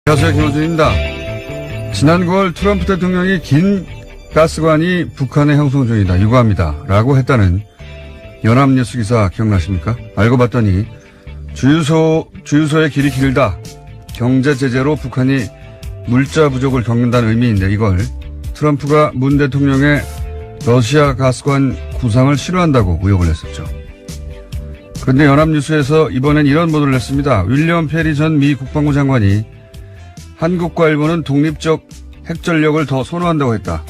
안녕하세요. 김호준입니다. 지난 9월 트럼프 대통령이 긴 가스관이 북한에 형성 중이다. 유구합니다. 라고 했다는 연합뉴스 기사 기억나십니까? 알고 봤더니 주유소의 길이 길다. 경제 제재로 북한이 물자 부족을 겪는다는 의미인데 이걸 트럼프가 문 대통령의 러시아 가스관 구상을 싫어한다고 의혹을 냈었죠. 그런데 연합뉴스에서 이번엔 이런 보도를 냈습니다. 윌리엄 페리 전 미 국방부 장관이 한국과 일본은 독립적 핵전력을 더 선호한다고 했다.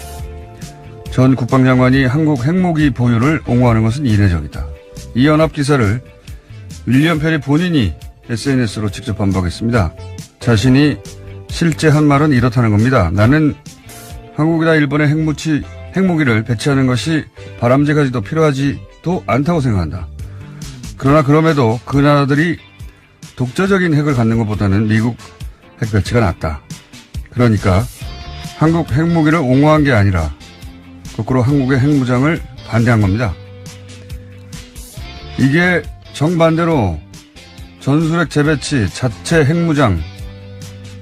전 국방장관이 한국 핵무기 보유를 옹호하는 것은 이례적이다. 이 연합기사를 윌리엄 페리 본인이 SNS로 직접 반박했습니다. 자신이 실제 한 말은 이렇다는 겁니다. 나는 한국이나 일본의 핵무기를 배치하는 것이 바람직하지도 필요하지도 않다고 생각한다. 그러나 그럼에도 그 나라들이 독자적인 핵을 갖는 것보다는 미국 핵 배치가 낫다. 그러니까 한국 핵무기를 옹호한 게 아니라 거꾸로 한국의 핵무장을 반대한 겁니다. 이게 정반대로 전술핵 재배치, 자체 핵무장,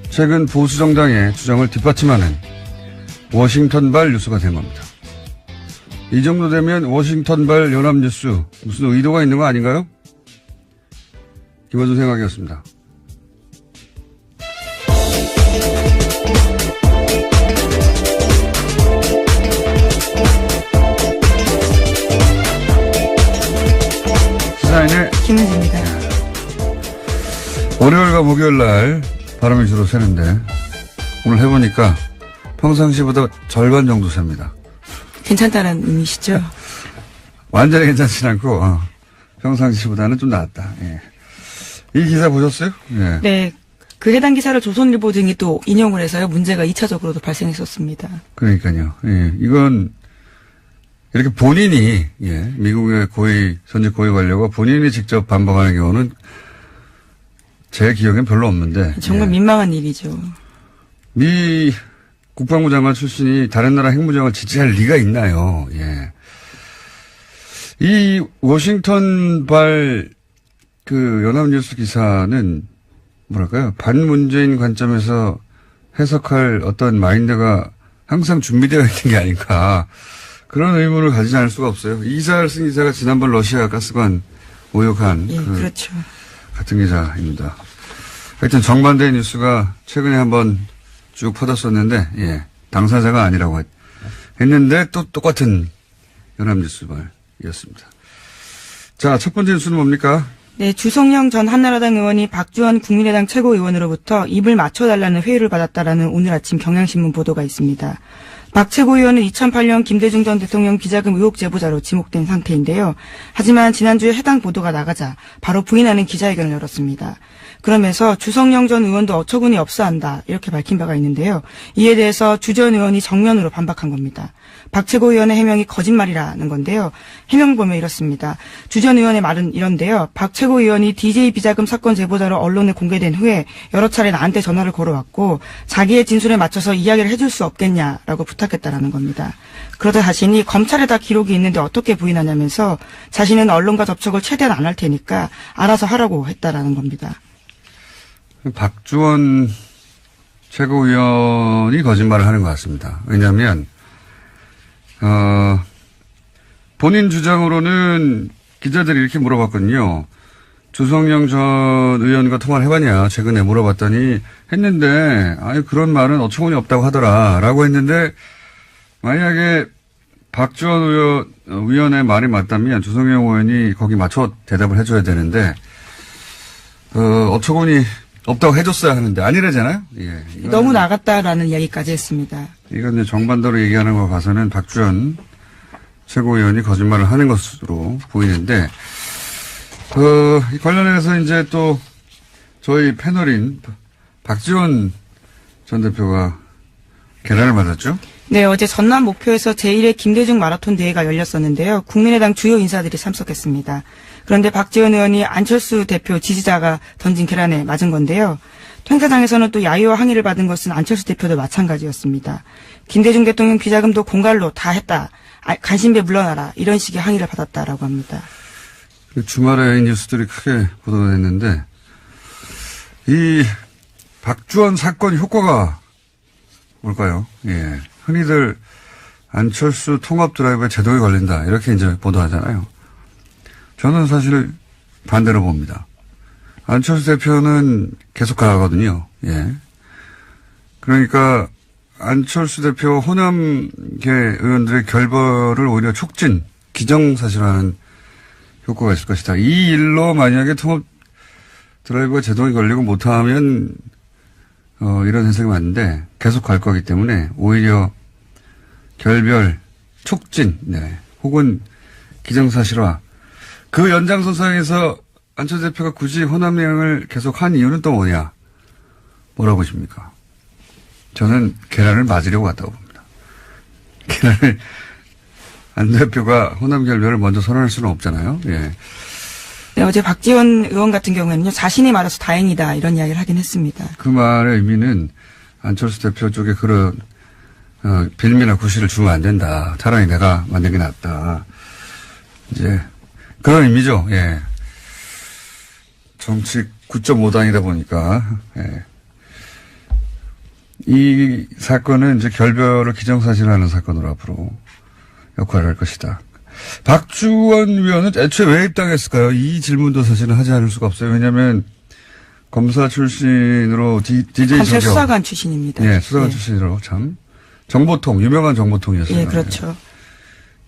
최근 보수정당의 주장을 뒷받침하는 워싱턴발 뉴스가 된 겁니다. 이 정도 되면 워싱턴발 연합뉴스 무슨 의도가 있는 거 아닌가요? 김어준 생각이었습니다. 시사인의 김은지입니다. 월요일과 목요일 날 바람이 주로 새는데 오늘 해보니까 평상시보다 절반 정도 셉니다. 괜찮다는 의미시죠? 완전히 괜찮진 않고 평상시보다는 좀 나았다. 예. 이 기사 보셨어요? 예. 네. 그 해당 기사를 조선일보 등이 또 인용을 해서요. 문제가 2차적으로도 발생했었습니다. 그러니까요. 예. 이건 이렇게 본인이 미국의 전직 고위 관료가 본인이 직접 반박하는 경우는 제 기억엔 별로 없는데 정말 민망한 일이죠. 미 국방부 장관 출신이 다른 나라 핵무장을 지지할 리가 있나요? 예. 이 워싱턴발 그 연합뉴스 기사는 뭐랄까요? 반문재인 관점에서 해석할 어떤 마인드가 항상 준비되어 있는 게 아닌가. 그런 의문을 가지지 않을 수가 없어요. 이 기사를 쓴 기자가 지난번 러시아 가스관 오역한 예, 그렇죠. 같은 기자입니다. 하여튼 정반대의 뉴스가 최근에 한번 쭉 퍼졌었는데 당사자가 아니라고 했는데 또 똑같은 연합뉴스발이었습니다. 자, 첫 번째 뉴스는 뭡니까? 네, 주성영 전 한나라당 의원이 박주원 국민의당 최고위원으로부터 입을 맞춰달라는 회유를 받았다라는 오늘 아침 경향신문 보도가 있습니다. 박 최고위원은 2008년 김대중 전 대통령 비자금 의혹 제보자로 지목된 상태인데요. 하지만 지난주에 해당 보도가 나가자 바로 부인하는 기자회견을 열었습니다. 그러면서 주성영 전 의원도 어처구니 없어 한다 이렇게 밝힌 바가 있는데요. 이에 대해서 주 전 의원이 정면으로 반박한 겁니다. 박 최고위원의 해명이 거짓말이라는 건데요. 해명을 보면 이렇습니다. 주 전 의원의 말은 이런데요. 박 최고위원이 DJ 비자금 사건 제보자로 언론에 공개된 후에 여러 차례 나한테 전화를 걸어왔고 자기의 진술에 맞춰서 이야기를 해줄 수 없겠냐라고 부탁했다라는 겁니다. 그러다 자신이 검찰에 다 기록이 있는데 어떻게 부인하냐면서 자신은 언론과 접촉을 최대한 안 할 테니까 알아서 하라고 했다라는 겁니다. 박주원 최고위원이 거짓말을 하는 것 같습니다. 왜냐하면 본인 주장으로는 기자들이 이렇게 물어봤거든요. 주성영 전 의원과 통화를 해봤냐 최근에 물어봤더니 했는데 그런 말은 어처구니 없다고 하더라 라고 했는데 만약에 박주원 의원의 말이 맞다면 주성영 의원이 거기 맞춰 대답을 해줘야 되는데 어처구니 없다고 해줬어야 하는데 아니래잖아요. 예, 너무 나갔다라는 이야기까지 했습니다. 이건 이제 정반대로 얘기하는 거 봐서는 박주원 최고위원이 거짓말을 하는 것으로 보이는데 이 관련해서 이제 또 저희 패널인 박지원 전 대표가 계란을 맞았죠? 네, 어제 전남 목표에서 제1회 김대중 마라톤 대회가 열렸었는데요. 국민의당 주요 인사들이 참석했습니다. 그런데 박지원 의원이 안철수 대표 지지자가 던진 계란에 맞은 건데요. 행사장에서는 또 야유와 항의를 받은 것은 안철수 대표도 마찬가지였습니다. 김대중 대통령 비자금도 공갈로 다 했다. 간신배 물러나라. 이런 식의 항의를 받았다라고 합니다. 주말에 이 뉴스들이 크게 보도가 됐는데 이 박주원 사건 효과가 뭘까요? 예. 흔히들 안철수 통합 드라이브에 제동이 걸린다. 이렇게 이제 보도하잖아요. 저는 사실 반대로 봅니다. 안철수 대표는 계속 가거든요. 예. 그러니까 안철수 대표 호남계 의원들의 결벌을 오히려 촉진, 기정사실화하는 효과가 있을 것이다. 이 일로 만약에 통합 드라이브가 제동이 걸리고 못하면 이런 해석이 맞는데 계속 갈 거기 때문에 오히려 결별, 촉진, 네. 혹은 기정사실화. 그 연장선상에서 안철수 대표가 굳이 호남행을 계속 한 이유는 또 뭐냐? 뭐라고 보십니까? 저는 계란을 맞으려고 왔다고 봅니다. 계란을 안 대표가 호남 결별을 먼저 선언할 수는 없잖아요. 예. 네, 어제 박지원 의원 같은 경우에는요, 자신이 맞아서 다행이다 이런 이야기를 하긴 했습니다. 그 말의 의미는 안철수 대표 쪽에 그런 빌미나 구실을 주면 안 된다. 차라리 내가 만든 게 낫다. 이제 그런 의미죠. 예. 정치 9.5당이다 보니까 예. 이 사건은 이제 결별을 기정사실화하는 사건으로 앞으로 역할을 할 것이다. 박주원 위원은 애초에 왜 입당했을까요? 이 질문도 사실은 하지 않을 수가 없어요. 왜냐하면 검사 출신으로 DJ 검찰 저격. 수사관 출신입니다. 네, 수사관 출신으로 참 정보통, 유명한 정보통이었어요. 예, 그렇죠.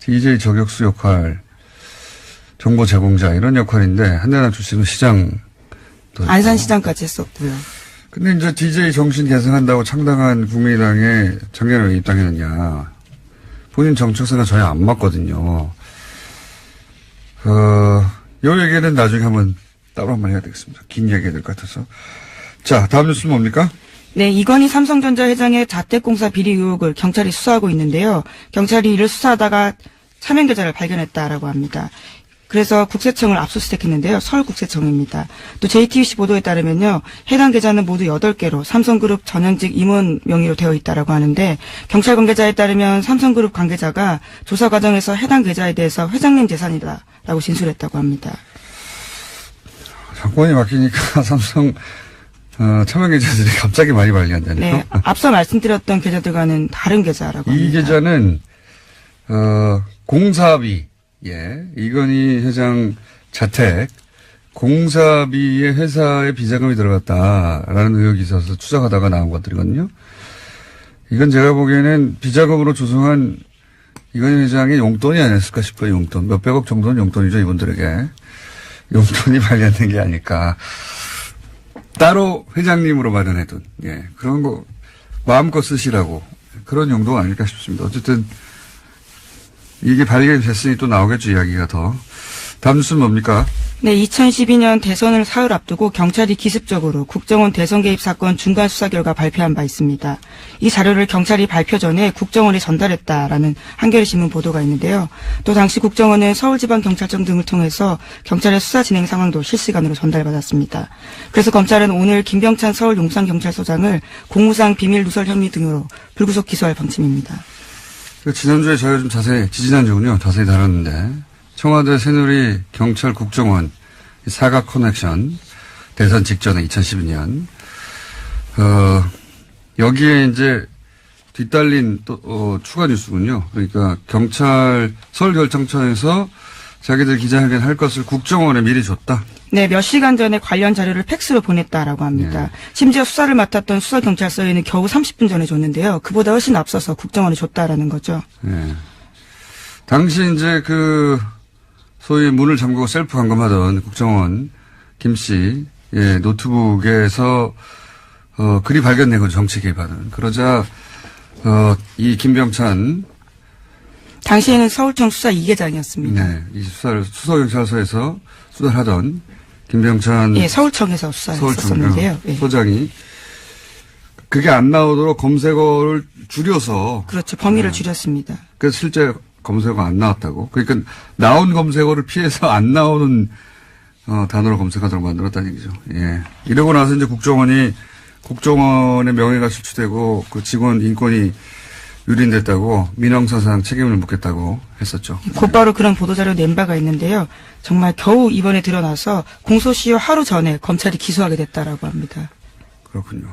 DJ 저격수 역할, 정보 제공자 이런 역할인데 한나라 출신은 시장. 안산시장까지 했었고요. 근데 이제 DJ 정신 계승한다고 창당한 국민의당에 작년에 왜 입당했느냐. 본인 정책사가 전혀 안 맞거든요. 요 얘기는 나중에 한번 따로 한번 해야 되겠습니다. 긴 얘기가 될 것 같아서. 자, 다음 뉴스는 뭡니까? 네, 이건희 삼성전자 회장의 자택공사 비리 의혹을 경찰이 수사하고 있는데요. 경찰이 이를 수사하다가 차명 계좌를 발견했다라고 합니다. 그래서 국세청을 압수수색했는데요. 서울국세청입니다. 또 JTBC 보도에 따르면요. 해당 계좌는 모두 8개로 삼성그룹 전현직 임원 명의로 되어 있다라고 하는데 경찰 관계자에 따르면 삼성그룹 관계자가 조사 과정에서 해당 계좌에 대해서 회장님 재산이다라고 진술했다고 합니다. 정권이 바뀌니까 삼성 차명 계좌들이 갑자기 많이 발견되네요. 네, 앞서 말씀드렸던 계좌들과는 다른 계좌라고 합니다. 이 계좌는 공사비. 예, 이건희 회장 자택 공사비에 회사에 비자금이 들어갔다라는 의혹이 있어서 추적하다가 나온 것들이거든요. 이건 제가 보기에는 비자금으로 조성한 이건희 회장의 용돈이 아니었을까 싶어요. 용돈. 몇백억 정도는 용돈이죠. 이분들에게. 용돈이 발견된 게 아닐까. 따로 회장님으로 마련해둔. 예, 그런 거 마음껏 쓰시라고. 그런 용도가 아닐까 싶습니다. 어쨌든 이게 발견됐으니 또 나오겠죠, 이야기가 더. 다음 뉴스는 뭡니까? 네, 2012년 대선을 사흘 앞두고 경찰이 기습적으로 국정원 대선 개입 사건 중간 수사 결과 발표한 바 있습니다. 이 자료를 경찰이 발표 전에 국정원에 전달했다라는 한겨레신문 보도가 있는데요. 또 당시 국정원은 서울지방경찰청 등을 통해서 경찰의 수사 진행 상황도 실시간으로 전달받았습니다. 그래서 검찰은 오늘 김병찬 서울 용산경찰서장을 공무상 비밀 누설 혐의 등으로 불구속 기소할 방침입니다. 지난주에 저희가 좀 지지난주군요. 자세히 다뤘는데, 청와대 새누리 경찰 국정원 사각 커넥션, 대선 직전에 2012년, 여기에 이제 뒤따른 또, 추가 뉴스군요. 그러니까 경찰, 서울결정청에서 자기들 기자회견 할 것을 국정원에 미리 줬다. 네, 몇 시간 전에 관련 자료를 팩스로 보냈다라고 합니다. 네. 심지어 수사를 맡았던 수사경찰서에는 겨우 30분 전에 줬는데요. 그보다 훨씬 앞서서 국정원에 줬다라는 거죠. 네. 당시 이제 소위 문을 잠그고 셀프 감금하던 국정원 김씨, 예, 노트북에서, 글이 발견된 거죠. 정치 개입하는. 그러자, 이 김병찬. 당시에는 서울청 수사 2계장이었습니다. 네. 이 수서경찰서에서 수사를 하던 김병찬. 예, 서울청에서 수사했었는데요. 예. 소장이 그게 안 나오도록 검색어를 줄여서. 그렇죠. 범위를 줄였습니다. 그래서 실제 검색어가 안 나왔다고. 그러니까 나온 검색어를 피해서 안 나오는 단어로 검색하도록 만들었다는 얘기죠. 예. 이러고 나서 이제 국정원의 명예가 실추되고 그 직원 인권이 유린됐다고 민형사상 책임을 묻겠다고 했었죠. 곧바로 그런 보도자료 낸 바가 있는데요. 정말 겨우 이번에 드러나서 공소시효 하루 전에 검찰이 기소하게 됐다라고 합니다. 그렇군요.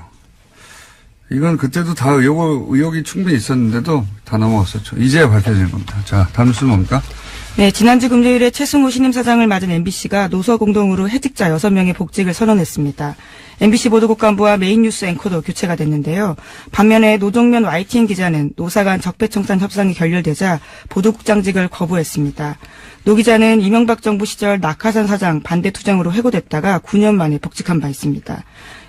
이건 그때도 다 의혹이 충분히 있었는데도 다 넘어갔었죠. 이제야 밝혀지는 겁니다. 자, 다음 뉴스는 뭡니까? 네, 지난주 금요일에 최승호 신임 사장을 맞은 MBC가 노서 공동으로 해직자 6명의 복직을 선언했습니다. MBC 보도국 간부와 메인 뉴스 앵커도 교체가 됐는데요. 반면에 노종면 YTN 기자는 노사 간 적폐청산 협상이 결렬되자 보도국장직을 거부했습니다. 노 기자는 이명박 정부 시절 낙하산 사장 반대 투쟁으로 해고됐다가 9년 만에 복직한 바 있습니다.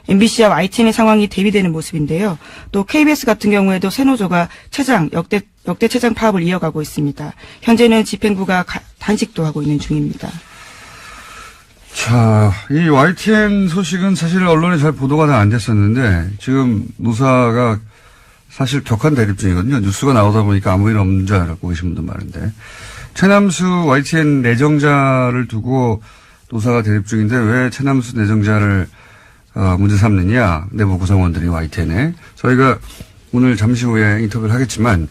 MBC와 YTN의 상황이 대비되는 모습인데요. 또 KBS 같은 경우에도 새노조가 역대 최장 파업을 이어가고 있습니다. 현재는 집행부가 단식도 하고 있는 중입니다. 자, 이 YTN 소식은 사실 언론에 잘 보도가 안 됐었는데 지금 노사가 사실 격한 대립 중이거든요. 뉴스가 나오다 보니까 아무 일 없는 줄 알고 계신 분도 많은데 최남수 YTN 내정자를 두고 노사가 대립 중인데 왜 최남수 내정자를 문제 삼느냐, 내부 구성원들이 YTN에. 저희가 오늘 잠시 후에 인터뷰를 하겠지만,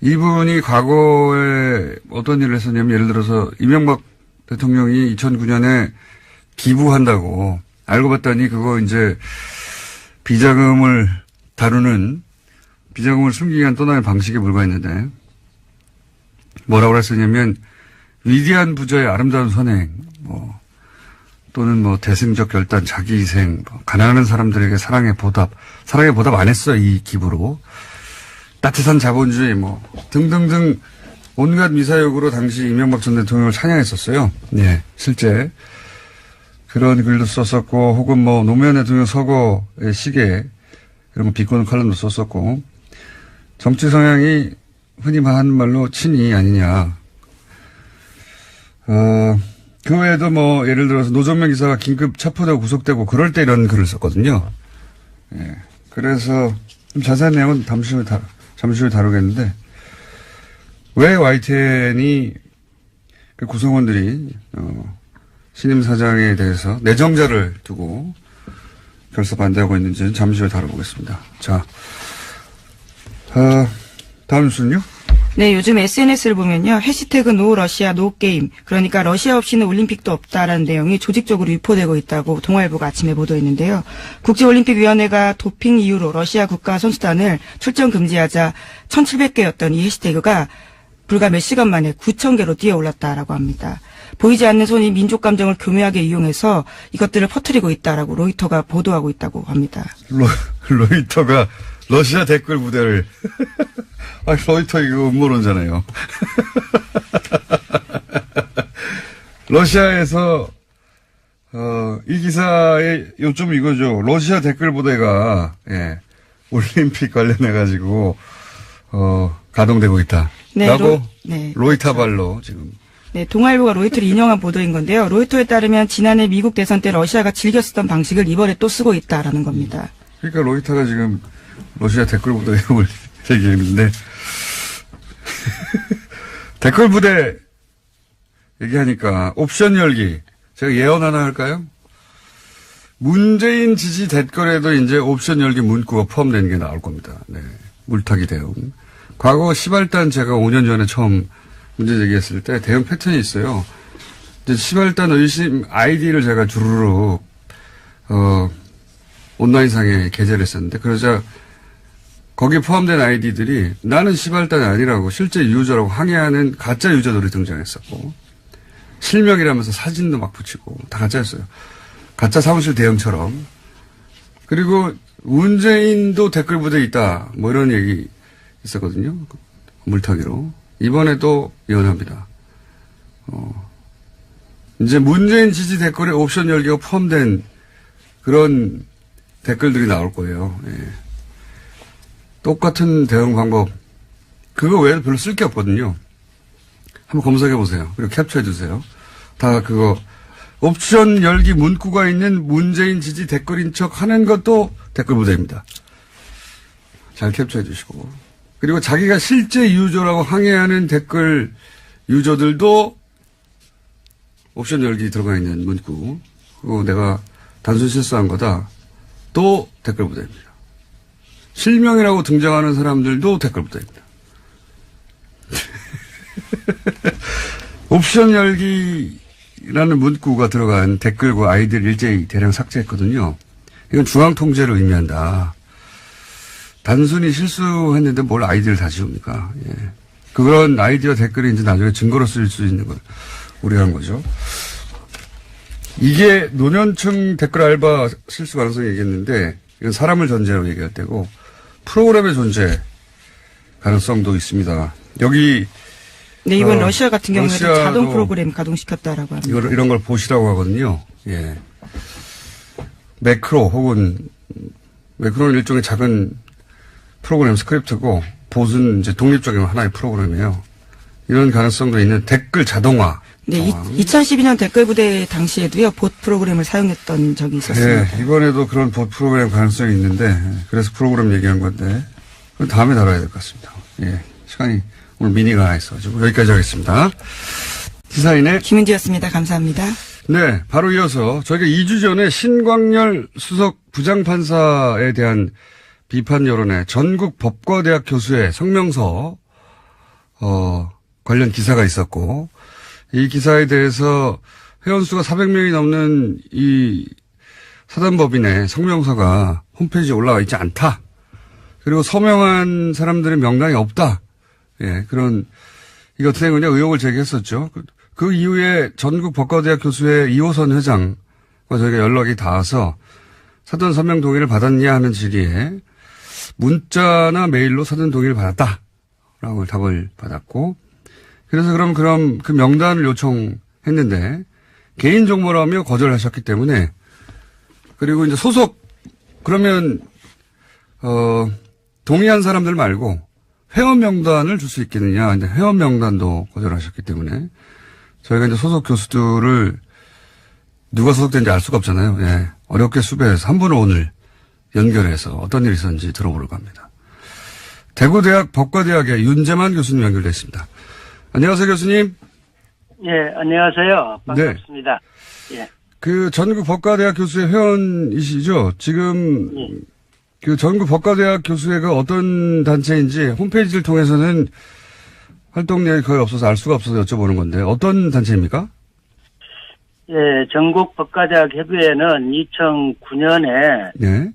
이분이 과거에 어떤 일을 했었냐면, 예를 들어서, 이명박 대통령이 2009년에 기부한다고 알고 봤더니 그거 이제 비자금을 다루는, 비자금을 숨기기 위한 또 다른 방식에 불과했는데, 뭐라고 했었냐면, 위대한 부자의 아름다운 선행, 또는 대승적 결단, 자기희생, 가난한 사람들에게 사랑의 보답 안 했어, 이 기부로. 따뜻한 자본주의, 등등등 온갖 미사역으로 당시 이명박 전 대통령을 찬양했었어요. 예, 실제. 그런 글도 썼었고, 혹은 노무현 대통령 서거의 시계, 이런 거 비꼬는 칼럼도 썼었고, 정치 성향이 흔히 하는 말로 친이 아니냐. 그 외에도 예를 들어서 노정면 기사가 긴급 체포되고 구속되고 그럴 때 이런 글을 썼거든요. 예. 그래서 좀 자세한 내용은 잠시 후에 다루겠는데, 왜 YTN이 그 구성원들이, 신임 사장에 대해서 내정자를 두고 결사 반대하고 있는지는 잠시 후에 다뤄보겠습니다. 자, 다음 뉴스는요? 네, 요즘 SNS를 보면요. 해시태그 노 러시아 노 게임, 그러니까 러시아 없이는 올림픽도 없다라는 내용이 조직적으로 유포되고 있다고 동아일보가 아침에 보도했는데요. 국제올림픽위원회가 도핑 이유로 러시아 국가 선수단을 출전 금지하자 1,700개였던 이 해시태그가 불과 몇 시간 만에 9,000개로 뛰어올랐다라고 합니다. 보이지 않는 손이 민족 감정을 교묘하게 이용해서 이것들을 퍼뜨리고 있다라고 로이터가 보도하고 있다고 합니다. 로이터가 러시아 댓글 부대를 로이터 이거 음모론잖아요. 러시아에서 이 기사의 요점 이거죠. 러시아 댓글 부대가 올림픽 관련해 가지고 가동되고 있다. 네, 라고 네, 로이터 발로 지금. 네, 동아일보가 로이터를 인용한 보도인 건데요. 로이터에 따르면 지난해 미국 대선 때 러시아가 즐겨 쓰던 방식을 이번에 또 쓰고 있다라는 겁니다. 그러니까 로이터가 지금 러시아 댓글 부대 내용을 얘기했는데 댓글 부대 얘기하니까 옵션 열기 제가 예언 하나 할까요? 문재인 지지 댓글에도 이제 옵션 열기 문구가 포함되는 게 나올 겁니다. 네, 물타기 대응. 과거 시발단 제가 5년 전에 처음 문제 제기했을 때 대응 패턴이 있어요. 이제 시발단 의심 아이디를 제가 주르륵 온라인상에 게재를 했었는데 그러자 거기에 포함된 아이디들이 나는 시발단이 아니라고 실제 유저라고 항의하는 가짜 유저들이 등장했었고 실명이라면서 사진도 막 붙이고 다 가짜였어요. 가짜 사무실 대응처럼. 그리고 문재인도 댓글 부대에 있다. 이런 얘기 있었거든요. 물타기로. 이번에도 예언합니다. 이제 문재인 지지 댓글에 옵션 열기가 포함된 그런 댓글들이 나올 거예요. 예. 똑같은 대응 방법. 그거 외에도 별로 쓸 게 없거든요. 한번 검색해 보세요. 그리고 캡처해 주세요. 다 그거 옵션 열기 문구가 있는 문재인 지지 댓글인 척 하는 것도 댓글 부대입니다. 잘 캡처해 주시고. 그리고 자기가 실제 유저라고 항의하는 댓글 유저들도 옵션 열기 들어가 있는 문구. 그거 내가 단순 실수한 거다. 또 댓글 부대입니다. 실명이라고 등장하는 사람들도 댓글 부대입니다. 옵션 열기라는 문구가 들어간 댓글과 아이디를 일제히 대량 삭제했거든요. 이건 중앙 통제를 의미한다. 단순히 실수했는데 뭘 아이디어를 다 지웁니까? 예. 그런 아이디어 댓글이 이제 나중에 증거로 쓰일 수 있는 걸 우려한 거죠. 이게 노년층 댓글 알바 실수 가능성이 얘기했는데 이건 사람을 전제로 얘기할 때고 프로그램의 존재 가능성도 있습니다. 여기 네, 이번 러시아 같은 경우에는 러시아도 자동 프로그램 가동시켰다라고 합니다. 이런 걸 보시라고 하거든요. 예. 매크로 혹은 매크로는 일종의 작은 프로그램 스크립트고 봇은 이제 독립적인 하나의 프로그램이에요. 이런 가능성도 있는 댓글 자동화. 네, 2012년 댓글 부대 당시에도요, 봇 프로그램을 사용했던 적이 있었습니다. 네, 이번에도 그런 봇 프로그램 가능성이 있는데, 그래서 프로그램 얘기한 건데, 그건 다음에 다뤄야 될 것 같습니다. 예, 시간이 오늘 미니가 하나 있어가지고, 여기까지 하겠습니다. 시사인의 김은지였습니다. 감사합니다. 네, 바로 이어서 저희가 2주 전에 신광열 수석 부장판사에 대한 비판 여론에 전국 법과대학 교수의 성명서, 관련 기사가 있었고, 이 기사에 대해서 회원수가 400명이 넘는 이 사단법인의 성명서가 홈페이지에 올라와 있지 않다. 그리고 서명한 사람들의 명단이 없다. 예, 그런, 이게 어떻게 된 거냐 의혹을 제기했었죠. 그 이후에 전국 법과대학 교수회 이호선 회장과 저희가 연락이 닿아서 사전 서명 동의를 받았냐 하는 질의에 문자나 메일로 사전 동의를 받았다. 라고 답을 받았고, 그래서 그럼 그 명단을 요청했는데 개인 정보라며 거절하셨기 때문에, 그리고 이제 그러면 동의한 사람들 말고 회원 명단을 줄 수 있겠느냐. 근데 회원 명단도 거절하셨기 때문에 저희가 이제 소속 교수들을 누가 소속된지 알 수가 없잖아요. 예. 어렵게 수배해서 한 분을 오늘 연결해서 어떤 일이 있었는지 들어보려고 합니다. 대구대학 법과대학의 윤재만 교수님 연결됐습니다. 안녕하세요, 교수님. 예, 안녕하세요. 반갑습니다. 예. 그 전국 법과대학 교수회 회원이시죠? 지금 예. 그 전국 법과대학 교수회가 어떤 단체인지 홈페이지를 통해서는 활동량이 거의 없어서 알 수가 없어서 여쭤보는 건데 어떤 단체입니까? 예, 전국 법과대학 협의회는 2009년에 네.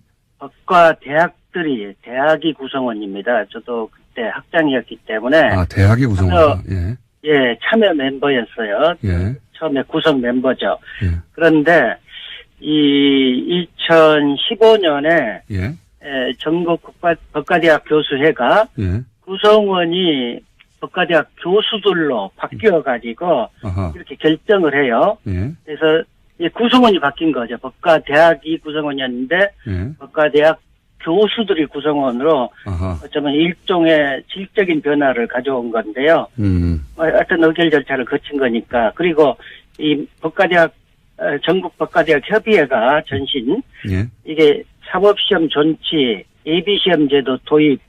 대학이 구성원입니다. 저도 그때 학장이었기 때문에. 아, 대학이 구성원. 예. 예, 참여 멤버였어요. 예. 처음에 구성 멤버죠. 예. 그런데 이 2015년에 예. 전국 법과대학 교수회가 예. 구성원이 법과대학 교수들로 바뀌어가지고 아하. 이렇게 결정을 해요. 예. 그래서 이 구성원이 바뀐 거죠. 법과대학이 구성원이었는데 예. 법과대학 교수들이 구성원으로 아하. 어쩌면 일종의 질적인 변화를 가져온 건데요. 하여튼 의결 절차를 거친 거니까. 그리고 이 전국 법과대학 협의회가 전신 예. 이게 사법시험 존치, 예비시험 제도 도입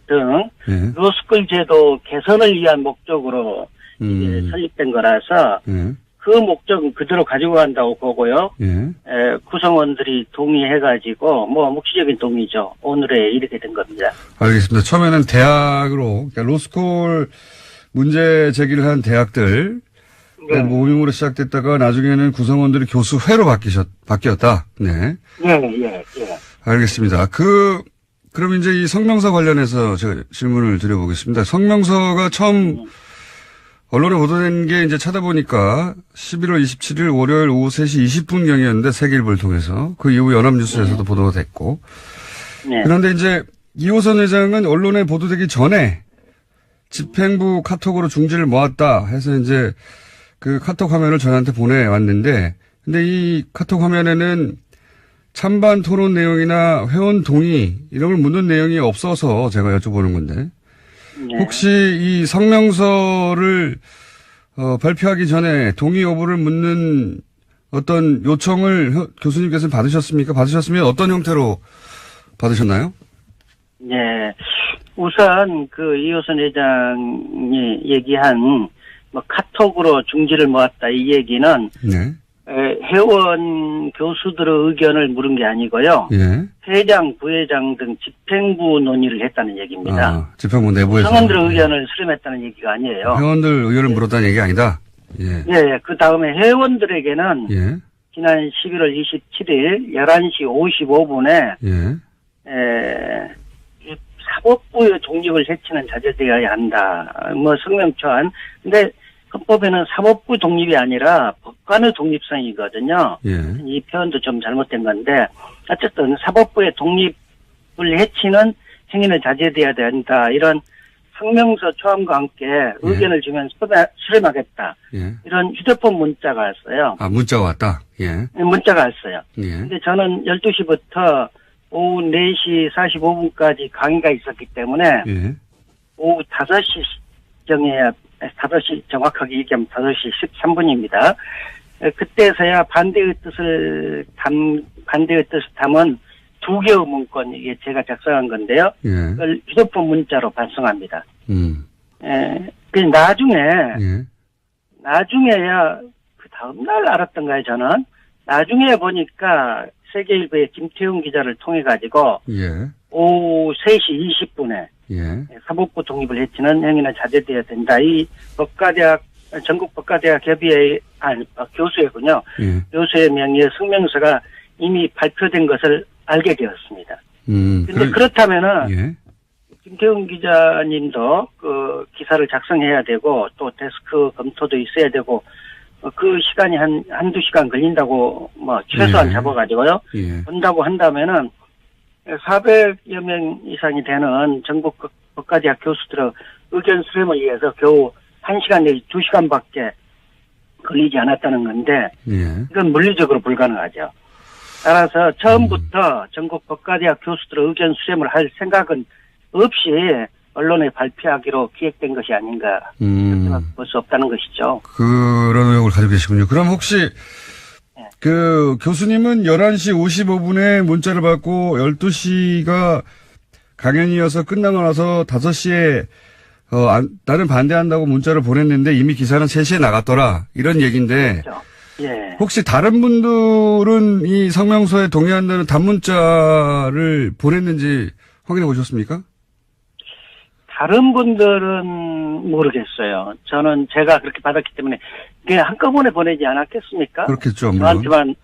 등 예. 로스쿨 제도 개선을 위한 목적으로 이제 설립된 거라서 예. 그 목적은 그대로 가지고 간다고 보고요. 예. 구성원들이 동의해가지고 묵시적인 동의죠. 오늘에 이렇게 된 겁니다. 알겠습니다. 처음에는 대학으로, 그러니까 로스쿨 문제 제기를 한 대학들 네. 모임으로 시작됐다가 나중에는 구성원들이 교수회로 바뀌었다. 네. 예. 알겠습니다. 그럼 이제 이 성명서 관련해서 제가 질문을 드려보겠습니다. 성명서가 처음 언론에 보도된 게 이제 찾아보니까 11월 27일 월요일 오후 3시 20분경이었는데 세계일보를 통해서 그 이후 연합뉴스에서도 보도가 됐고. 네. 그런데 이제 이호선 회장은 언론에 보도되기 전에 집행부 카톡으로 중지를 모았다 해서 이제 그 카톡 화면을 저희한테 보내왔는데, 근데 이 카톡 화면에는 찬반 토론 내용이나 회원 동의 이런 걸 묻는 내용이 없어서 제가 여쭤보는 건데, 네. 혹시 이 성명서를 발표하기 전에 동의 여부를 묻는 어떤 요청을 교수님께서 받으셨습니까? 받으셨으면 어떤 형태로 받으셨나요? 네. 우선 그 이호선 회장이 얘기한 카톡으로 중지를 모았다 이 얘기는 네. 회원 교수들의 의견을 물은 게 아니고요. 예. 회장, 부회장 등 집행부 논의를 했다는 얘기입니다. 아, 집행부 내부에서. 성원들의 의견을 수렴했다는 얘기가 아니에요. 회원들 의견을 물었다는 얘기가 아니다. 예. 예, 그 다음에 회원들에게는 예. 지난 11월 27일 11시 55분에 예. 독립을 해치는 자제되어야 한다. 뭐 성명 초안. 근데 헌법에는 사법부 독립이 아니라 법관의 독립성이거든요. 예. 이 표현도 좀 잘못된 건데 어쨌든 사법부의 독립을 해치는 행위는 자제돼야 된다. 이런 성명서 초안과 함께 의견을 주면 수렴하겠다. 예. 이런 휴대폰 문자가 왔어요. 아, 문자가 왔다. 예. 문자가 왔어요. 예. 근데 저는 12시부터 오후 4시 45분까지 강의가 있었기 때문에 예. 오후 5시 정해야 5시 정확하게 얘기하면 5시 13분입니다. 그때서야 반대의 뜻을 담은 2개의 문건, 이게 제가 작성한 건데요. 예. 그걸 휴대폰 문자로 발송합니다. 그 예. 나중에야 그 다음날 알았던가요, 저는? 나중에 보니까 세계일보의 김태훈 기자를 통해가지고 예. 오후 3시 20분에 예. 사법부 독립을 해치는 행위는 자제되어야 된다. 이 전국 법과대학 협의회, 교수회군요. 예. 교수의 명의의 성명서가 이미 발표된 것을 알게 되었습니다. 근데 그렇다면은, 예. 김태훈 기자님도 그 기사를 작성해야 되고, 또 데스크 검토도 있어야 되고, 그 시간이 한두 시간 걸린다고, 최소한 예. 잡아가지고요. 예. 본다고 한다면은, 400여 명 이상이 되는 전국 법과대학 교수들의 의견 수렴을 위해서 겨우 1시간 내지 2시간밖에 걸리지 않았다는 건데, 예. 이건 물리적으로 불가능하죠. 따라서 처음부터 전국 법과대학 교수들의 의견 수렴을 할 생각은 없이 언론에 발표하기로 기획된 것이 아닌가 볼 수 없다는 것이죠. 그런 의혹을 가지고 계시군요. 그럼 혹시 그 교수님은 11시 55분에 문자를 받고 12시가 강연이어서 끝나고 나서 5시에 나는 반대한다고 문자를 보냈는데 이미 기사는 3시에 나갔더라. 이런 얘기인데 그렇죠. 예. 혹시 다른 분들은 이 성명서에 동의한다는 단문자를 보냈는지 확인해 보셨습니까? 다른 분들은 모르겠어요. 저는 제가 그렇게 받았기 때문에 그냥 한꺼번에 보내지 않았겠습니까? 그렇겠죠. 물론.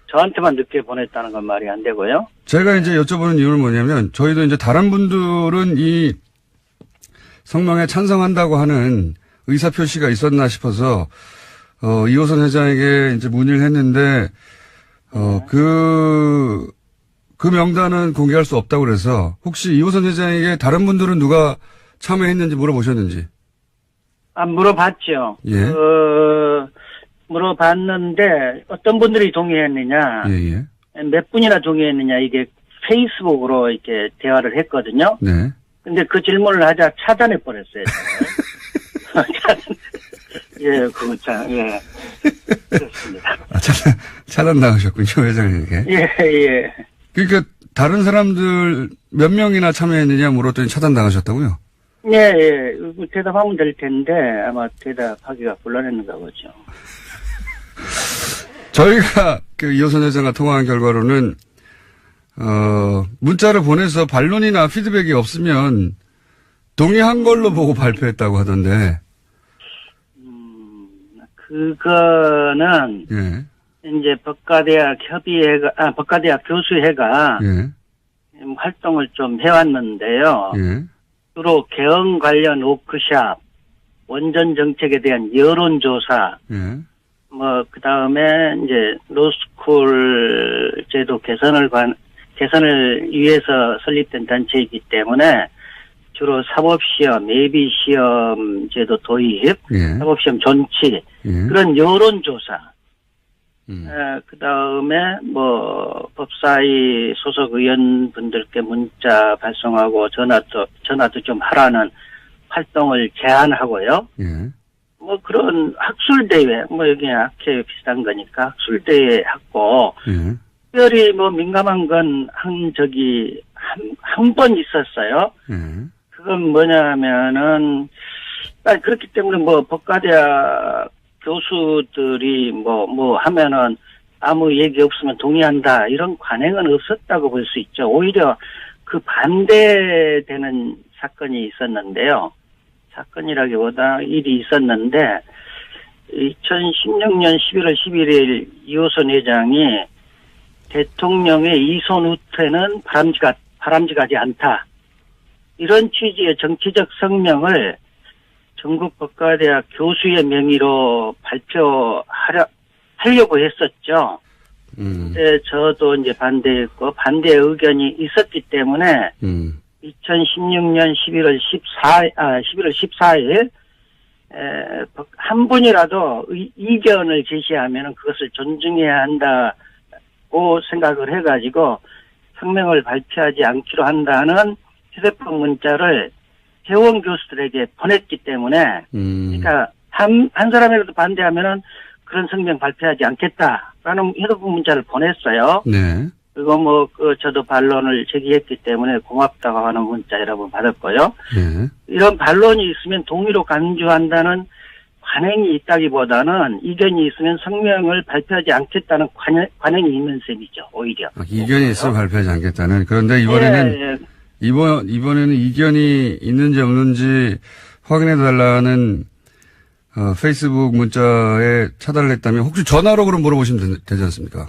저한테만 늦게 보냈다는 건 말이 안 되고요. 제가 이제 여쭤보는 이유는 뭐냐면 저희도 이제 다른 분들은 이 성명에 찬성한다고 하는 의사표시가 있었나 싶어서 이호선 회장에게 이제 문의를 했는데 그 명단은 공개할 수 없다고 그래서 혹시 이호선 회장에게 다른 분들은 누가 참여했는지 물어보셨는지? 물어봤죠. 예. 물어봤는데 어떤 분들이 동의했느냐, 예. 몇 분이나 동의했느냐 이게 페이스북으로 이렇게 대화를 했거든요. 네. 근데 그 질문을 하자 차단해 버렸어요. 예, 그거 참, 예. 그렇습니다. 차단 나가셨군요, 회장에게. 예. 그러니까 다른 사람들 몇 명이나 참여했느냐 물었더니 차단 나가셨다고요? 예. 대답하면 될 텐데 아마 대답하기가 곤란했는가 보죠. 저희가 그 이호선 회장과 통화한 결과로는 문자를 보내서 반론이나 피드백이 없으면 동의한 걸로 보고 발표했다고 하던데. 그거는 예. 이제 법과대학 교수회가 예. 활동을 좀 해왔는데요. 예. 주로 개헌 관련 워크샵, 원전 정책에 대한 여론조사, 예. 그 다음에 이제 로스쿨 제도 개선을 위해서 설립된 단체이기 때문에 주로 사법시험, 예비시험 제도 도입, 예. 사법시험 존치, 예. 그런 여론조사, 그 다음에 법사위 소속 의원분들께 문자 발송하고 전화도 좀 하라는 활동을 제안하고요. 예. 그런 학술대회, 여기 학회 비슷한 거니까 학술대회 하고, 예. 특별히 민감한 건 한 번 있었어요. 예. 그건 뭐냐면은, 그렇기 때문에 법과대학 교수들이 하면은 아무 얘기 없으면 동의한다. 이런 관행은 없었다고 볼 수 있죠. 오히려 그 반대되는 사건이 있었는데요. 사건이라기보다 일이 있었는데 2016년 11월 11일 이호선 회장이 대통령의 이손 후퇴는 바람직하지 않다. 이런 취지의 정치적 성명을 전국 법과대학 교수의 명의로 하려고 했었죠. 근데 저도 이제 반대했고 반대 의견이 있었기 때문에 2016년 11월 14일 한 분이라도 이견을 제시하면 그것을 존중해야 한다고 생각을 해가지고 성명을 발표하지 않기로 한다는 휴대폰 문자를 회원 교수들에게 보냈기 때문에 그러니까 한 사람이라도 반대하면은 그런 성명 발표하지 않겠다라는 휴대폰 문자를 보냈어요. 네. 그리고 저도 반론을 제기했기 때문에 고맙다고 하는 문자 여러 번 받았고요. 네. 이런 반론이 있으면 동의로 간주한다는 관행이 있다기보다는 이견이 있으면 성명을 발표하지 않겠다는 관행이 있는 셈이죠, 오히려. 이견이 있으면 발표하지 않겠다는. 그런데 이번에는, 이번에는 이견이 있는지 없는지 확인해달라는, 페이스북 문자에 차단을 했다면 혹시 전화로 그럼 물어보시면 되지 않습니까?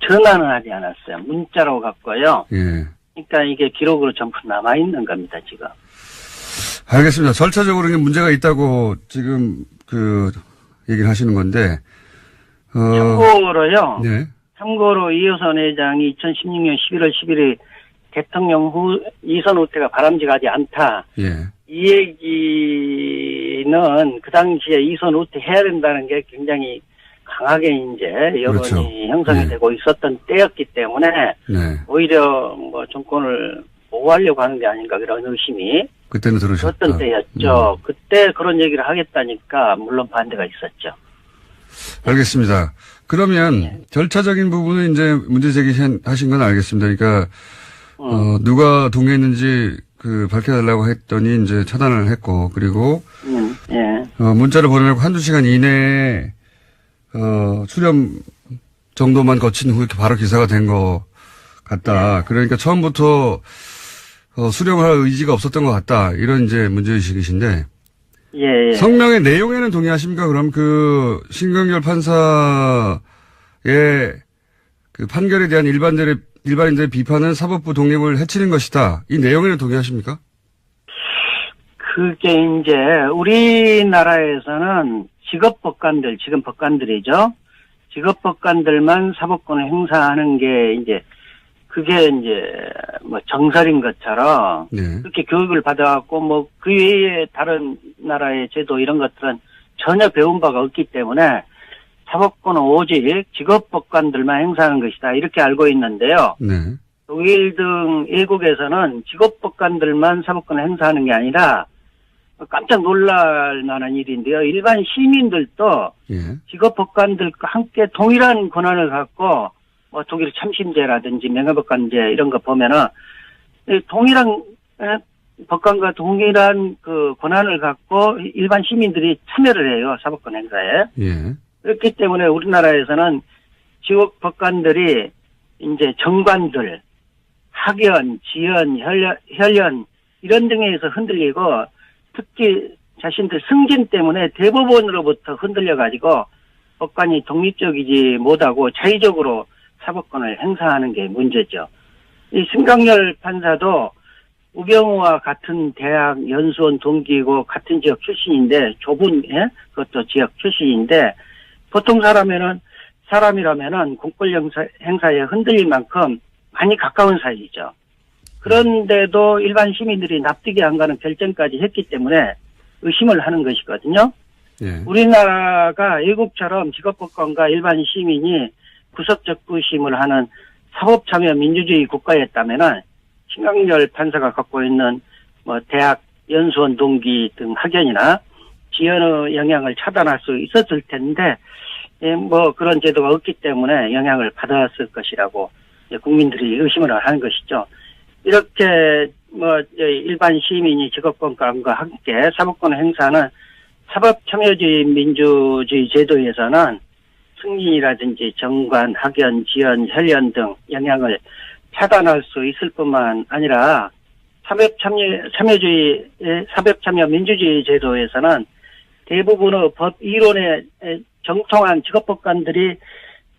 전화는 하지 않았어요. 문자로 갔고요. 예. 그러니까 이게 기록으로 전부 남아있는 겁니다, 지금. 알겠습니다. 절차적으로 문제가 있다고 지금 얘기를 하시는 건데, 참고로요. 네. 참고로 이호선 회장이 2016년 11월 11일 대통령 이선 후퇴가 바람직하지 않다. 예. 이 얘기는 그 당시에 이선 후퇴 해야 된다는 게 굉장히 강하게 이제 여론이 그렇죠. 형성이 네. 되고 있었던 때였기 때문에 네. 오히려 정권을 보호하려고 하는 게 아닌가 그런 의심이 그때는 들으셨다. 그랬던 때였죠. 그때 그런 얘기를 하겠다니까 물론 반대가 있었죠. 알겠습니다. 그러면 절차적인 부분은 이제 문제 제기하신 건 알겠습니다. 그러니까 누가 동의했는지 밝혀달라고 했더니 이제 차단을 했고 그리고 예. 문자를 보내고 한두 시간 이내에 수렴 정도만 거친 후에 바로 기사가 된 것 같다. 그러니까 처음부터 수렴할 의지가 없었던 것 같다. 이런 이제 문제의식이신데. 예. 성명의 내용에는 동의하십니까? 그럼 신경열 판사의 판결에 대한 일반인들의 비판은 사법부 독립을 해치는 것이다. 이 내용에는 동의하십니까? 그게 이제 우리나라에서는 지금 법관들이죠. 직업법관들만 사법권을 행사하는 게 그게 정설인 것처럼 네. 그렇게 교육을 받아갖고 그 외에 다른 나라의 제도 이런 것들은 전혀 배운 바가 없기 때문에 사법권은 오직 직업법관들만 행사하는 것이다. 이렇게 알고 있는데요. 네. 독일 등 외국에서는 직업법관들만 사법권을 행사하는 게 아니라 깜짝 놀랄 만한 일인데요. 일반 시민들도 예. 직업법관들과 함께 동일한 권한을 갖고 독일 참심제라든지 명예법관제 이런 거 보면은 동일한 법관과 동일한 권한을 갖고 일반 시민들이 참여를 해요. 사법권 행사에. 예. 그렇기 때문에 우리나라에서는 직업법관들이 이제 정관들, 학연, 지연, 혈연 이런 등에서 흔들리고 특히 자신들 승진 때문에 대법원으로부터 흔들려가지고 법관이 독립적이지 못하고 자의적으로 사법권을 행사하는 게 문제죠. 이 심강열 판사도 우병우와 같은 대학 연수원 동기이고 같은 지역 출신인데 그것도 지역 출신인데 보통 사람이라면은 공권 행사에 흔들릴 만큼 많이 가까운 사이죠. 그런데도 일반 시민들이 납득이 안 가는 결정까지 했기 때문에 의심을 하는 것이거든요. 예. 우리나라가 외국처럼 직업법관과 일반 시민이 구석적구심을 하는 사법참여 민주주의 국가였다면은 심강열 판사가 갖고 있는 대학 연수원 동기 등 학연이나 지연의 영향을 차단할 수 있었을 텐데 그런 제도가 없기 때문에 영향을 받았을 것이라고 국민들이 의심을 하는 것이죠. 이렇게 일반 시민이 직업법관과 함께 사법권을 행사하는 사법참여주의 민주주의 제도에서는 승진이라든지 정관, 학연, 지연, 혈연 등 영향을 차단할 수 있을 뿐만 아니라 사법참여 민주주의 제도에서는 대부분의 법 이론에 정통한 직업법관들이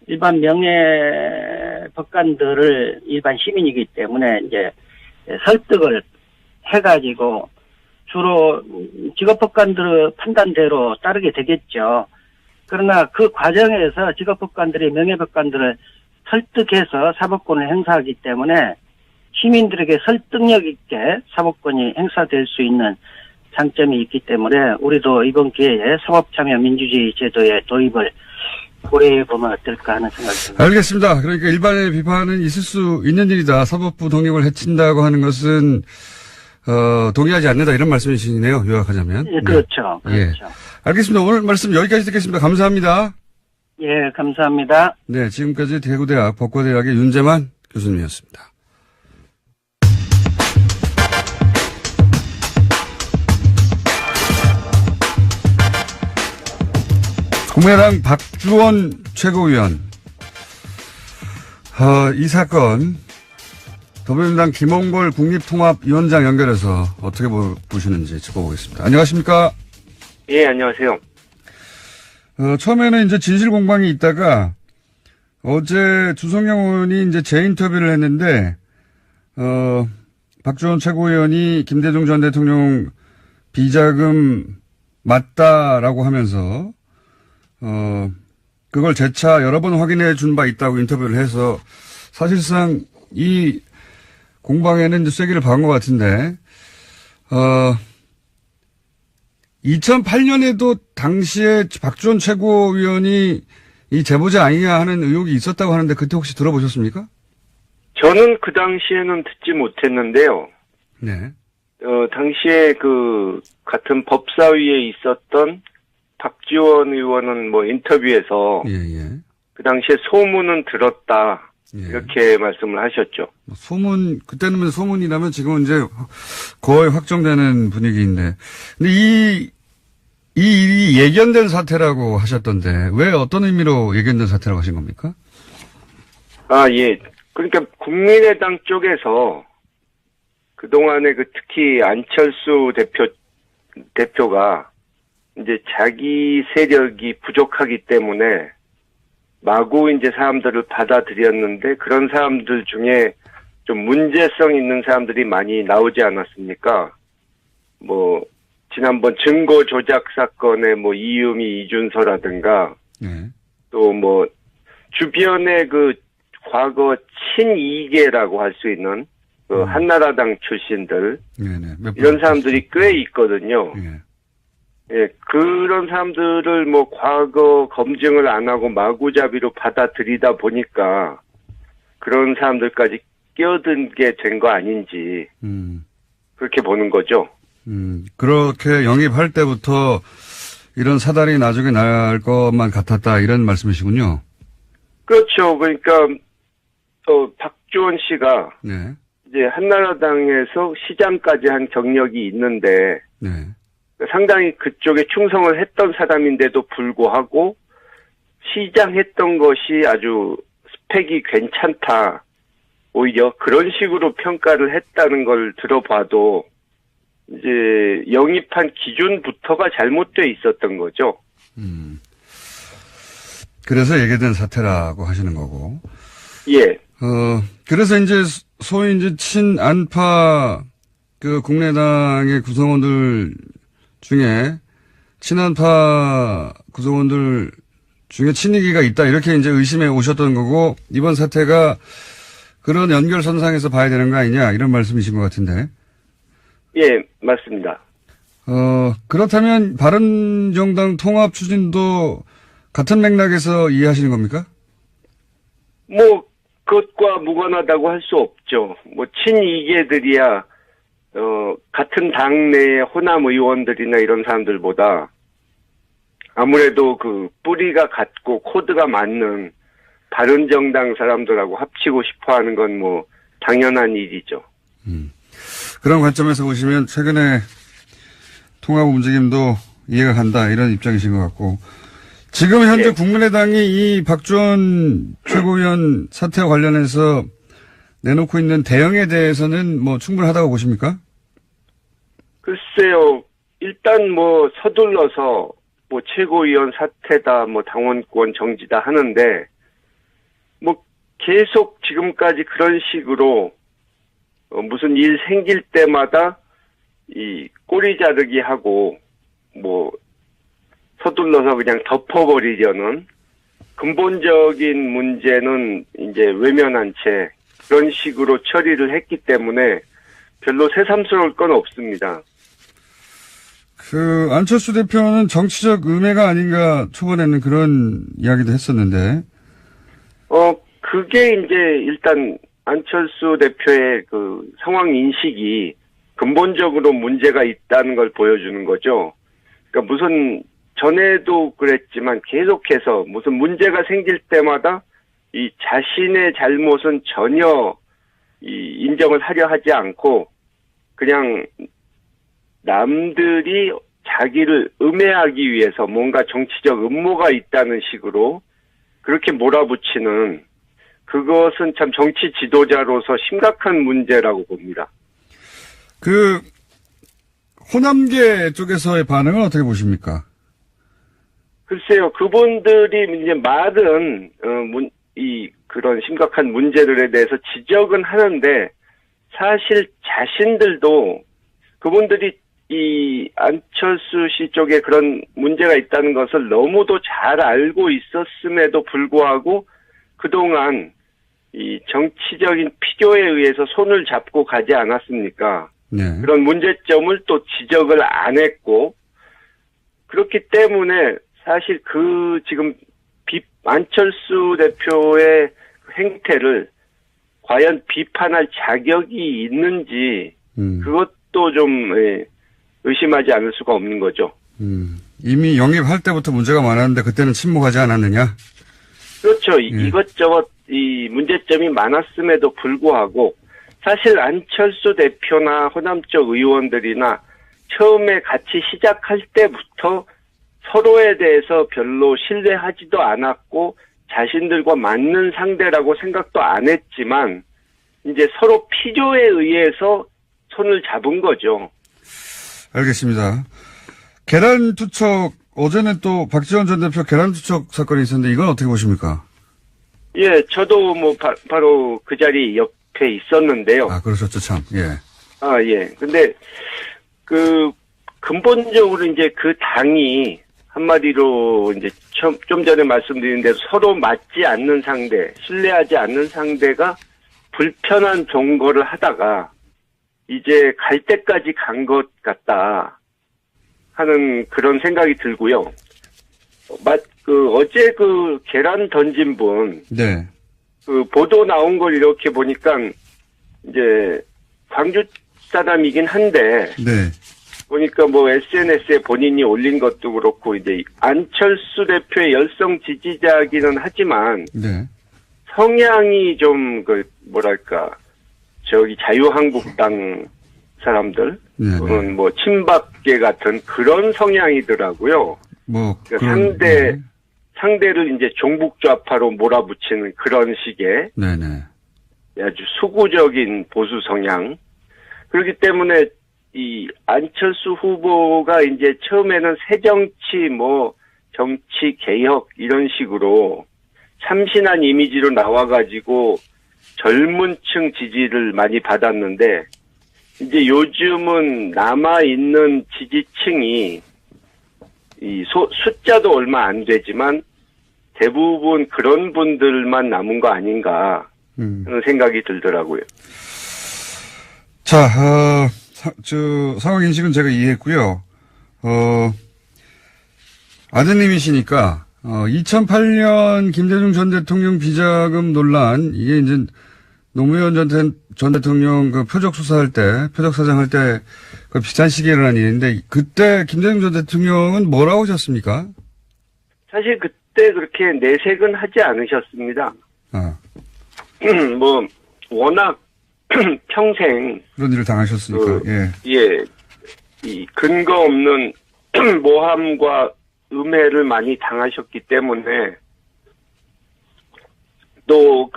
일반 명예 법관들을 일반 시민이기 때문에 이제 설득을 해가지고 주로 직업법관들의 판단대로 따르게 되겠죠. 그러나 그 과정에서 직업법관들이 명예법관들을 설득해서 사법권을 행사하기 때문에 시민들에게 설득력 있게 사법권이 행사될 수 있는 장점이 있기 때문에 우리도 이번 기회에 사법참여민주주의 제도의 도입을 고려해보면 어떨까 하는 생각이 듭니다. 알겠습니다. 그러니까 일반의 비판은 있을 수 있는 일이다. 사법부 독립을 해친다고 하는 것은 동의하지 않는다 이런 말씀이시네요. 요약하자면. 예, 그렇죠. 네. 그렇죠. 예. 알겠습니다. 오늘 말씀 여기까지 듣겠습니다. 감사합니다. 예, 감사합니다. 네, 지금까지 대구대학 법과대학의 윤재만 교수님이었습니다. 국민의당 박주원 최고위원. 이 사건, 더불어민주당 김홍걸 국립통합위원장 연결해서 어떻게 보시는지 짚어보겠습니다. 안녕하십니까? 예, 안녕하세요. 처음에는 이제 진실 공방이 있다가 어제 주성영 의원이 이제 재인터뷰를 했는데, 박주원 최고위원이 김대중 전 대통령 비자금 맞다라고 하면서 그걸 재차 여러 번 확인해 준 바 있다고 인터뷰를 해서 사실상 이 공방에는 이제 쐐기를 박은 것 같은데, 2008년에도 당시에 박주원 최고위원이 이 제보자 아니냐 하는 의혹이 있었다고 하는데 그때 혹시 들어보셨습니까? 저는 그 당시에는 듣지 못했는데요. 네. 당시에 그 같은 법사위에 있었던 박지원 의원은 뭐 인터뷰에서 예. 그 당시에 소문은 들었다. 예. 이렇게 말씀을 하셨죠. 소문, 그때는 소문이라면 지금은 이제 거의 확정되는 분위기인데. 근데 이 일이 예견된 사태라고 하셨던데, 왜 어떤 의미로 예견된 사태라고 하신 겁니까? 아, 예. 그러니까 국민의당 쪽에서 그동안에 특히 안철수 대표가 이제 자기 세력이 부족하기 때문에 마구 이제 사람들을 받아들였는데 그런 사람들 중에 좀 문제성 있는 사람들이 많이 나오지 않았습니까? 뭐 지난번 증거 조작 사건의 뭐 이유미 이준서라든가 네. 또 뭐 주변에 그 과거 친이계라고 할 수 있는 그 한나라당 출신들 네네. 이런 사람들이 꽤 있거든요. 예. 예, 그런 사람들을 뭐 과거 검증을 안 하고 마구잡이로 받아들이다 보니까 그런 사람들까지 끼어든 게 된 거 아닌지 그렇게 보는 거죠. 그렇게 영입할 때부터 이런 사달이 나중에 날 것만 같았다 이런 말씀이시군요. 그렇죠. 그러니까 박주원 씨가 네. 이제 한나라당에서 시장까지 한 경력이 있는데 네. 상당히 그쪽에 충성을 했던 사람인데도 불구하고 시장 했던 것이 아주 스펙이 괜찮다. 오히려 그런 식으로 평가를 했다는 걸 들어봐도 이제 영입한 기준부터가 잘못돼 있었던 거죠. 그래서 예견된 사태라고 하시는 거고. 예. 그래서 이제 소위 이제 친안파 그 국민의당의 구성원들 중에 친한파 구성원들 중에 친이기가 있다 이렇게 이제 의심해 오셨던 거고 이번 사태가 그런 연결선상에서 봐야 되는 거 아니냐 이런 말씀이신 것 같은데. 예, 맞습니다. 그렇다면 바른정당 통합 추진도 같은 맥락에서 이해하시는 겁니까? 뭐 그것과 무관하다고 할 수 없죠. 뭐 친이계들이야 같은 당내의 호남 의원들이나 이런 사람들보다 아무래도 그 뿌리가 같고 코드가 맞는 바른정당 사람들하고 합치고 싶어 하는 건 뭐 당연한 일이죠. 그런 관점에서 보시면 최근에 통합 움직임도 이해가 간다 이런 입장이신 것 같고 지금 현재 예. 국민의당이 이 박주원 최고위원 사태와 관련해서 내놓고 있는 대응에 대해서는 뭐 충분하다고 보십니까? 글쎄요. 일단 뭐 서둘러서 뭐 최고위원 사퇴다 뭐 당원권 정지다 하는데 뭐 계속 지금까지 그런 식으로 무슨 일 생길 때마다 이 꼬리 자르기 하고 뭐 서둘러서 그냥 덮어버리려는 근본적인 문제는 이제 외면한 채 그런 식으로 처리를 했기 때문에 별로 새삼스러울 건 없습니다. 안철수 대표는 정치적 음해가 아닌가 초반에는 그런 이야기도 했었는데. 그게 이제 일단 안철수 대표의 그 상황 인식이 근본적으로 문제가 있다는 걸 보여주는 거죠. 그러니까 무슨 전에도 그랬지만 계속해서 무슨 문제가 생길 때마다 이 자신의 잘못은 전혀 인정을 하려 하지 않고 그냥 남들이 자기를 음해하기 위해서 뭔가 정치적 음모가 있다는 식으로 그렇게 몰아붙이는 그것은 참 정치 지도자로서 심각한 문제라고 봅니다. 호남계 쪽에서의 반응은 어떻게 보십니까? 글쎄요, 그분들이 이제 말은, 그런 심각한 문제들에 대해서 지적은 하는데, 사실 자신들도 그분들이 이 안철수 씨 쪽에 그런 문제가 있다는 것을 너무도 잘 알고 있었음에도 불구하고 그동안 이 정치적인 필요에 의해서 손을 잡고 가지 않았습니까? 네. 그런 문제점을 또 지적을 안 했고, 그렇기 때문에 사실 지금 안철수 대표의 행태를 과연 비판할 자격이 있는지, 그것도 좀 의심하지 않을 수가 없는 거죠. 이미 영입할 때부터 문제가 많았는데 그때는 침묵하지 않았느냐? 그렇죠. 이것저것 이 문제점이 많았음에도 불구하고 사실 안철수 대표나 호남 쪽 의원들이나 처음에 같이 시작할 때부터 서로에 대해서 별로 신뢰하지도 않았고 자신들과 맞는 상대라고 생각도 안 했지만 이제 서로 필요에 의해서 손을 잡은 거죠. 알겠습니다. 계란투척, 어제는 또 박지원 전 대표 계란투척 사건이 있었는데 이건 어떻게 보십니까? 예, 저도 바로 그 자리 옆에 있었는데요. 아, 그러셨죠, 참, 예. 예. 근데, 근본적으로 이제 그 당이 한마디로 이제 좀 전에 말씀드린 대로 서로 맞지 않는 상대, 신뢰하지 않는 상대가 불편한 동거를 하다가 이제 갈 때까지 간 것 같다 하는 그런 생각이 들고요. 어제 계란 던진 분. 네. 보도 나온 걸 이렇게 보니까 이제 광주 사람이긴 한데. 네. 보니까 SNS에 본인이 올린 것도 그렇고 이제 안철수 대표의 열성 지지자이기는 하지만. 네. 성향이 좀 자유한국당 사람들. 네. 또는 친박계 같은 그런 성향이더라고요. 그러니까 상대를 이제 종북좌파로 몰아붙이는 그런 식의 네네. 아주 수구적인 보수 성향. 그렇기 때문에 이 안철수 후보가 이제 처음에는 새정치 정치 개혁 이런 식으로 참신한 이미지로 나와가지고 젊은 층 지지를 많이 받았는데 이제 요즘은 남아있는 지지층이 숫자도 얼마 안 되지만 대부분 그런 분들만 남은 거 아닌가 하는 생각이 들더라고요. 자, 상황 인식은 제가 이해했고요. 아드님이시니까 2008년 김대중 전 대통령 비자금 논란 이게 이제 노무현 전 대통령 표적 수사할 때, 표적 사장할 때 비슷한 시기에 일어난 일인데 그때 김대중 전 대통령은 뭐라고 하셨습니까? 사실 그때 그렇게 내색은 하지 않으셨습니다. 워낙 평생 그런 일을 당하셨으니까. 이 근거 없는 모함과 음해를 많이 당하셨기 때문에 또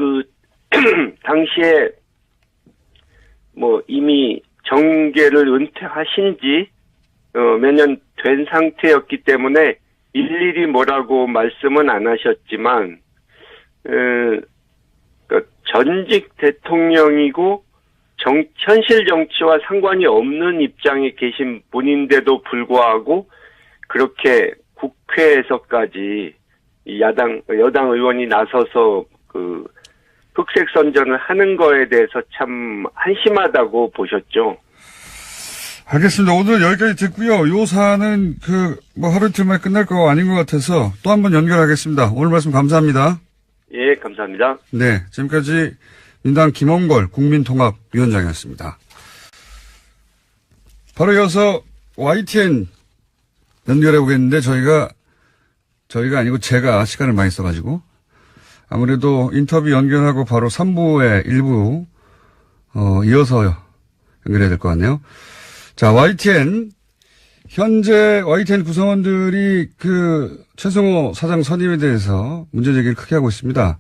당시에 이미 정계를 은퇴하신 지 몇 년 된 상태였기 때문에 일일이 뭐라고 말씀은 안 하셨지만 전직 대통령이고 현실 정치와 상관이 없는 입장에 계신 분인데도 불구하고 그렇게 국회에서까지 이 여당 의원이 나서서 그 흑색 선전을 하는 거에 대해서 참 한심하다고 보셨죠. 알겠습니다. 오늘 여기까지 듣고요. 요 사안은 하루 이틀 만에 끝날 거 아닌 것 같아서 또 한 번 연결하겠습니다. 오늘 말씀 감사합니다. 예, 감사합니다. 네, 지금까지 민당 김홍걸 국민통합위원장이었습니다. 바로 이어서 YTN 연결해 보겠는데 저희가 아니고 제가 시간을 많이 써가지고 아무래도 인터뷰 연결하고 바로 3부의 일부 이어서 연결해야 될 것 같네요. 자, YTN 현재 YTN 구성원들이 최승호 사장 선임에 대해서 문제 제기를 크게 하고 있습니다.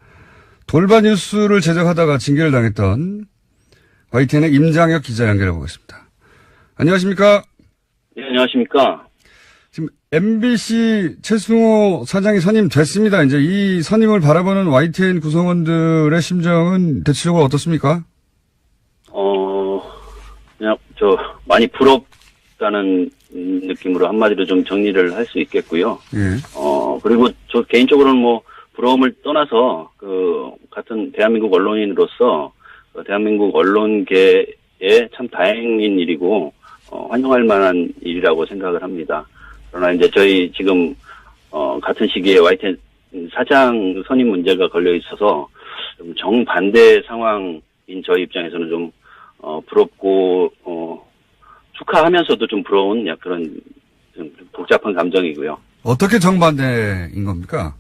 돌발 뉴스를 제작하다가 징계를 당했던 YTN의 임장혁 기자 연결해 보겠습니다. 안녕하십니까? 네, 안녕하십니까? 지금 MBC 최승호 사장이 선임됐습니다. 이제 이 선임을 바라보는 YTN 구성원들의 심정은 대체적으로 어떻습니까? 그냥 많이 부럽다는 느낌으로 한마디로 좀 정리를 할 수 있겠고요. 예. 그리고 저 개인적으로는 부러움을 떠나서 같은 대한민국 언론인으로서 대한민국 언론계에 참 다행인 일이고 환영할 만한 일이라고 생각을 합니다. 그러나 이제 저희 지금 같은 시기에 YTN 사장 선임 문제가 걸려 있어서 좀 정반대 상황인 저희 입장에서는 좀 부럽고 축하하면서도 좀 부러운 그런 좀 복잡한 감정이고요. 어떻게 정반대인 겁니까?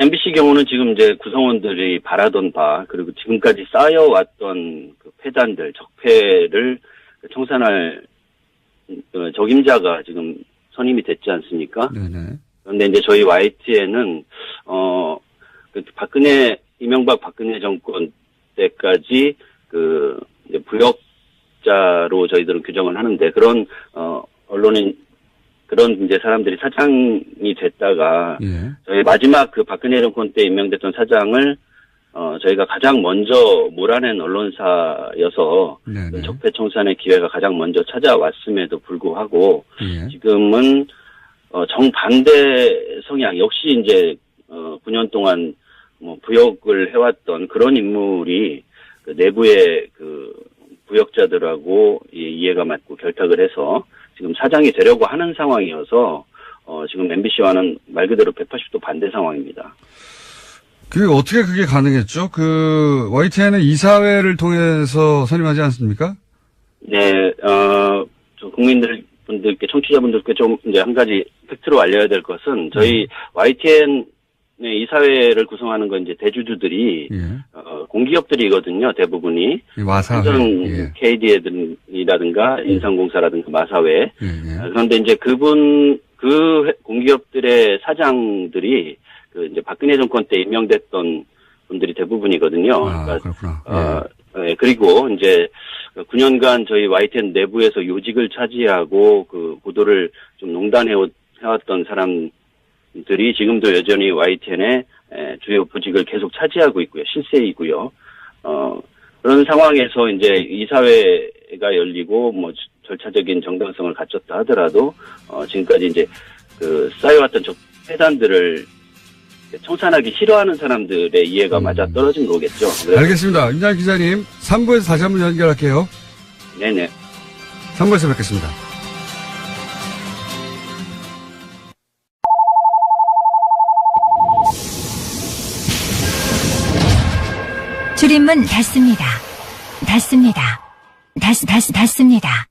MBC 경우는 지금 이제 구성원들이 바라던 바, 그리고 지금까지 쌓여왔던 폐단들, 적폐를 청산할 적임자가 지금 선임이 됐지 않습니까? 네네. 그런데 이제 저희 YTN은, 이명박 박근혜 정권 때까지 이제 부역자로 저희들은 규정을 하는데, 그런, 언론인, 그런 이제 사람들이 사장이 됐다가 예. 저희 마지막 박근혜 정권 때 임명됐던 사장을 저희가 가장 먼저 몰아낸 언론사여서 네네. 적폐 청산의 기회가 가장 먼저 찾아왔음에도 불구하고 예. 지금은 정반대 성향 역시 이제 9년 동안 부역을 해왔던 그런 인물이 내부의 부역자들하고 이해가 맞고 결탁을 해서 지금 사장이 되려고 하는 상황이어서 지금 MBC와는 말 그대로 180도 반대 상황입니다. 어떻게 그게 가능했죠? YTN은 이사회를 통해서 선임하지 않습니까? 네, 국민분들께, 청취자분들께 좀 이제 한 가지 팩트로 알려야 될 것은 저희 YTN 이사회를 구성하는 건 이제 대주주들이 예. 공기업들이거든요. 대부분이 마사회, 예. KD라든가 인삼공사라든가 마사회. 예. 그런데 이제 그 공기업들의 사장들이 이제 박근혜 정권 때 임명됐던 분들이 대부분이거든요. 그렇구나. 예, 그리고 이제 9년간 저희 YTN 내부에서 요직을 차지하고 보도를 좀 농단해왔던 사람들이 지금도 여전히 YTN의 주요 보직을 계속 차지하고 있고요. 실세이고요. 그런 상황에서 이제 이사회가 열리고 절차적인 정당성을 갖췄다 하더라도 지금까지 이제 쌓여왔던 폐단들을 청산하기 싫어하는 사람들의 이해가 맞아 떨어진 거겠죠. 알겠습니다. 임장 기자님, 3부에서 다시 한번 연결할게요. 네네. 3부에서 뵙겠습니다. 출입문 닫습니다. 닫습니다.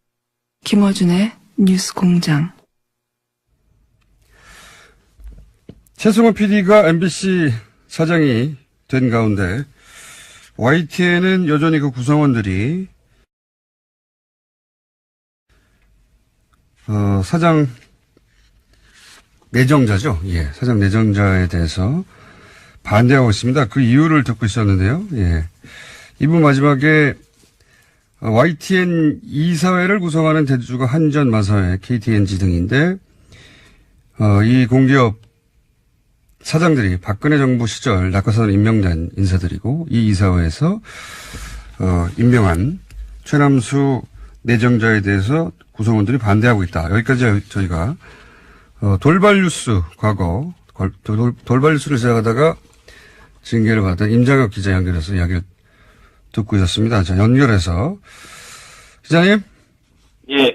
김어준의 뉴스 공장. 최승호 PD가 MBC 사장이 된 가운데 YTN은 여전히 구성원들이 사장 내정자죠. 예, 사장 내정자에 대해서 반대하고 있습니다. 그 이유를 듣고 있었는데요. 예. 2부 마지막에 YTN 이사회를 구성하는 대주주가 한전, 마사회, KTNG 등인데 이 공기업 사장들이 박근혜 정부 시절 낙하산으로 임명된 인사들이고 이 이사회에서 임명한 최남수 내정자에 대해서 구성원들이 반대하고 있다. 여기까지 저희가 돌발뉴스 과거 돌발뉴스를 제작하다가 징계를 받은 임장혁 기자 연결해서 이야기를 듣고 있었습니다. 자, 연결해서 기자님. 예.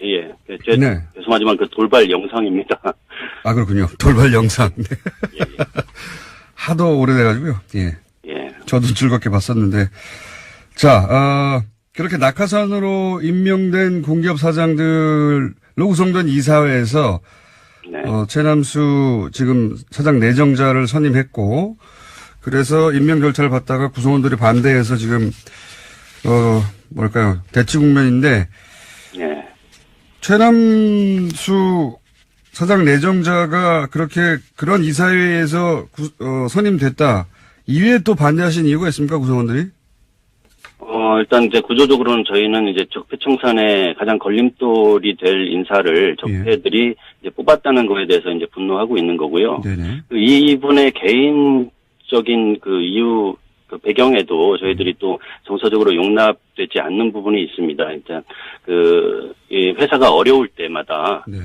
네. 죄송하지만 그 돌발 영상입니다. 아, 그렇군요. 돌발 영상. 네. 예. 하도 오래돼가지고요. 예. 예. 저도 즐겁게 봤었는데. 자, 그렇게 낙하산으로 임명된 공기업 사장들로 구성된 이사회에서 네. 최남수 지금 사장 내정자를 선임했고, 그래서 임명 절차를 받다가 구성원들이 반대해서 지금, 대치 국면인데, 예. 최남수 사장 내정자가 그런 이사회에서 선임됐다. 이외에 또 반대하신 이유가 있습니까, 구성원들이? 일단 이제 구조적으로는 저희는 이제 적폐청산의 가장 걸림돌이 될 인사를 적폐들이 이제 뽑았다는 거에 대해서 이제 분노하고 있는 거고요. 네네. 이분의 개인적인 그 이유, 그 배경에도 저희들이 또 정서적으로 용납되지 않는 부분이 있습니다. 일단 이 회사가 어려울 때마다 네.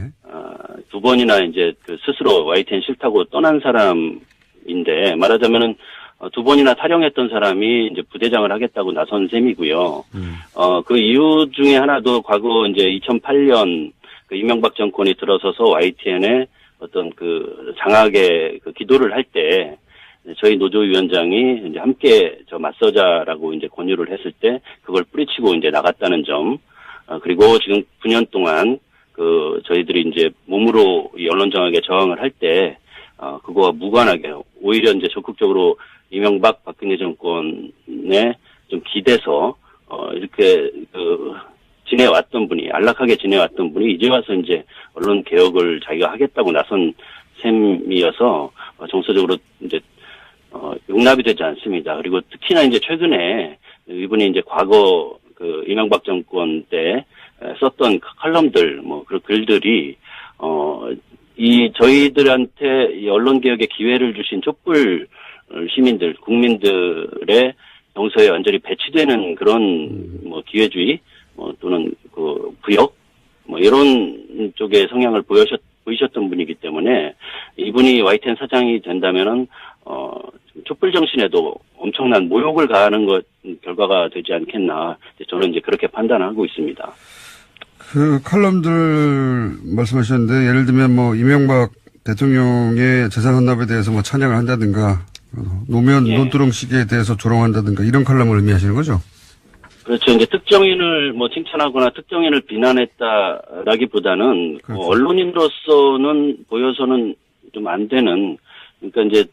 두 번이나 이제 그 스스로 YTN 싫다고 떠난 사람인데 말하자면은 두 번이나 탈영했던 사람이 이제 부대장을 하겠다고 나선 셈이고요. 그 이유 중에 하나도 과거 이제 2008년 그 이명박 정권이 들어서서 YTN에 어떤 그 장악의 그 기도를 할 때 저희 노조위원장이 이제 함께 맞서자라고 이제 권유를 했을 때 그걸 뿌리치고 이제 나갔다는 점, 그리고 지금 9년 동안 저희들이 이제 몸으로 이 언론 장악에 저항을 할 때, 그거와 무관하게 오히려 이제 적극적으로 이명박 박근혜 정권에 좀 기대서, 이렇게 지내왔던 분이, 안락하게 지내왔던 분이 이제 와서 이제 언론 개혁을 자기가 하겠다고 나선 셈이어서 정서적으로 이제 용납이 되지 않습니다. 그리고 특히나 이제 최근에 이분이 이제 과거 이명박 정권 때 썼던 칼럼들, 그런 글들이, 저희들한테 이 언론 개혁의 기회를 주신 촛불 시민들, 국민들의 정서에 완전히 배치되는 그런 기회주의, 또는 부역, 이런 쪽의 성향을 보이셨던 분이기 때문에 이분이 YTN 사장이 된다면은 촛불 정신에도 엄청난 모욕을 가하는 것 결과가 되지 않겠나 저는 이제 그렇게 판단하고 있습니다. 그 칼럼들 말씀하셨는데 예를 들면 이명박 대통령의 재산 헌납에 대해서 찬양을 한다든가 노무현 논두렁식에 대해서 조롱한다든가 이런 칼럼을 의미하시는 거죠? 그렇죠. 이제 특정인을 칭찬하거나 특정인을 비난했다라기보다는 그렇죠. 언론인으로서는 보여서는 좀 안 되는, 그러니까 이제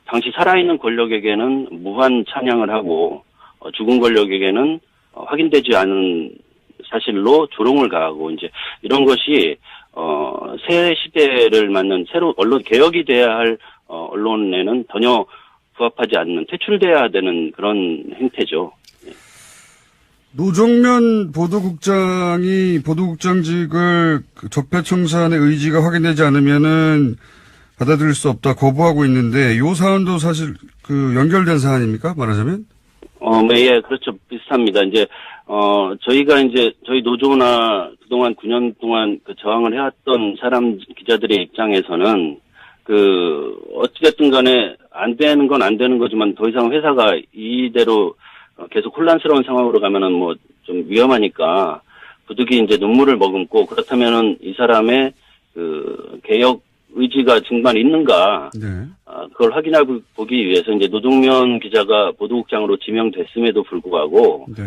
당시 살아있는 권력에게는 무한 찬양을 하고 죽은 권력에게는 확인되지 않은 사실로 조롱을 가하고 이제 이런 것이 새 시대를 맞는 새로 언론 개혁이 돼야 할 언론에는 전혀 부합하지 않는 퇴출돼야 되는 그런 행태죠. 노정면 보도국장이 보도국장직을 적폐청산의 의지가 확인되지 않으면은 받아들일 수 없다 거부하고 있는데 이 사안도 사실 연결된 사안입니까? 말하자면? 예, 그렇죠. 비슷합니다. 이제 저희가 이제 저희 노조나 그동안 9년 동안 저항을 해왔던 기자들의 입장에서는 어찌됐든 간에 안 되는 건 안 되는 거지만 더 이상 회사가 이대로 계속 혼란스러운 상황으로 가면은 좀 위험하니까 부득이 이제 눈물을 머금고 그렇다면은 이 사람의 개혁 의지가 정말 있는가, 네. 그걸 확인해 보기 위해서 이제 노동면 기자가 보도국장으로 지명됐음에도 불구하고, 네.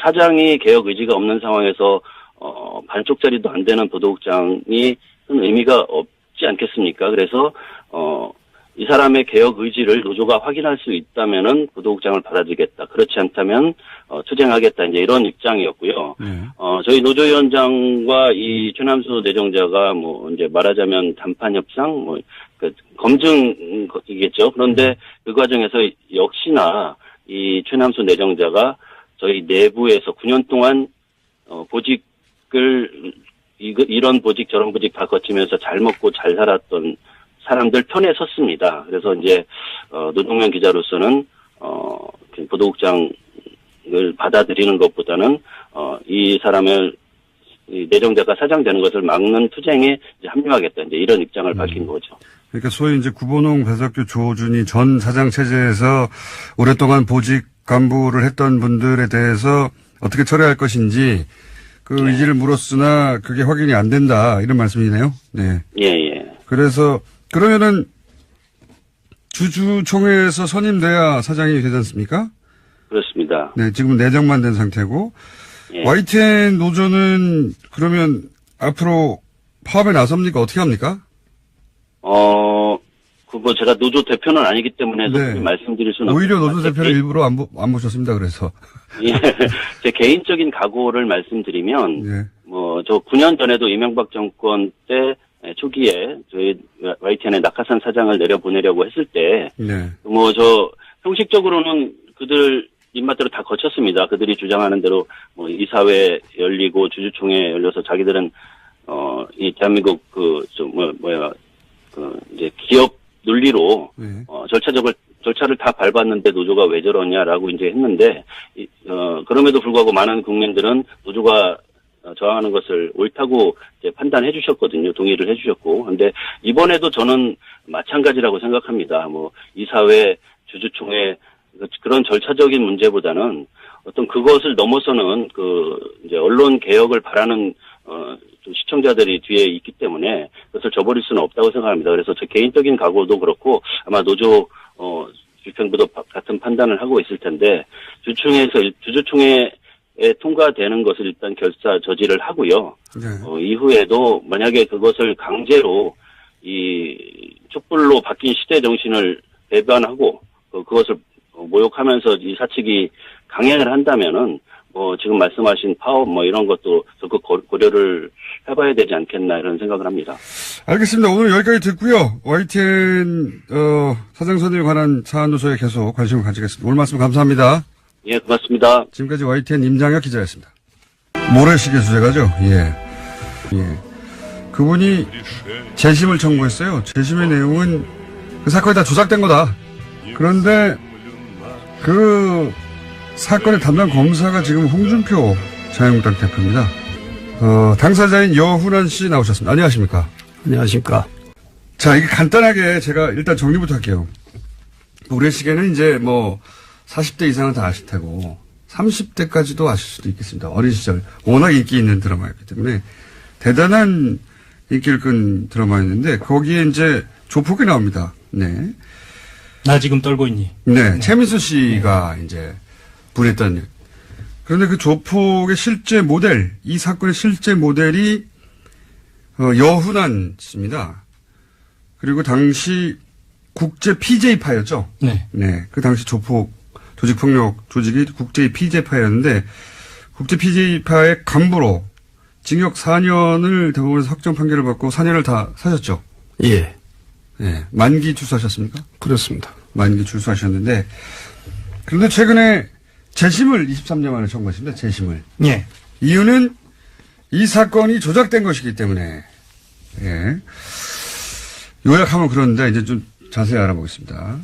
사장이 개혁 의지가 없는 상황에서, 반쪽짜리도 안 되는 보도국장이 의미가 없지 않겠습니까? 그래서, 이 사람의 개혁 의지를 노조가 확인할 수 있다면은 보도국장을 받아들이겠다. 그렇지 않다면 투쟁하겠다. 이제 이런 입장이었고요. 저희 노조위원장과 이 최남수 내정자가 이제 말하자면 담판 협상, 검증이겠죠. 그런데 그 과정에서 역시나 이 최남수 내정자가 저희 내부에서 9년 동안 보직을 이런 보직 저런 보직 다 거치면서 잘 먹고 잘 살았던 사람들 편에 섰습니다. 그래서 이제 노동면 기자로서는 보도국장을 받아들이는 것보다는 이 사람을 이 내정자가 사장되는 것을 막는 투쟁에 이제 합류하겠다. 이제 이런 입장을 밝힌 거죠. 그러니까 소위 이제 구본홍, 배석규, 조준희 전 사장 체제에서 오랫동안 보직 간부를 했던 분들에 대해서 어떻게 처리할 것인지 그 의지를 물었으나 그게 확인이 안 된다. 이런 말씀이네요. 네. 예. 그래서 그러면은 주주총회에서 선임돼야 사장이 되지 않습니까? 그렇습니다. 네, 지금 내정만 된 상태고 예. YTN 노조는 그러면 앞으로 파업에 나섭니까? 어떻게 합니까? 그거 제가 노조 대표는 아니기 때문에 네. 말씀드릴 수는 오히려 노조 없지만 대표를 일부러 안 모셨습니다. 그래서. 예, 제 개인적인 각오를 말씀드리면 네. 저 9년 전에도 이명박 정권 때 초기에 저희 YTN의 낙하산 사장을 내려보내려고 했을 때 네. 형식적으로는 그들 입맛대로 다 거쳤습니다. 그들이 주장하는 대로 이사회 열리고 주주총회 열려서 자기들은 이 대한민국 이제 기업 논리로 네. 절차를 다 밟았는데 노조가 왜 저러냐라고 이제 했는데 그럼에도 불구하고 많은 국민들은 노조가 저항하는 것을 옳다고 이제 판단해 주셨거든요. 동의를 해 주셨고. 근데 이번에도 저는 마찬가지라고 생각합니다. 이사회, 주주총회 그런 절차적인 문제보다는 어떤 그것을 넘어서는 이제 언론 개혁을 바라는 좀 시청자들이 뒤에 있기 때문에 그것을 저버릴 수는 없다고 생각합니다. 그래서 제 개인적인 각오도 그렇고 아마 노조 집행부도 같은 판단을 하고 있을 텐데 주주총회에 통과되는 것을 일단 저지를 하고요. 네. 이후에도 만약에 그것을 강제로 이 촛불로 바뀐 시대 정신을 배반하고 그것을 모욕하면서 이 사측이 강행을 한다면은 지금 말씀하신 파업 이런 것도 적극 고려를 해봐야 되지 않겠나 이런 생각을 합니다. 알겠습니다. 오늘 여기까지 듣고요. YTN 사장 선임에 관한 사안 노조에 계속 관심을 가지겠습니다. 오늘 말씀 감사합니다. 예, 고맙습니다. 지금까지 YTN 임장혁 기자였습니다. 모래시계 수재가죠? 예. 그분이 재심을 청구했어요. 재심의 내용은 그 사건이 다 조작된 거다. 그런데 그 사건의 담당 검사가 지금 홍준표 자유한국당 대표입니다. 당사자인 여훈환 씨 나오셨습니다. 안녕하십니까? 안녕하십니까? 자, 이게 간단하게 제가 일단 정리부터 할게요. 모래시계는 이제 40대 이상은 다 아실 테고 30대까지도 아실 수도 있겠습니다. 어린 시절 워낙 인기 있는 드라마였기 때문에 대단한 인기를 끈 드라마였는데 거기에 이제 조폭이 나옵니다. 네. 나 지금 떨고 있니? 네. 최민수 씨가 이제 분했던. 그런데 그 조폭의 실제 모델, 이 사건의 실제 모델이 여훈환 씨입니다. 그리고 당시 국제 PJ파였죠? 네. 네. 그 당시 조폭 조직폭력 조직이 국제 PJ파였는데 국제 PJ파의 간부로 징역 4년을 대법원에서 확정 판결을 받고 4년을 다 사셨죠? 예. 네. 만기 출소하셨습니까? 그렇습니다. 만기 출소하셨는데 그런데 최근에 재심을 23년 만에 청구했습니다. 재심을. 예. 이유는 이 사건이 조작된 것이기 때문에. 예. 요약하면 그런데 이제 좀 자세히 알아보겠습니다.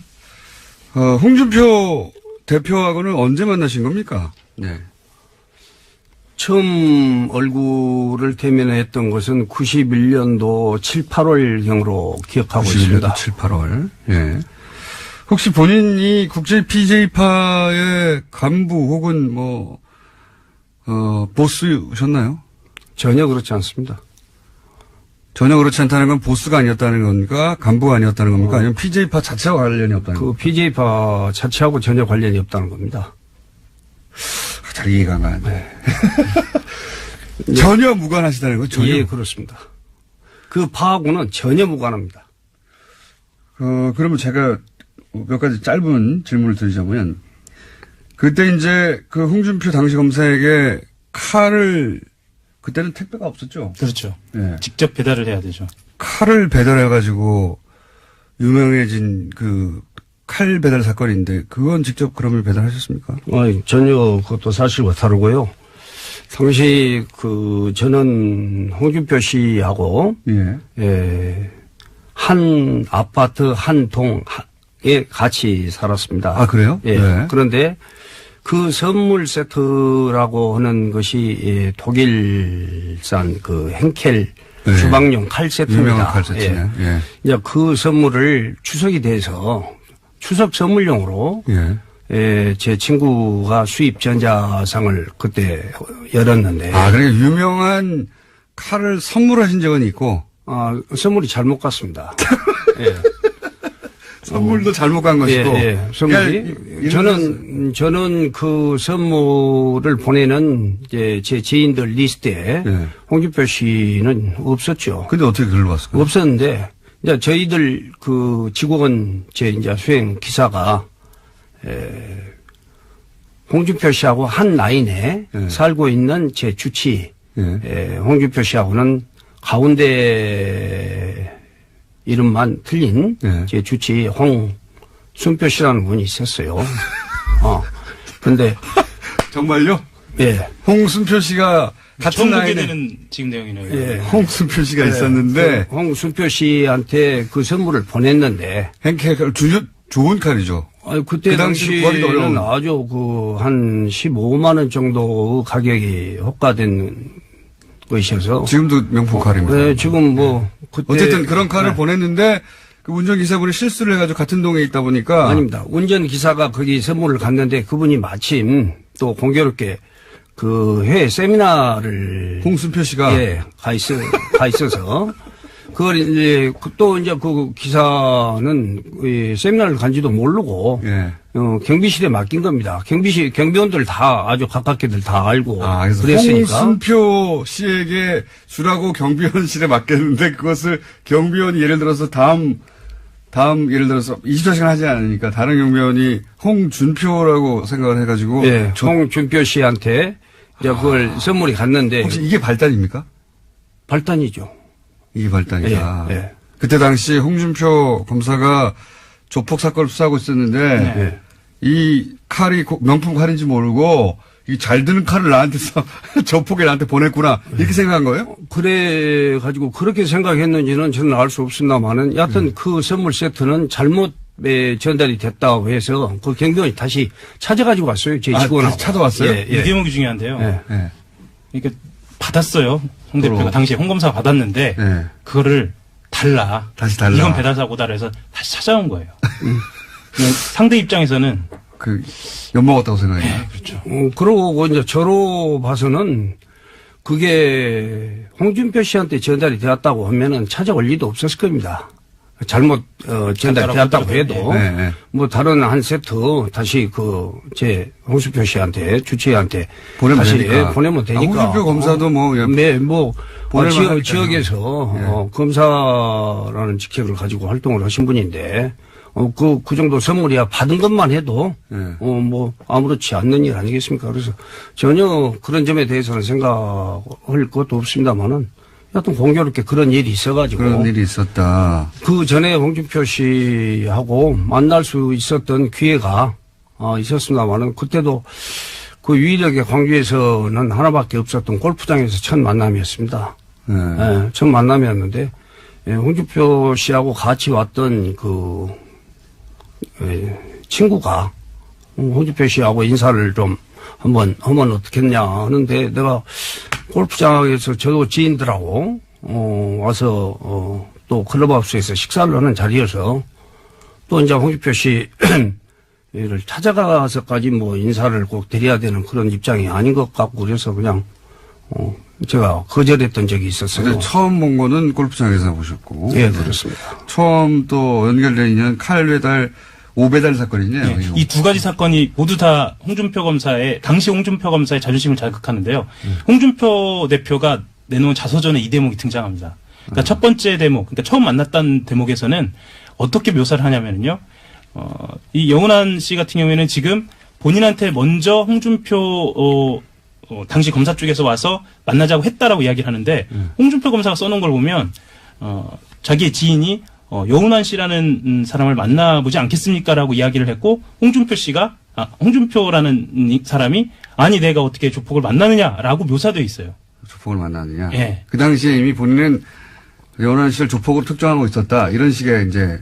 홍준표 대표하고는 언제 만나신 겁니까? 네. 처음 얼굴을 대면했던 것은 91년도 7, 8월경으로 기억하고 91년도 있습니다. 7, 8월. 예. 혹시 본인이 국제 PJ파의 간부 혹은 보스셨나요? 전혀 그렇지 않습니다. 전혀 그렇지 않다는 건 보스가 아니었다는 겁니까? 간부가 아니었다는 겁니까? 아니면 PJ파 자체와 관련이 없다는 겁니까? PJ파 자체하고 전혀 관련이 없다는 겁니다. 잘 이해가 안 가네. 전혀 무관하시다는 거죠? 전혀. 예, 그렇습니다. 그 파하고는 전혀 무관합니다. 그러면 제가 몇 가지 짧은 질문을 드리자면, 그때 이제 그 홍준표 당시 검사에게 칼을, 그때는 택배가 없었죠? 그렇죠. 네. 직접 배달을 해야 되죠. 칼을 배달해가지고 유명해진 그 칼 배달 사건인데, 그건 직접 그러면 배달하셨습니까? 전혀 그것도 사실과 다르고요. 당시 저는 홍준표 씨하고, 예. 한 아파트 한 동에 같이 살았습니다. 아, 그래요? 예. 네. 그런데 그 선물 세트라고 하는 것이 예, 독일산 그 henkel 네. 주방용 칼 세트입니다. 유명한 칼 세트네. 예. 이제 그 선물을 추석이 돼서 추석 선물용으로 예. 예, 제 친구가 수입 전자상을 그때 열었는데 아, 그러니까 유명한 칼을 선물하신 적은 있고 선물이 잘못 갔습니다. 예. 선물도 잘못 간 것이고. 예, 선물이. 그러니까 저는 그 선물을 보내는 이제 제 지인들 리스트에 예. 홍준표 씨는 없었죠. 근데 어떻게 글을 봤을까요? 없었는데, 이제 저희들 그 직원 제 이제 수행 기사가, 홍준표 씨하고 한 라인에 예. 살고 있는 제 주치, 예. 홍준표 씨하고는 가운데 이름만 틀린 네. 제 주치 홍순표 씨라는 분이 있었어요. 근데 정말요? 예. 홍순표 씨가 같은 처음 보게 라인에 되는 지금 내용이네요. 예. 홍순표 씨가 있었는데 그 홍순표 씨한테 그 선물을 보냈는데 henkel 칼 좋은 칼이죠. 그때 그 당시 구하기도 당시에는 어려운. 아주 한 15만 원 정도 가격이 호가된 것이어서 지금도 명품 칼입니다. 네, 지금 뭐 그때 어쨌든 그런 칼을 네. 보냈는데 그 운전기사분이 실수를 해가지고 같은 동에 있다 보니까 아닙니다. 운전기사가 거기 선물을 갔는데 그분이 마침 또 공교롭게 그 해외 세미나를 홍순표 씨가 예, 가 있어서 그걸 이제 또 이제 그 기사는 이 세미나를 간지도 모르고 예. 경비실에 맡긴 겁니다. 경비원들 다 아주 가깝게들 다 알고 그래서 그랬으니까 홍순표 씨에게 주라고 경비원실에 맡겼는데 그것을 경비원이 예를 들어서 다음 예를 들어서 24시간 하지 않으니까 다른 경비원이 홍준표라고 생각을 해가지고 예, 홍준표 씨한테 이제 그걸 선물이 갔는데 혹시 이게 발단입니까? 발단이죠. 이게 발단이다. 예, 예. 그때 당시 홍준표 검사가 조폭 사건을 수사하고 있었는데 네. 이 칼이 명품 칼인지 모르고 이 잘 드는 칼을 나한테서 조폭이 나한테 보냈구나 이렇게 생각한 거예요? 그래 가지고 그렇게 생각했는지는 저는 알 수 없습니다만은 여하튼 그 선물 세트는 잘못 전달이 됐다고 해서 그 경비원이 다시 찾아가지고 왔어요. 제 직원하고. 다시 찾아왔어요? 예, 예. 이 대목이 중요한데요. 예. 예. 그러니까 받았어요. 홍 대표가 당시에 홍 검사가 받았는데 예. 그거를 달라. 다시 달라. 이건 배달사고다 그래서 다시 찾아온 거예요. 상대 입장에서는 엿먹었다고 생각해요. 그렇죠. 그러고 이제 저로 봐서는 그게 홍준표 씨한테 전달이 되었다고 하면은 찾아올 리도 없었을 겁니다. 잘못 전달이 되었다고 해도 네, 네. 뭐 다른 한 세트 다시 제 홍준표 씨한테 주치의한테 보내면 다시 되니까. 보내면 되니까. 홍준표 검사도 보낼만 할 지역에서 네. 검사라는 직책을 가지고 활동을 하신 분인데 그 정도 선물이야 받은 것만 해도 네. 아무렇지 않는 일 아니겠습니까? 그래서 전혀 그런 점에 대해서는 생각할 것도 없습니다만은 여하튼 공교롭게 그런 일이 있어가지고 그런 일이 있었다. 그 전에 홍준표 씨하고 만날 수 있었던 기회가 있었습니다만은 그때도 그 유일하게 광주에서는 하나밖에 없었던 골프장에서 첫 만남이었습니다. 네. 예, 첫 만남이었는데 홍준표 씨하고 같이 왔던 친구가 홍준표 씨하고 인사를 좀 한번 하면 어떻겠냐 하는데 내가 골프장에서 저도 지인들하고 와서 또 클럽하우스에서 식사를 하는 자리여서 또 이제 홍준표 씨를 찾아가서까지 인사를 꼭 드려야 되는 그런 입장이 아닌 것 같고 그래서 그냥 제가 거절했던 적이 있었어요. 근데 처음 본 거는 골프장에서 보셨고. 예, 그렇습니다. 처음 또 연결된 인연 칼 배달, 5배달 사건이네요. 네. 이 두 가지 사건이 모두 다 당시 홍준표 검사의 자존심을 자극하는데요. 홍준표 대표가 내놓은 자서전에 이 대목이 등장합니다. 그러니까 첫 번째 대목, 그러니까 처음 만났던 대목에서는 어떻게 묘사를 하냐면요. 이 영은환 씨 같은 경우에는 지금 본인한테 먼저 홍준표 당시 검사 쪽에서 와서 만나자고 했다라고 이야기를 하는데 홍준표 검사가 써놓은 걸 보면 자기의 지인이 여운환 씨라는 사람을 만나보지 않겠습니까라고 이야기를 했고 홍준표라는 사람이 아니 내가 어떻게 조폭을 만나느냐라고 묘사되어 있어요. 조폭을 만나느냐. 예. 그 당시에 이미 본인은 연한 씨를 조폭으로 특정하고 있었다. 이런 식의 이제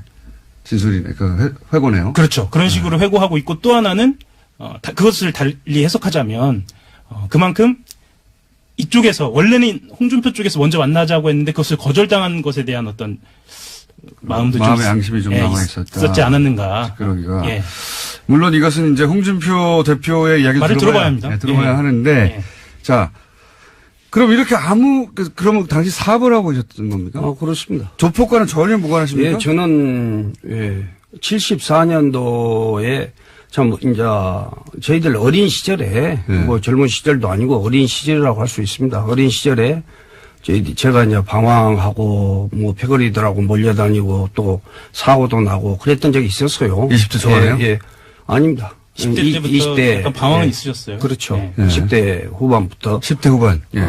진술이네. 그 회고네요. 그렇죠. 그런 식으로 회고하고 있고 또 하나는 그것을 달리 해석하자면 그만큼 이쪽에서 원래는 홍준표 쪽에서 먼저 만나자고 했는데 그것을 거절당한 것에 대한 어떤 마음도 마음의 양심이 좀 남아 있었다. 있었지 않았는가. 그러기가. 예. 물론 이것은 이제 홍준표 대표의 이야기를 말을 들어봐야 합니다. 네, 들어봐야 예. 하는데 예. 자 그럼 이렇게 그러면 당시 사업을 하고 계셨던 겁니까? 그렇습니다. 조폭과는 전혀 무관하십니까? 예, 저는 74년도에 참 이제 저희들 어린 시절에 뭐 젊은 시절도 아니고 어린 시절이라고 할 수 있습니다. 어린 시절에 제가 이제 방황하고 뭐 패거리들하고 몰려다니고 또 사고도 나고 그랬던 적이 있었어요. 20대 초반에요? 예. 아닙니다. 10대 때부터 20대 약간 방황은 있으셨어요. 그렇죠. 예. 10대 후반부터. 10대 후반. 예.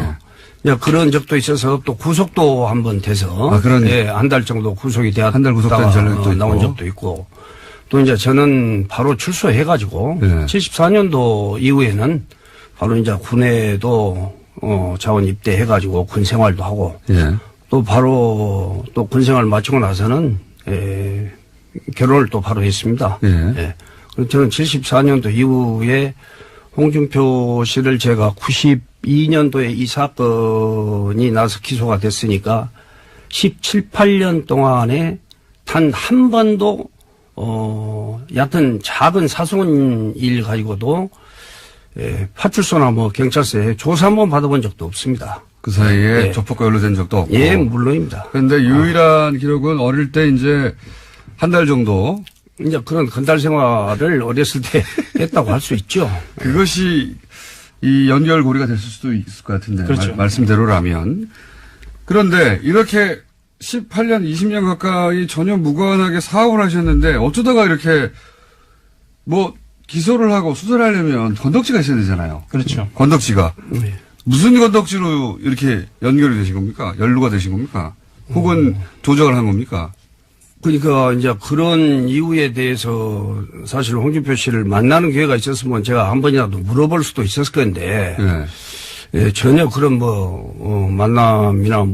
야, 그런 적도 있어서 또 구속도 한번 돼서 한 달 정도 구속이 되었다가 한 달 구속된 전력도 있고. 나온 적도 있고 또 이제 저는 바로 출소해가지고 네. 74년도 이후에는 바로 이제 군에도 자원 입대해가지고 군 생활도 하고 예. 또 바로 또 군 생활 마치고 나서는 결혼을 또 바로 했습니다. 예. 예. 그래서 저는 74년도 이후에 홍준표 씨를 제가 92년도에 이 사건이 나서 기소가 됐으니까 17, 18년 동안에 단 한 번도 여하튼 작은 사소한 일 가지고도 파출소나 뭐 경찰서에 조사 한번 받아본 적도 없습니다. 그 사이에 예. 조폭과 연루된 적도 없고. 예, 물론입니다. 그런데 유일한 기록은 어릴 때 이제 한 달 정도 이제 그런 건달 생활을 어렸을 때 했다고 할 수 있죠. 그것이 이 연결고리가 됐을 수도 있을 것 같은데. 그렇죠. 말씀대로라면. 그런데 이렇게 18년, 20년 가까이 전혀 무관하게 사업을 하셨는데 어쩌다가 이렇게 뭐 기소를 하고 수사를 하려면 건덕지가 있어야 되잖아요. 그렇죠. 건덕지가. 네. 무슨 건덕지로 이렇게 연결이 되신 겁니까? 연루가 되신 겁니까? 혹은 조작을 한 겁니까? 그러니까 이제 그런 이유에 대해서 사실 홍준표 씨를 만나는 기회가 있었으면 제가 한 번이라도 물어볼 수도 있었을 건데 네. 예, 전혀 그런 만남이나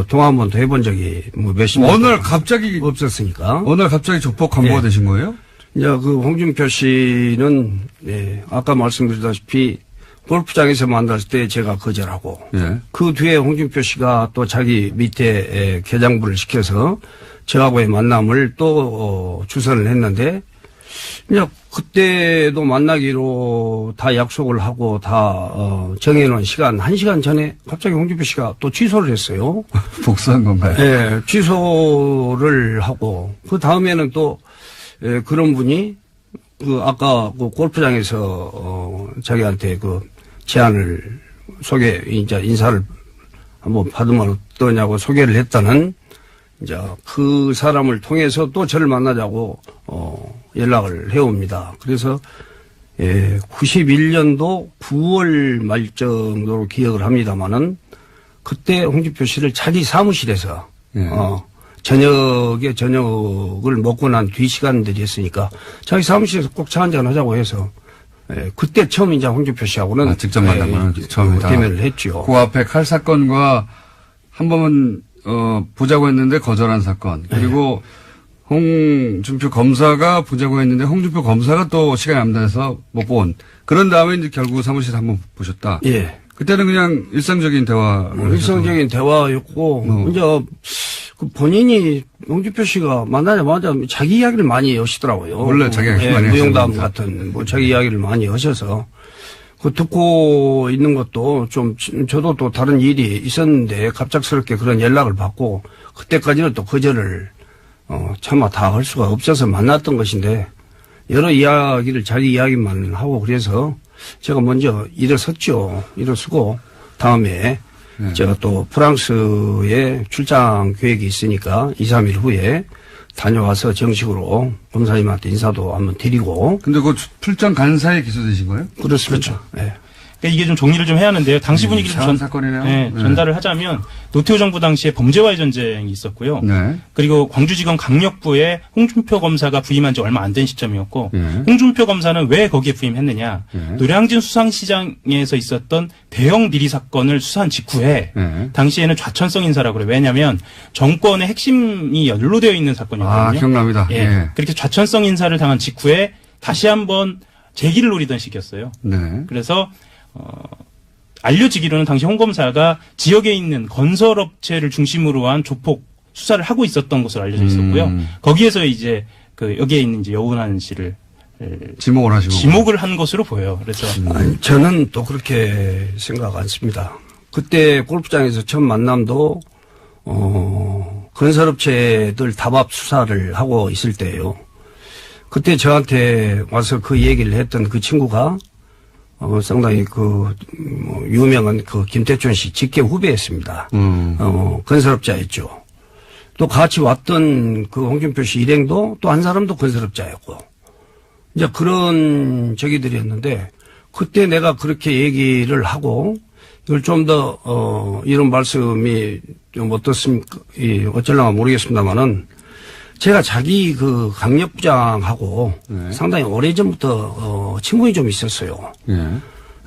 통화 한 번도 해본 적이 몇십 년 어느 날 동안 갑자기 없었으니까. 어느 날 갑자기 조폭 간부가 예. 되신 거예요? 이제 그 홍준표 씨는 아까 말씀드렸다시피 골프장에서 만났을 때 제가 거절하고 예. 그 뒤에 홍준표 씨가 또 자기 밑에 계장부를 시켜서 저하고의 만남을 또 주선을 했는데 이제 그때도 만나기로 다 약속을 하고 다 정해놓은 시간 1시간 전에 갑자기 홍준표 씨가 또 취소를 했어요. 복수한 건가요? 예, 취소를 하고 그 다음에는 또 그런 분이 그 아까 그 골프장에서 자기한테 그 제안을 이제 인사를 한번 받으면 어떠냐고 소개를 했다는 이제 그 사람을 통해서 또 저를 만나자고 연락을 해옵니다. 그래서 91년도 9월 말 정도로 기억을 합니다마는 그때 홍준표 씨를 자기 사무실에서 예. 저녁을 먹고 난 뒤 시간들이었으니까 자기 사무실에서 꼭 차 한잔 하자고 해서 그때 처음 이제 홍준표 씨하고는 직접 만나면 처음이다. 대면을 했죠. 그 앞에 칼 사건과 한 번은 보자고 했는데 거절한 사건. 그리고 홍준표 검사가 보자고 했는데 홍준표 검사가 또 시간이 안 돼서 못 본. 그런 다음에 이제 결국 사무실에 한번 보셨다. 예. 그때는 그냥 일상적인 대화를 일상적인 대화였고 이제 그 본인이 홍준표 씨가 만나자마자 자기 이야기를 많이 하시더라고요. 원래 자기 이야기 많이 무용담 하셨는데. 같은 자기 이야기를 많이 하셔서 그 듣고 있는 것도 좀 저도 또 다른 일이 있었는데 갑작스럽게 그런 연락을 받고 그때까지는 또 거절을 차마 다 할 수가 없어서 만났던 것인데 여러 이야기를 자기 이야기만 하고 그래서 제가 먼저 일어섰죠. 일어서고 다음에 제가 또 프랑스에 출장 계획이 있으니까 2, 3일 후에 다녀와서 정식으로 검사님한테 인사도 한번 드리고. 근데 그 출장 간 사이에 기소되신 거예요? 그렇습니다. 네. 그러니까 이게 좀 정리를 좀 해야 하는데요. 당시 분위기를 이상한 사건이네요. 전달을 하자면 노태우 정부 당시에 범죄와의 전쟁이 있었고요. 네. 그리고 광주지검 강력부에 홍준표 검사가 부임한 지 얼마 안 된 시점이었고 예. 홍준표 검사는 왜 거기에 부임했느냐. 예. 노량진 수상시장에서 있었던 대형 비리 사건을 수사한 직후에 예. 당시에는 좌천성 인사라고 그래요. 왜냐하면 정권의 핵심이 연루되어 있는 사건이거든요. 아, 기억납니다. 예. 예. 그렇게 좌천성 인사를 당한 직후에 다시 한번 재기를 노리던 시기였어요. 네. 그래서 알려지기로는 당시 홍 검사가 지역에 있는 건설업체를 중심으로 한 조폭 수사를 하고 있었던 것으로 알려져 있었고요. 거기에서 이제 그 여기에 있는 이제 여운한 씨를 지목을 하시고. 지목을 한 것으로 보여요. 그래서 아니, 저는 또 그렇게 생각 않습니다. 그때 골프장에서 처음 만남도 건설업체들 답합 수사를 하고 있을 때예요. 그때 저한테 와서 그 얘기를 했던 그 친구가 상당히 유명한 김태춘 씨 직계 후배였습니다. 건설업자였죠. 또 같이 왔던 그 홍준표 씨 일행도 또 한 사람도 건설업자였고. 이제 그런 저기들이었는데, 그때 내가 그렇게 얘기를 하고, 이걸 좀 더, 이런 말씀이 좀 어떻습니까? 어쩔랑가 모르겠습니다만은, 제가 자기 그 강력부장하고 네. 상당히 오래전부터 친분이 좀 있었어요. 예.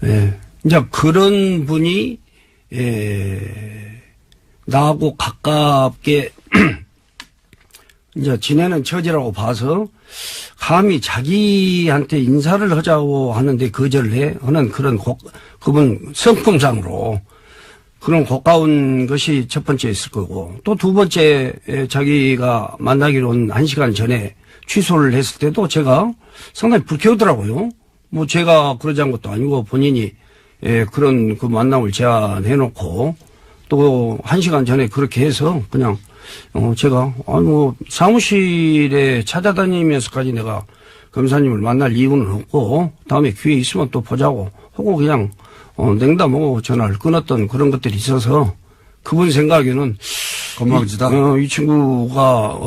예. 이제 그런 분이 나하고 가깝게 이제 지내는 처지라고 봐서 감히 자기한테 인사를 하자고 하는데 거절을 해 하는 그런 그분 성품상으로 그런 고가운 것이 첫 번째 있을 거고, 또 두 번째 자기가 만나기로 한 1시간 전에 취소를 했을 때도 제가 상당히 불쾌하더라고요. 뭐 제가 그러지 않은 것도 아니고 본인이 그런 그 만남을 제안해놓고 또 1시간 전에 그렇게 해서 그냥 제가 사무실에 찾아다니면서까지 내가 검사님을 만날 이유는 없고 다음에 기회 있으면 또 보자고 하고 그냥 냉담하고 전화를 끊었던 그런 것들이 있어서 그분 생각에는 건방지다. 이 친구가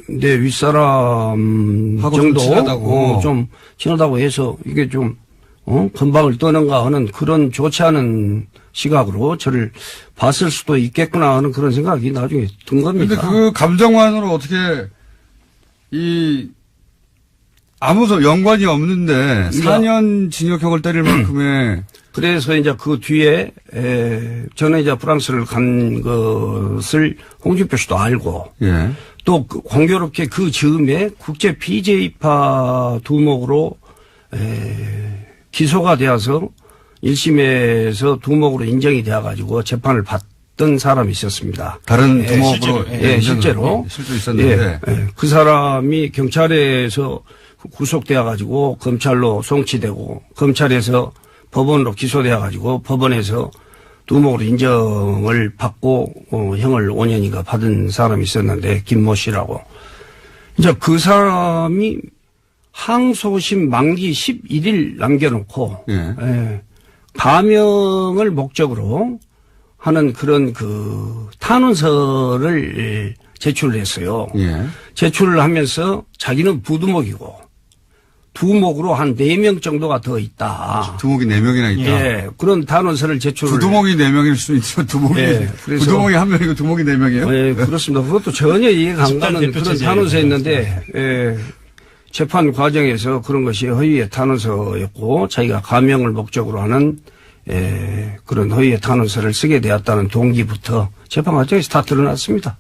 내 윗사람 정도 좀 친하다고 해서 이게 좀 건방을 떠는가 하는 그런 좋지 않은 시각으로 저를 봤을 수도 있겠구나 하는 그런 생각이 나중에 든 겁니다. 근데 그 감정만으로 어떻게 아무 연관이 없는데 4년 징역형을 때릴 만큼의 그래서 이제 그 뒤에 저는 이제 프랑스를 간 것을 홍준표 씨도 알고 예. 또 공교롭게 그 즈음에 국제 BJ파 두목으로 기소가 되어서 1심에서 두목으로 인정이 되어가지고 재판을 받던 사람이 있었습니다. 다른 두목으로 실제로 있었는데 그 사람이 경찰에서 구속되어가지고 검찰로 송치되고 검찰에서 법원으로 기소되어가지고 법원에서 두목으로 인정을 받고 형을 5년인가 받은 사람이 있었는데 김모 씨라고. 이제 그 사람이 항소심 만기 11일 남겨놓고 감형을 목적으로 하는 그런 그 탄원서를 제출을 했어요. 예. 제출을 하면서 자기는 부두목이고 두목으로 한 4명 정도가 더 있다. 두목이 4명이나 있다. 예, 그런 단원서를 제출을. 부두목이 4명일 수 있죠. 두목이. 그래서 부두목이 1명이고 두목이 4명이에요? 예, 그렇습니다. 그것도 전혀 이해가 안 가는 그런 단원서였는데, 재판 과정에서 그런 것이 허위의 탄원서였고, 자기가 감형을 목적으로 하는, 그런 허위의 탄원서를 쓰게 되었다는 동기부터 재판 과정에서 다 드러났습니다.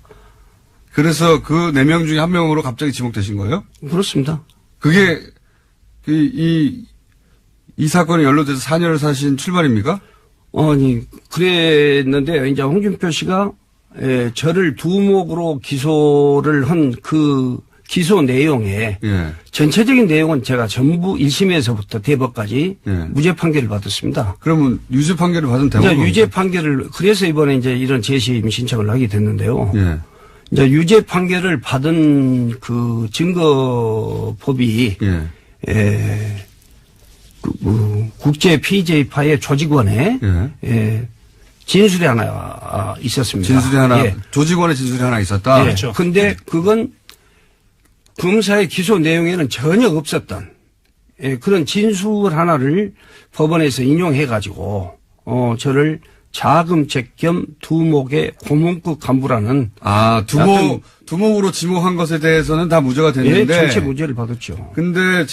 그래서 그 4명 중에 1명으로 갑자기 지목되신 거예요? 그렇습니다. 그게, 이 사건이 연루돼서 4년을 사신 출발입니까? 아니, 그랬는데, 이제 홍준표 씨가, 저를 두목으로 기소를 한 그 기소 내용에, 전체적인 내용은 제가 전부 1심에서부터 대법까지 무죄 판결을 받았습니다. 그러면 유죄 판결을 받은 대법은? 유죄 판결을, 그래서 이번에 이제 이런 재심 신청을 하게 됐는데요. 이제 유죄 판결을 받은 그 증거법이, 국제 PJ파의 조직원에 진술이 하나 있었습니다. 진술이 하나, 조직원의 진술이 하나 있었다? 그렇죠. 근데 그건 검사의 기소 내용에는 전혀 없었던, 그런 진술 하나를 법원에서 인용해가지고, 저를 자금책 겸 두목의 고문급 간부라는. 두목으로 지목한 것에 대해서는 다 무죄가 됐는데. 전체 무죄를 받았죠. 근데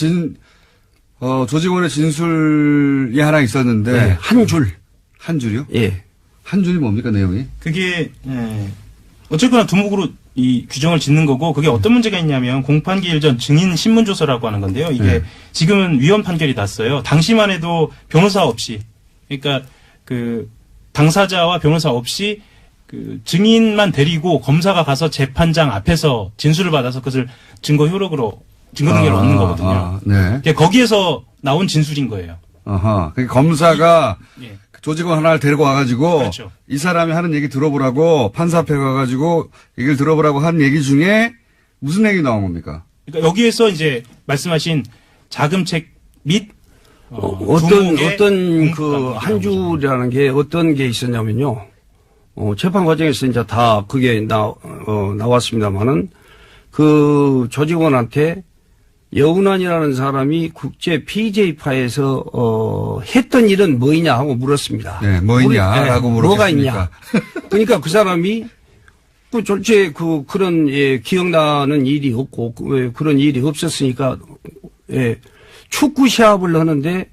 조직원의 진술이 하나 있었는데. 네, 한 줄. 한 줄이요? 예. 한 줄이 뭡니까, 내용이? 그게, 어쨌거나 두목으로 이 규정을 짓는 거고, 그게 어떤 문제가 있냐면, 공판기일 전 증인 신문조서라고 하는 건데요. 이게 지금은 위헌 판결이 났어요. 당시만 해도 변호사 없이, 그러니까 당사자와 변호사 없이 증인만 데리고 검사가 가서 재판장 앞에서 진술을 받아서 그것을 증거 효력으로, 증거 등기를 얻는 거거든요. 네. 그러니까 거기에서 나온 진술인 거예요. 아하. 그러니까 검사가 예. 조직원 하나를 데리고 와가지고 그렇죠. 이 사람이 하는 얘기 들어보라고 판사 앞에 가가지고 얘기를 들어보라고 한 얘기 중에 무슨 얘기 나온 겁니까? 그러니까 여기에서 이제 말씀하신 자금책 및 어떤 한 줄이라는 게 어떤 게 있었냐면요. 재판 과정에서 이제 다 그게 나왔습니다만은 그 조직원한테 여운환이라는 사람이 국제 PJ파에서 했던 일은 뭐이냐 하고 물었습니다. 네, 뭐이냐라고 물었습니까? 뭐가 있냐. 그러니까 그 사람이 졸제 그런 기억나는 일이 없고 그런 일이 없었으니까 축구 시합을 하는데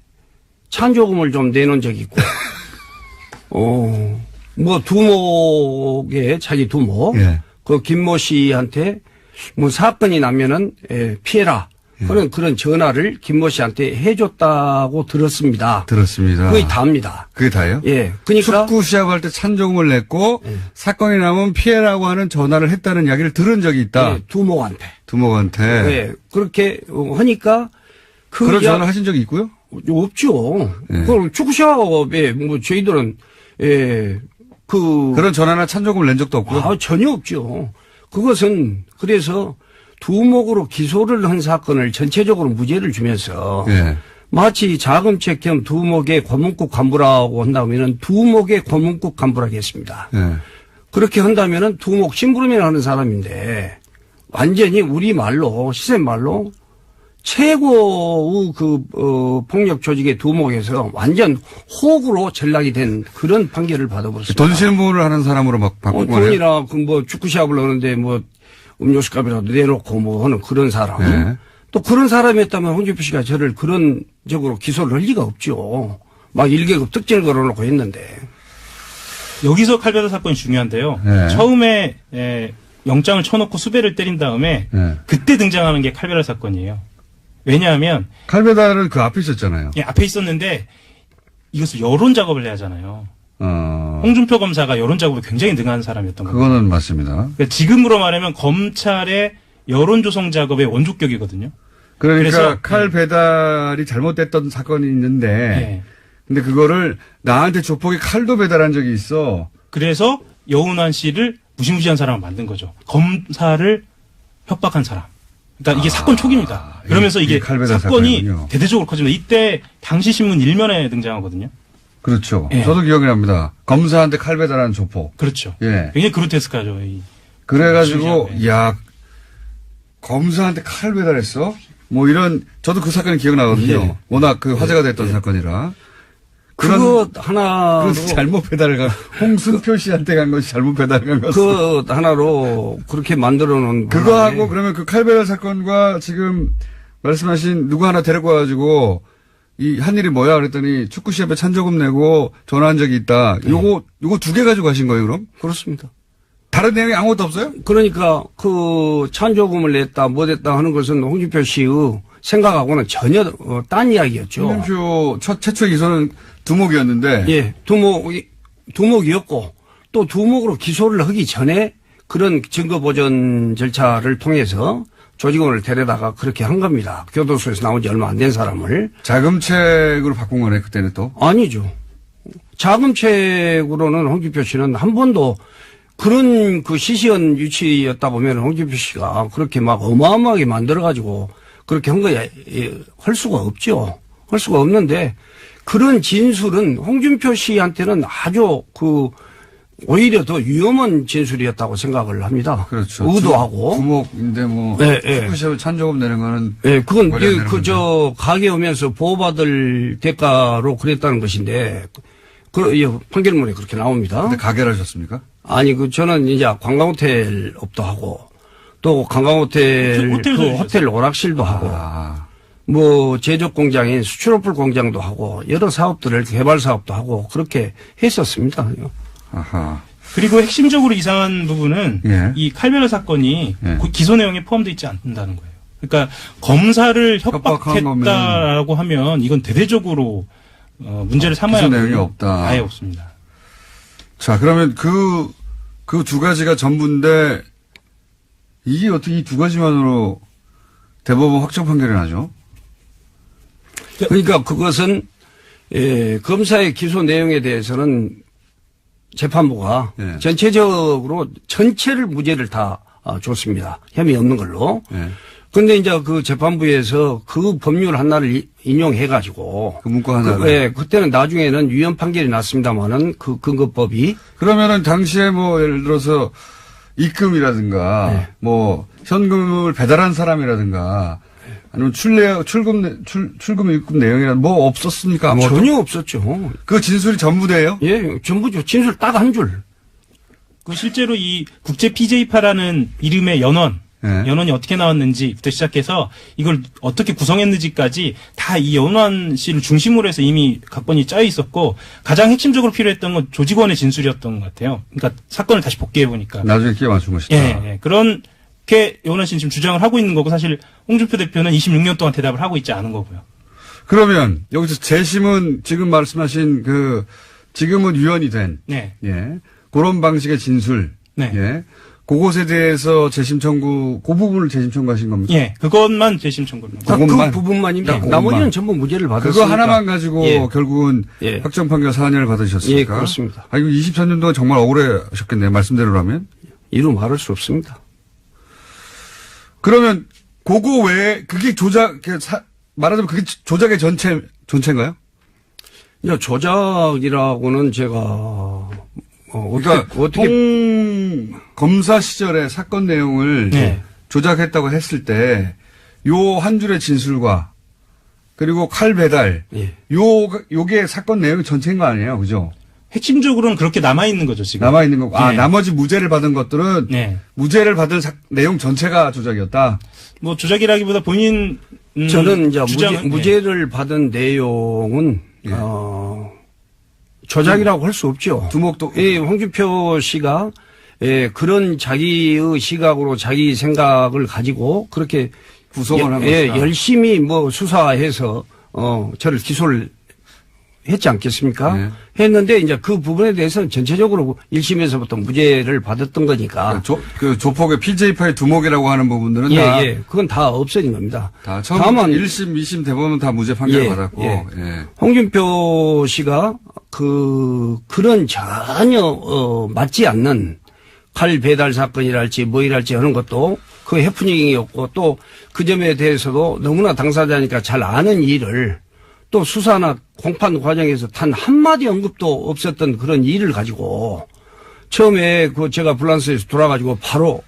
찬조금을 좀 내놓은 적이 있고 두목의 자기 두목 그 김모 씨한테 뭐 사건이 나면은 피해라. 그런 전화를 김모 씨한테 해줬다고 들었습니다. 그게 다입니다. 그게 다예요? 예. 그러니까 축구 시합할 때 찬조금을 냈고 사건이 나면 피해라고 하는 전화를 했다는 이야기를 들은 적이 있다. 예, 두목한테. 두목한테. 그렇게 하니까 그런 전화 하신 적이 있고요? 없죠. 그 축구 시합에 뭐 저희들은 그런 전화나 찬조금을 낸 적도 없고요. 전혀 없죠. 그것은 그래서 두목으로 기소를 한 사건을 전체적으로 무죄를 주면서 마치 자금책 겸 두목의 고문급 간부라고 한다면은 두목의 고문급 간부라겠습니다. 그렇게 한다면은 두목 심부름이라는 사람인데 완전히 우리 말로 시세 말로 최고의 폭력 조직의 두목에서 완전 호구로 전락이 된 그런 판결을 받아버렸습니다. 돈 실무를 하는 사람으로 막 바꾼 거예요? 돈이나 축구 시합을 하는데 음료수 값이라도 내놓고 하는 그런 사람. 또 그런 사람이었다면 홍준표 씨가 저를 그런 적으로 기소를 할 리가 없죠. 막 1계급 특징을 걸어놓고 했는데. 여기서 칼베다 사건이 중요한데요. 처음에 영장을 쳐놓고 수배를 때린 다음에 그때 등장하는 게 칼베다 사건이에요. 왜냐하면 칼베다는 그 앞에 있었잖아요. 예, 앞에 있었는데 이것을 여론 작업을 해야 하잖아요. 홍준표 검사가 여론 작업에 굉장히 능한 사람이었던 거예요. 그거는 맞습니다. 그러니까 지금으로 말하면 검찰의 여론 조성 작업의 원조격이거든요. 그러니까 그래서, 칼 배달이 잘못됐던 사건이 있는데 근데 그거를 나한테 조폭이 칼도 배달한 적이 있어. 그래서 여운환 씨를 무시무시한 사람을 만든 거죠. 검사를 협박한 사람. 그러니까 이게 사건 초기입니다. 그러면서 이게 사건이 사건이군요. 대대적으로 커집니다. 이때 당시 신문 1면에 등장하거든요. 그렇죠. 저도 기억이 납니다. 검사한테 칼 배달하는 조폭. 그렇죠. 굉장히 그로테스크하죠. 그래가지고 검사한테 칼 배달했어? 뭐 이런 저도 그 사건이 기억나거든요. 워낙 화제가 됐던 사건이라. 그거 하나 잘못 배달을 간 홍순표 씨한테 간 것이 잘못 배달을 간 것이. 그 하나로 그렇게 만들어 놓은 그거하고 그러면 그 칼배달 사건과 지금 말씀하신 누구 하나 데리고 와가지고 이 한 일이 뭐야 그랬더니 축구 시합에 찬조금 내고 전화한 적이 있다. 요거 두 개 가지고 가신 거예요, 그럼? 그렇습니다. 다른 내용이 아무것도 없어요? 그러니까 찬조금을 냈다 뭐 됐다 하는 것은 홍준표 씨의 생각하고는 전혀 딴 이야기였죠. 홍준표 최초 기소는 두목이었는데. 두목이었고 또 두목으로 기소를 하기 전에 그런 증거 보전 절차를 통해서 조직원을 데려다가 그렇게 한 겁니다. 교도소에서 나온 지 얼마 안 된 사람을. 자금책으로 바꾼 거네, 그때는 또? 아니죠. 자금책으로는 홍준표 씨는 한 번도 그런 시시한 유치였다 보면 홍준표 씨가 그렇게 막 어마어마하게 만들어가지고 그렇게 한 거야, 할 수가 없죠. 할 수가 없는데 그런 진술은 홍준표 씨한테는 아주 오히려 더 위험한 진술이었다고 생각을 합니다. 그렇죠. 의도하고. 두목인데 뭐 예, 수시로 찬조금 내는 거는 예, 그건 머리 안 되는 건데. 가게 오면서 보호받을 대가로 그랬다는 것인데 판결문에 그렇게 나옵니다. 근데 가게를 하셨습니까? 아니 저는 이제 관광호텔 업도 하고 또 관광호텔 호텔 오락실도 하고 뭐 제조 공장인 수출어플 공장도 하고 여러 사업들을 개발 사업도 하고 그렇게 했었습니다. 아하. 그리고 핵심적으로 이상한 부분은 예. 이 칼베라 사건이 예. 기소 내용에 포함되어 있지 않는다는 거예요. 그러니까 검사를 협박한 협박했다라고 하면 이건 대대적으로 문제를 삼아야 기소 내용이 하거든요. 없다. 아예 없습니다. 자, 그러면 그 두 가지가 전부인데 이게 어떻게 이 두 가지만으로 대법원 확정 판결이 나죠? 그러니까 그것은 검사의 기소 내용에 대해서는 재판부가 예. 전체를 무죄를 다 줬습니다. 혐의 없는 걸로. 예. 근데 이제 그 재판부에서 그 법률 하나를 인용해가지고. 그 문구 하나를. 그때는 나중에는 위헌 판결이 났습니다만은 그 근거법이. 그러면은 당시에 뭐 예를 들어서 입금이라든가 네. 뭐 현금을 배달한 사람이라든가 아니면 출금 입금 내용이라 뭐 없었습니까? 아무것도? 전혀 없었죠. 그 진술이 전부돼요? 예, 전부죠. 진술 딱 한 줄. 그 실제로 이 국제 PJ파라는 이름의 연원이 어떻게 나왔는지부터 시작해서 이걸 어떻게 구성했는지까지 다 이 연원 씨를 중심으로 해서 이미 각본이 짜여 있었고 가장 핵심적으로 필요했던 건 조직원의 진술이었던 것 같아요. 그러니까 사건을 다시 복귀해 보니까. 나중에 끼워 맞춘 것이다. 예. 그렇게 연원 씨는 지금 주장을 하고 있는 거고 사실 홍준표 대표는 26년 동안 대답을 하고 있지 않은 거고요. 그러면 여기서 재심은 지금 말씀하신 지금은 위헌이 된 네. 예. 그런 방식의 진술. 네. 예. 그것에 대해서 재심 청구, 그 부분을 재심 청구하신 겁니까? 예. 그것만 재심 청구입니다. 그 부분만입니다. 네, 나머지는 전부 무죄를 받았으니까. 그거 하나만 가지고 결국은 확정 판결 4년을 받으셨습니까? 예, 그렇습니다. 이거 24년 동안 정말 억울해하셨겠네요. 말씀대로라면. 이루 말할 수 없습니다. 그러면 그거 외에 그게 말하자면 그게 조작의 전체인가요? 조작이라고는 제가 그러니까 홍 검사 시절의 사건 내용을 조작했다고 했을 때 요 한 줄의 진술과 그리고 칼 배달 요게 사건 내용 전체인 거 아니에요, 그죠? 핵심적으로는 그렇게 남아 있는 거죠 지금. 남아 있는 거고. 나머지 무죄를 받은 것들은 무죄를 받은 내용 전체가 조작이었다. 뭐 조작이라기보다 본인 저는 이제 무죄를 받은 내용은 조작이라고 할 수 없죠. 두목도. 홍준표 씨가 그런 자기의 시각으로 자기 생각을 가지고 그렇게 구성을 한 것이다. 열심히 뭐 수사해서 저를 기소를 했지 않겠습니까? 했는데 이제 그 부분에 대해서는 전체적으로 1심에서부터 무죄를 받았던 거니까. 조폭의 PJ파의 두목이라고 하는 부분들은 다. 그건 다 없어진 겁니다. 다만 1심, 2심 대법원은 다 무죄 판결을 받았고. 홍준표 씨가 그런 전혀 맞지 않는 칼 배달 사건이랄지 뭐이랄지 하는 것도 그 해프닝이었고 또 그 점에 대해서도 너무나 당사자니까 잘 아는 일을 또 수사나 공판 과정에서 단 한마디 언급도 없었던 그런 일을 가지고 처음에 제가 불란서에서 돌아가지고 바로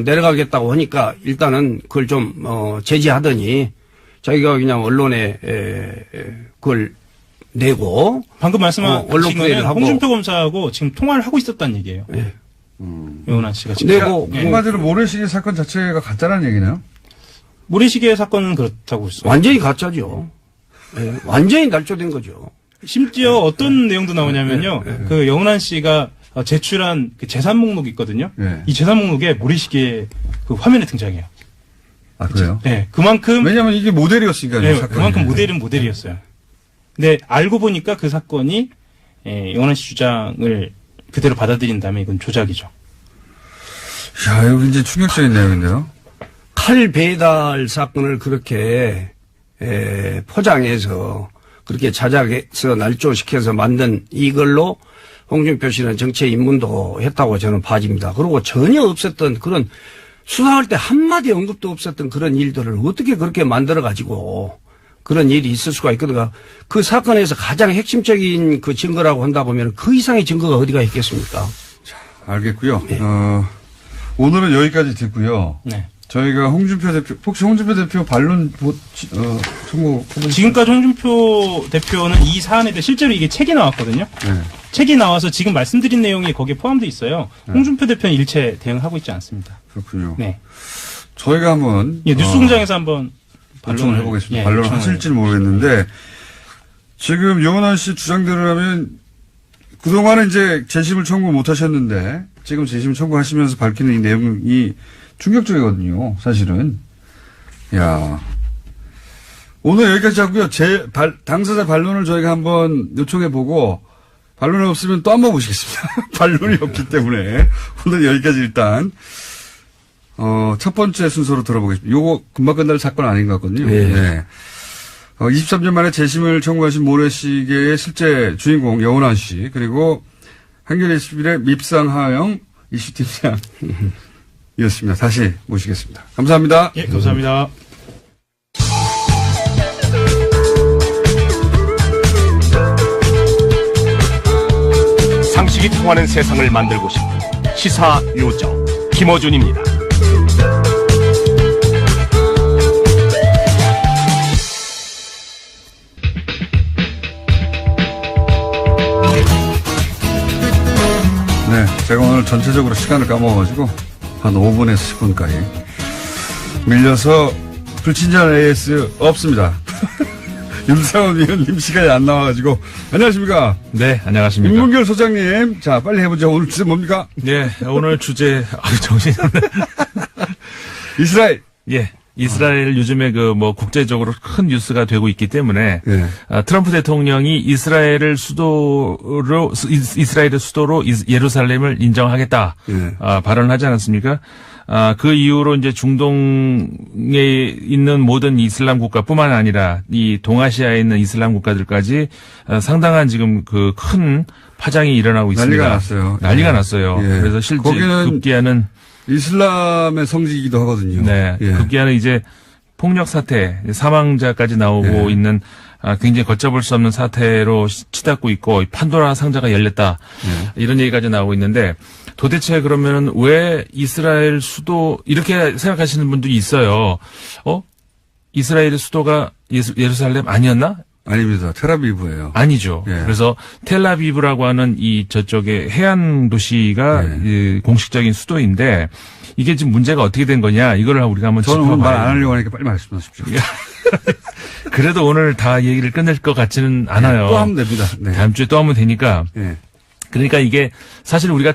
내려가겠다고 하니까 일단은 그걸 좀 제지하더니 자기가 그냥 언론에 그걸 내고 방금 말씀하신 거는 하고 홍준표 검사하고 지금 통화를 하고 있었다는 얘기예요. 영원한 씨가 지금 내고 한마디로 모래시계 사건 자체가 가짜라는 얘기네요. 모래시계 사건은 그렇다고 볼 수 있어요. 완전히 가짜죠. 완전히 날조된 거죠. 심지어 어떤 내용도 나오냐면요. 그 영은한 씨가 제출한 그 재산 목록이 있거든요. 이 재산 목록에 모래시계 그 화면에 등장해요. 아, 그래요? 네. 그만큼. 왜냐면 이게 모델이었으니까요. 네, 그만큼 모델은 모델이었어요. 근데 알고 보니까 그 사건이 영은한 씨 주장을 그대로 받아들인다면 이건 조작이죠. 야, 여기 이제 충격적인 내용인데요. 칼 배달 사건을 그렇게 포장해서 그렇게 자작해서 날조시켜서 만든 이걸로 홍준표 씨는 정치에 입문도 했다고 저는 봐집니다. 그리고 전혀 없었던 그런 수사할 때 한마디 언급도 없었던 그런 일들을 어떻게 그렇게 만들어가지고 그런 일이 있을 수가 있거든요. 그 사건에서 가장 핵심적인 그 증거라고 한다 보면 그 이상의 증거가 어디가 있겠습니까? 알겠고요. 네. 오늘은 여기까지 듣고요. 네. 저희가 홍준표 대표, 혹시 홍준표 대표 반론 청구 지금까지 홍준표 대표는 이 사안에 대해 실제로 이게 책이 나왔거든요. 네. 책이 나와서 지금 말씀드린 내용이 거기에 포함되어 있어요. 홍준표 대표는 일체 대응하고 있지 않습니다. 그렇군요. 네. 저희가 한번 예, 뉴스공장에서 한번 반론을 해보겠습니다. 예, 반론을 요청을. 하실지는 모르겠는데 지금 용원환 씨 주장대로 하면 그동안은 이제 재심을 청구 못 하셨는데 지금 재심 청구하시면서 밝히는 이 내용이 충격적이거든요. 사실은. 야, 오늘 여기까지 하고요. 당사자 반론을 저희가 한번 요청해보고 반론이 없으면 또 한번 모시겠습니다. 반론이 없기 때문에 오늘 여기까지 일단 첫 번째 순서로 들어보겠습니다. 요거 금방 끝날 사건 아닌 것 같거든요. 네. 네. 23년 만에 재심을 청구하신 모래시계의 실제 주인공 여운환 씨 그리고 한겨레21의 밉상하영 이슈팀장이었습니다. 다시 모시겠습니다. 감사합니다. 예, 감사합니다. 상식이 통하는 세상을 만들고 싶은 시사 요정 김어준입니다. 네, 제가 오늘 전체적으로 시간을 까먹어가지고 한 5분에서 10분까지 밀려서 불친절 AS 없습니다. 윤상원 위원님 시간이 안 나와가지고 안녕하십니까? 네, 안녕하십니까? 윤문결 소장님, 자 빨리 해보죠. 오늘 주제 뭡니까? 네, 오늘 주제 정신이 이스라엘. 예. 이스라엘 요즘에 국제적으로 큰 뉴스가 되고 있기 때문에 네. 트럼프 대통령이 이스라엘의 수도로 예루살렘을 인정하겠다 네. 발언하지 않았습니까? 그 이후로 이제 중동에 있는 모든 이슬람 국가뿐만 아니라 이 동아시아에 있는 이슬람 국가들까지 상당한 지금 그 큰 파장이 일어나고 있습니다. 난리가 났어요. 난리가 예. 났어요. 예. 그래서 실제 거기는 급기야는 이슬람의 성지이기도 하거든요. 네. 예. 급기야는 이제 폭력 사태, 사망자까지 나오고 예. 있는 굉장히 걷잡을 수 없는 사태로 치닫고 있고 판도라 상자가 열렸다. 예. 이런 얘기까지 나오고 있는데 도대체 그러면은 왜 이스라엘 수도 이렇게 생각하시는 분들이 있어요. 이스라엘의 수도가 예루살렘 아니었나? 아닙니다. 텔아비브예요. 아니죠. 예. 그래서 텔아비브라고 하는 이 저쪽에 해안 도시가 이 공식적인 수도인데 이게 지금 문제가 어떻게 된 거냐 이거를 우리가 한번 저는 짚어봐야 말 안 하려고 하니까 빨리 말씀하십시오. 그래도 오늘 다 얘기를 끝낼 것 같지는 않아요. 또 하면 됩니다. 네. 다음 주에 또 하면 되니까. 예. 그러니까 이게 사실 우리가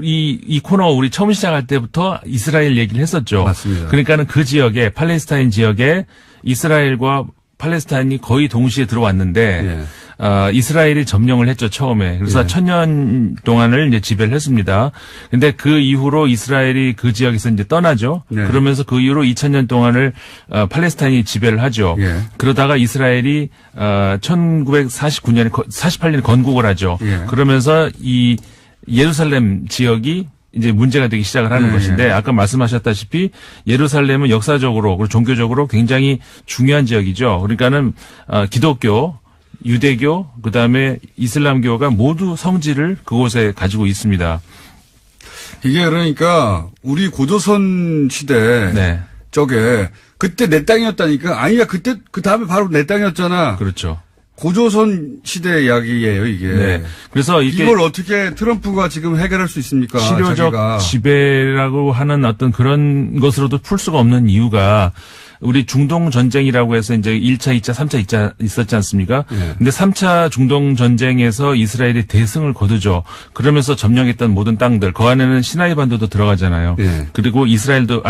이 코너 우리 처음 시작할 때부터 이스라엘 얘기를 했었죠. 맞습니다. 그러니까는 그 지역에 팔레스타인 지역에 이스라엘과 팔레스타인이 거의 동시에 들어왔는데 이스라엘이 점령을 했죠 처음에. 그래서 1000년 동안을 이제 지배를 했습니다. 근데 그 이후로 이스라엘이 그 지역에서 이제 떠나죠. 네. 그러면서 그 이후로 2000년 동안을 팔레스타인이 지배를 하죠. 예. 그러다가 이스라엘이 1949년에 48년에 건국을 하죠. 예. 그러면서 이 예루살렘 지역이 이제 문제가 되기 시작을 하는 것인데 아까 말씀하셨다시피 예루살렘은 역사적으로 그리고 종교적으로 굉장히 중요한 지역이죠. 그러니까는 기독교, 유대교, 그다음에 이슬람교가 모두 성지를 그곳에 가지고 있습니다. 이게 그러니까 우리 고조선 시대 네. 쪽에 그때 내 땅이었다니까 아니야 그때 그 다음에 바로 내 땅이었잖아. 그렇죠. 고조선 시대 이야기예요 이게. 네. 그래서 이걸 어떻게 트럼프가 지금 해결할 수 있습니까? 치료적 자기가. 지배라고 하는 어떤 그런 것으로도 풀 수가 없는 이유가 우리 중동 전쟁이라고 해서 이제 1차, 2차, 3차 있었지 않습니까? 네. 근데 3차 중동 전쟁에서 이스라엘이 대승을 거두죠. 그러면서 점령했던 모든 땅들, 그 안에는 시나이 반도도 들어가잖아요. 네. 그리고 이스라엘도,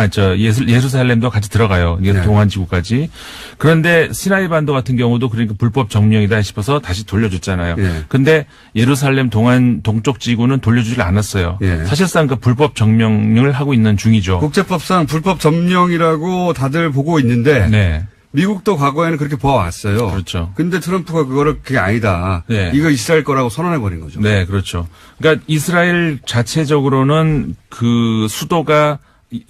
예루살렘도 같이 들어가요. 이게 네. 동안 지구까지. 그런데 시나이 반도 같은 경우도 그러니까 불법 점령이다 싶어서 다시 돌려줬잖아요. 네. 근데 예루살렘 동쪽 지구는 돌려주질 않았어요. 네. 사실상 그 불법 점령을 하고 있는 중이죠. 국제법상 불법 점령이라고 다들 보고 있는데 네. 미국도 과거에는 그렇게 봐왔어요. 그렇죠. 근데 트럼프가 그게 아니다. 네. 이거 이스라엘 거라고 선언해버린 거죠. 네, 그렇죠. 그러니까 이스라엘 자체적으로는 그 수도가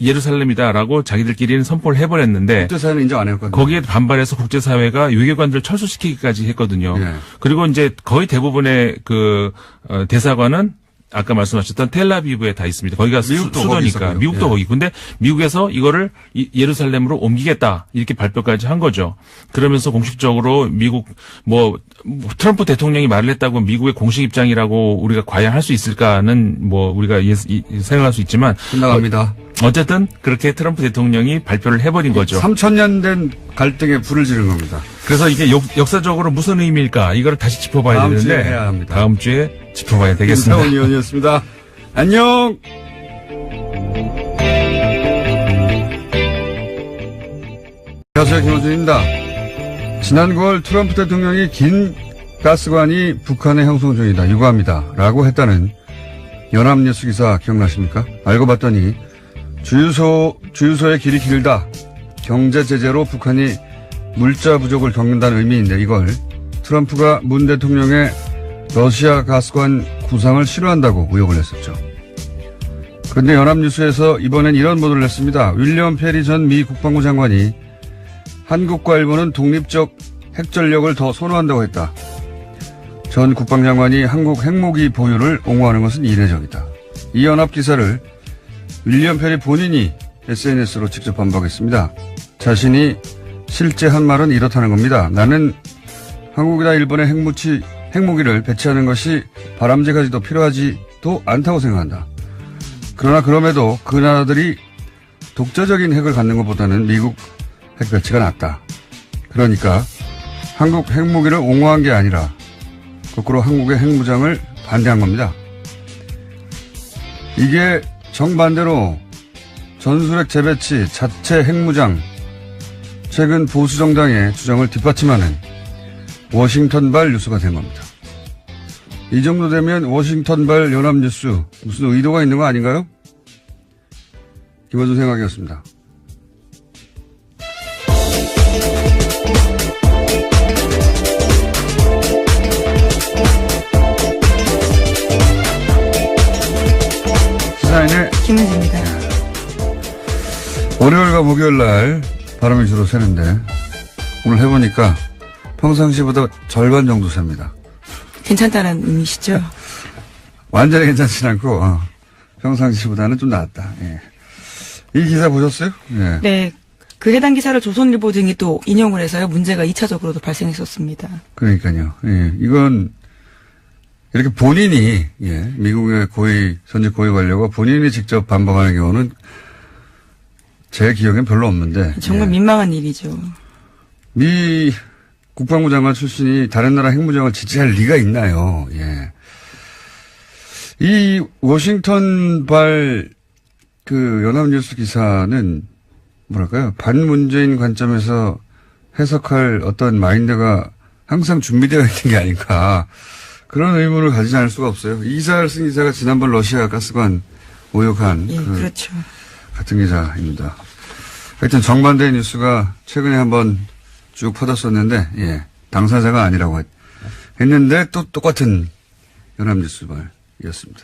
예루살렘이다라고 자기들끼리는 선포를 해버렸는데 국제사회는 인정 안 했거든요. 거기에 반발해서 국제사회가 외교관들을 철수시키기까지 했거든요. 예. 그리고 이제 거의 대부분의 대사관은 아까 말씀하셨던 텔라비브에 다 있습니다. 거기가 미국도 거기 수도니까. 있었고요. 미국도 예. 거기. 근데 미국에서 이거를 예루살렘으로 옮기겠다. 이렇게 발표까지 한 거죠. 그러면서 공식적으로 미국 트럼프 대통령이 말을 했다고 미국의 공식 입장이라고 우리가 과연 할 수 있을까는 우리가 생각할 수 있지만 끝나갑니다. 어쨌든 그렇게 트럼프 대통령이 발표를 해버린 거죠. 3,000년 된 갈등에 불을 지른 겁니다. 그래서 이게 역사적으로 무슨 의미일까? 이거를 다시 짚어봐야 다음 되는데 주에 해야 합니다. 다음 주에 짚어봐야 되겠습니다. 김태원 의원이었습니다. 안녕. 안녕하세요. 김호준입니다. 지난 9월 트럼프 대통령이 긴 가스관이 북한의 형성 중이다. 유구합니다. 라고 했다는 연합뉴스 기사 기억나십니까? 알고 봤더니 주유소의 길이 길다. 경제 제재로 북한이 물자 부족을 겪는다는 의미인데 이걸 트럼프가 문 대통령의 러시아 가스관 구상을 싫어한다고 의혹을 냈었죠. 그런데 연합뉴스에서 이번엔 이런 보도를 냈습니다. 윌리엄 페리 전 미 국방부 장관이 한국과 일본은 독립적 핵전력을 더 선호한다고 했다. 전 국방장관이 한국 핵무기 보유를 옹호하는 것은 이례적이다. 이 연합기사를 윌리엄 페리 본인이 SNS로 직접 반박했습니다. 자신이 실제 한 말은 이렇다는 겁니다. 나는 한국이나 일본의 핵무기를 배치하는 것이 바람직하지도 필요하지도 않다고 생각한다. 그러나 그럼에도 그 나라들이 독자적인 핵을 갖는 것보다는 미국 핵 배치가 낫다. 그러니까 한국 핵무기를 옹호한 게 아니라 거꾸로 한국의 핵무장을 반대한 겁니다. 이게 정반대로 전술핵 재배치, 자체 핵무장, 최근 보수정당의 주장을 뒷받침하는 워싱턴발 뉴스가 된 겁니다. 이 정도 되면 워싱턴발 연합뉴스 무슨 의도가 있는 거 아닌가요? 김어준 생각이었습니다. 시사인의 김은지입니다. 월요일과 목요일 날 바람이 주로 새는데 오늘 해보니까 평상시보다 절반 정도 셉니다. 괜찮다는 의미시죠? 완전히 괜찮진 않고 평상시보다는 좀 나았다. 예. 이 기사 보셨어요? 예. 네. 그 해당 기사를 조선일보 등이 또 인용을 해서요. 문제가 2차적으로도 발생했었습니다. 그러니까요. 예. 이건 이렇게 본인이 미국의 전직 고위 관료가 본인이 직접 반박하는 경우는 제 기억엔 별로 없는데 정말 민망한 일이죠. 미 국방부 장관 출신이 다른 나라 핵무장을 지지할 리가 있나요? 예. 이 워싱턴발 연합뉴스 기사는 뭐랄까요? 반문재인 관점에서 해석할 어떤 마인드가 항상 준비되어 있는 게 아닌가. 그런 의문을 가지지 않을 수가 없어요. 이 기사를 쓴 기자가 지난번 러시아 가스관 오역한 그렇죠. 같은 기자입니다. 하여튼 정반대의 뉴스가 최근에 한번 쭉 퍼졌었는데 당사자가 아니라고 했는데 또 똑같은 연합뉴스발이었습니다.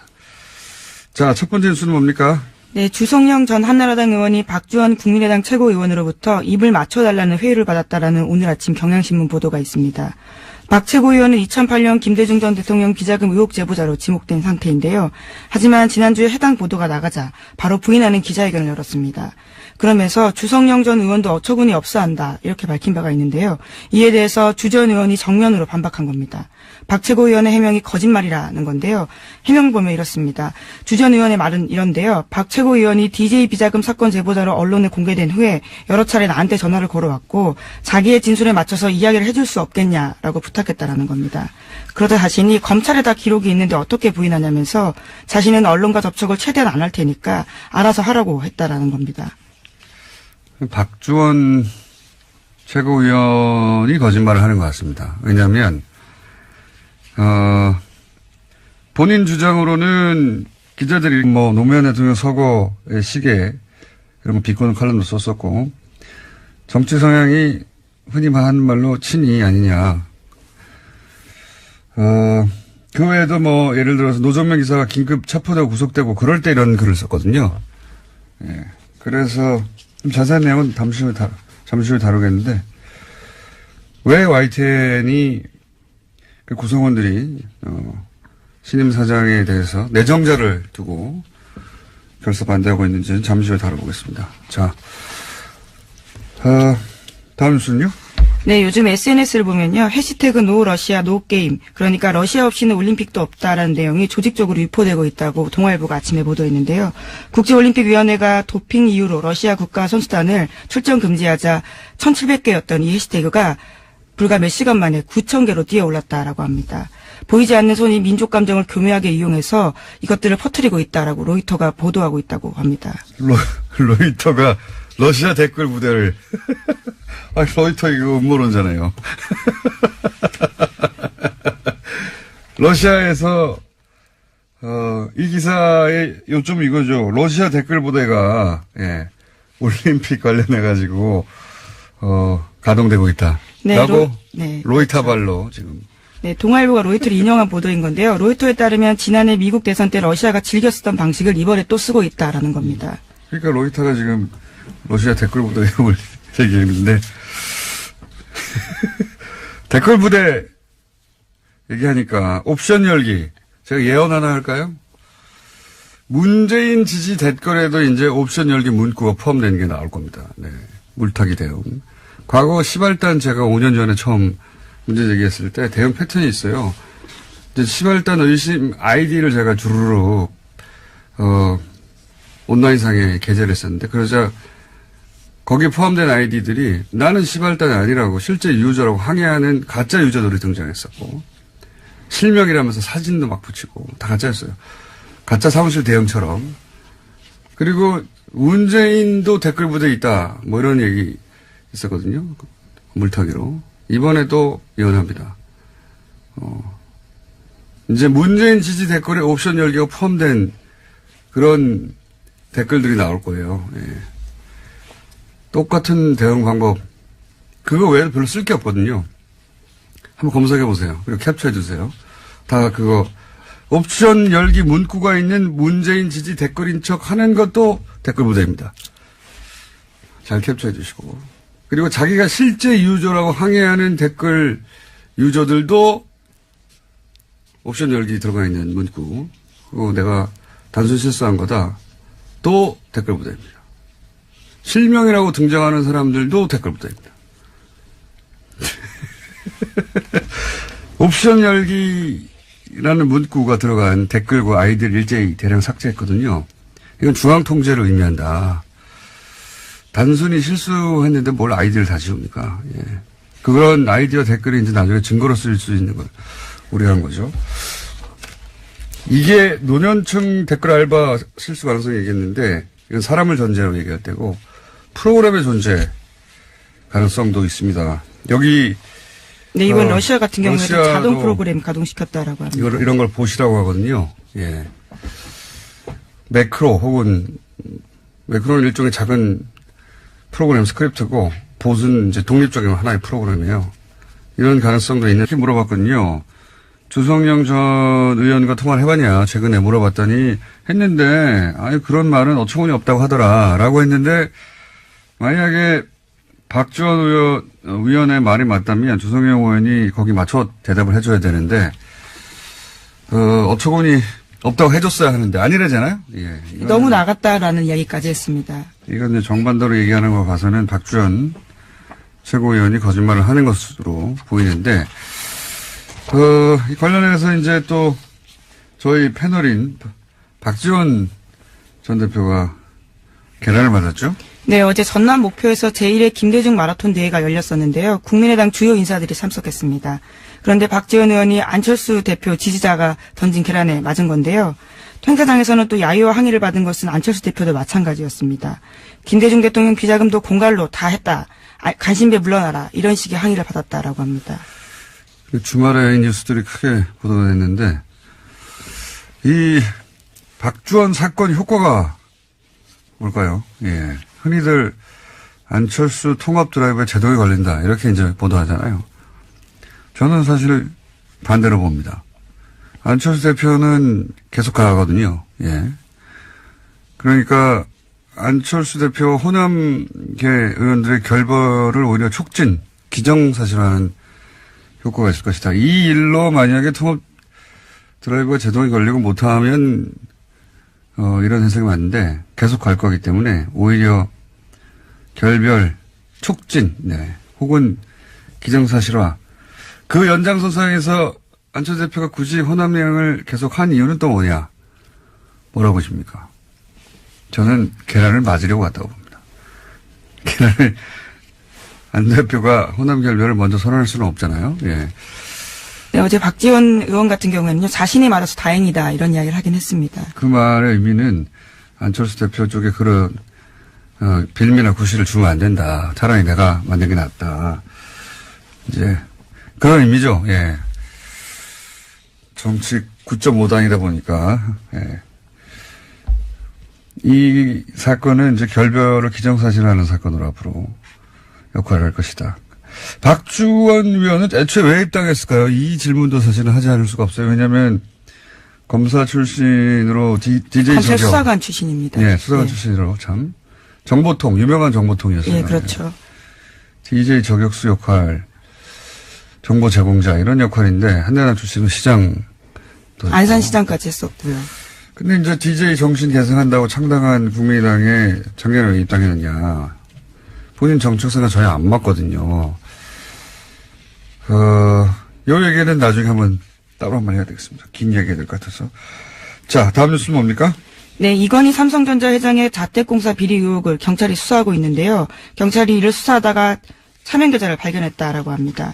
자, 첫 번째 뉴스는 뭡니까? 네, 주성영 전 한나라당 의원이 박주원 국민의당 최고위원으로부터 입을 맞춰달라는 회유를 받았다라는 오늘 아침 경향신문 보도가 있습니다. 박 최고위원은 2008년 김대중 전 대통령 비자금 의혹 제보자로 지목된 상태인데요. 하지만 지난주에 해당 보도가 나가자 바로 부인하는 기자회견을 열었습니다. 그러면서 주성영 전 의원도 어처구니 없어 한다 이렇게 밝힌 바가 있는데요. 이에 대해서 주 전 의원이 정면으로 반박한 겁니다. 박 최고위원의 해명이 거짓말이라는 건데요. 해명을 보면 이렇습니다. 주 전 의원의 말은 이런데요. 박 최고위원이 DJ 비자금 사건 제보자로 언론에 공개된 후에 여러 차례 나한테 전화를 걸어왔고 자기의 진술에 맞춰서 이야기를 해줄 수 없겠냐라고 부탁했다라는 겁니다. 그러다 자신이 검찰에 다 기록이 있는데 어떻게 부인하냐면서 자신은 언론과 접촉을 최대한 안 할 테니까 알아서 하라고 했다라는 겁니다. 박주원 최고위원이 거짓말을 하는 것 같습니다. 왜냐하면 본인 주장으로는 기자들이 노무현 대통령 서거의 시계 이런 거 비꼬는 칼럼도 썼었고 정치 성향이 흔히 하는 말로 친이 아니냐. 그 외에도 예를 들어서 노정면 기사가 긴급 체포되고 구속되고 그럴 때 이런 글을 썼거든요. 예. 그래서 좀 자세한 내용은 잠시 후에 다루겠는데, 왜 YTN이 그 구성원들이, 신임 사장에 대해서 내정자를 두고 결사 반대하고 있는지는 잠시 후에 다뤄보겠습니다. 자, 다음 뉴스는요? 네, 요즘 SNS를 보면요. 해시태그 노 러시아 노 게임. 그러니까 러시아 없이는 올림픽도 없다라는 내용이 조직적으로 유포되고 있다고 동아일보가 아침에 보도했는데요. 국제올림픽위원회가 도핑 이유로 러시아 국가 선수단을 출전 금지하자 1,700개였던 이 해시태그가 불과 몇 시간 만에 9,000개로 뛰어올랐다라고 합니다. 보이지 않는 손이 민족 감정을 교묘하게 이용해서 이것들을 퍼뜨리고 있다라고 로이터가 보도하고 있다고 합니다. 로이터가 러시아 댓글 부대를 로이터 이거 음모론잖아요. 러시아에서 이 기사의 요점 이거죠. 러시아 댓글 부대가 올림픽 관련해 가지고 가동되고 있다. 네, 라고 네, 로이터 발로 지금. 네, 동아일보가 로이터를 인용한 보도인 건데요. 로이터에 따르면 지난해 미국 대선 때 러시아가 즐겨 쓰던 방식을 이번에 또 쓰고 있다라는 겁니다. 그러니까 로이터가 지금 러시아 댓글 부대 내용을 얘기했는데 댓글 부대 얘기하니까 옵션 열기 제가 예언 하나 할까요? 문재인 지지 댓글에도 이제 옵션 열기 문구가 포함된 게 나올 겁니다. 네, 물타기 대응. 과거 시발단 제가 5년 전에 처음 문제 제기했을 때 대응 패턴이 있어요. 이제 시발단 의심 아이디를 제가 주르륵 온라인상에 게재를 했었는데 그러자 거기에 포함된 아이디들이 나는 시발단이 아니라고 실제 유저라고 항의하는 가짜 유저들이 등장했었고 실명이라면서 사진도 막 붙이고 다 가짜였어요. 가짜 사무실 대응처럼. 그리고 문재인도 댓글 부대에 있다. 뭐 이런 얘기 있었거든요. 물타기로. 이번에도 예언합니다. 이제 문재인 지지 댓글에 옵션 열기가 포함된 그런 댓글들이 나올 거예요. 예. 똑같은 대응 방법. 그거 외에도 별로 쓸 게 없거든요. 한번 검색해 보세요. 그리고 캡처해 주세요. 다 그거 옵션 열기 문구가 있는 문재인 지지 댓글인 척 하는 것도 댓글 부대입니다. 잘 캡처해 주시고. 그리고 자기가 실제 유저라고 항의하는 댓글 유저들도 옵션 열기 들어가 있는 문구. 그거 내가 단순 실수한 거다. 또 댓글 부대입니다. 실명이라고 등장하는 사람들도 댓글 부대입니다. 옵션 열기라는 문구가 들어간 댓글과 아이디를 일제히 대량 삭제했거든요. 이건 중앙 통제를 의미한다. 단순히 실수했는데 뭘 아이디를 다 지웁니까? 예. 그런 아이디어 댓글이 이제 나중에 증거로 쓸 수 있는 걸 우려한 거죠. 이게 노년층 댓글 알바 실수 가능성이 얘기했는데 이건 사람을 전제로 얘기할 때고 프로그램의 존재 가능성도 있습니다. 여기 네, 이번 러시아 같은 경우에도 러시아도 자동 프로그램 가동시켰다라고 합니다. 이런 걸 보시라고 하거든요. 예. 매크로 혹은 매크로는 일종의 작은 프로그램 스크립트고 봇은 이제 독립적인 하나의 프로그램이에요. 이런 가능성도 있는 이렇게 물어봤거든요. 주성영 전 의원과 통화를 해봤냐 최근에 물어봤더니 했는데 아니 그런 말은 어처구니 없다고 하더라 라고 했는데 만약에 박지원 의원의 말이 맞다면 주성영 의원이 거기 맞춰 대답을 해줘야 되는데 어처구니 없다고 해줬어야 하는데 아니래잖아요. 예, 너무 나갔다라는 이야기까지 했습니다. 이건 이제 정반대로 얘기하는 거 봐서는 박지원 최고위원이 거짓말을 하는 것으로 보이는데 이 관련해서 이제 또 저희 패널인 박지원 전 대표가 계란을 맞았죠? 네, 어제 전남 목표에서 제1회 김대중 마라톤 대회가 열렸었는데요. 국민의당 주요 인사들이 참석했습니다. 그런데 박지원 의원이 안철수 대표 지지자가 던진 계란에 맞은 건데요. 행사장에서는 또 야유와 항의를 받은 것은 안철수 대표도 마찬가지였습니다. 김대중 대통령 비자금도 공갈로 다 했다. 간신배 물러나라. 이런 식의 항의를 받았다라고 합니다. 주말에 이 뉴스들이 크게 보도가 됐는데 이 박지원 사건 효과가 뭘까요? 예. 흔히들 안철수 통합 드라이브에 제동이 걸린다. 이렇게 이제 보도하잖아요. 저는 사실 반대로 봅니다. 안철수 대표는 계속 가거든요. 예. 그러니까 안철수 대표 호남계 의원들의 결벌을 오히려 촉진, 기정사실화하는 효과가 있을 것이다. 이 일로 만약에 통합 드라이브가 제동이 걸리고 못하면 이런 해석이 맞는데 계속 갈 거기 때문에 오히려 결별, 촉진, 네, 혹은 기정사실화. 그 연장선상에서 안철수 대표가 굳이 호남행을 계속 한 이유는 또 뭐냐? 뭐라고 보십니까? 저는 계란을 맞으려고 왔다고 봅니다. 계란을 안 대표가 호남 결별을 먼저 선언할 수는 없잖아요. 예. 네, 어제 박지원 의원 같은 경우에는요, 자신이 맞아서 다행이다 이런 이야기를 하긴 했습니다. 그 말의 의미는 안철수 대표 쪽에 그런 빌미나 구실을 주면 안 된다. 차라리 내가 만든 게 낫다. 이제 그런 의미죠. 예. 정치 9.5당이다 보니까 예. 이 사건은 이제 결별을 기정사실화하는 사건으로 앞으로 역할을 할 것이다. 박주원 위원은 애초에 왜 입당했을까요? 이 질문도 사실은 하지 않을 수가 없어요. 왜냐하면 검사 출신으로 DJ 검찰 저격. 수사관 출신입니다. 네, 수사관 출신으로 참 정보통 유명한 정보통이었어요. 예, 그렇죠. DJ 저격수 역할, 정보 제공자 이런 역할인데 한나라 출신은 시장. 안산시장까지 했었고요. 근데 이제 DJ 정신 계승한다고 창당한 국민의당에 작년에 왜 입당했느냐. 본인 정책사가 전혀 안 맞거든요. 요 얘기는 나중에 한번 따로 한번 해야 되겠습니다. 긴 얘기가 될 것 같아서. 자, 다음 뉴스는 뭡니까? 네, 이건희 삼성전자 회장의 자택공사 비리 의혹을 경찰이 수사하고 있는데요. 경찰이 이를 수사하다가 차명 계좌를 발견했다라고 합니다.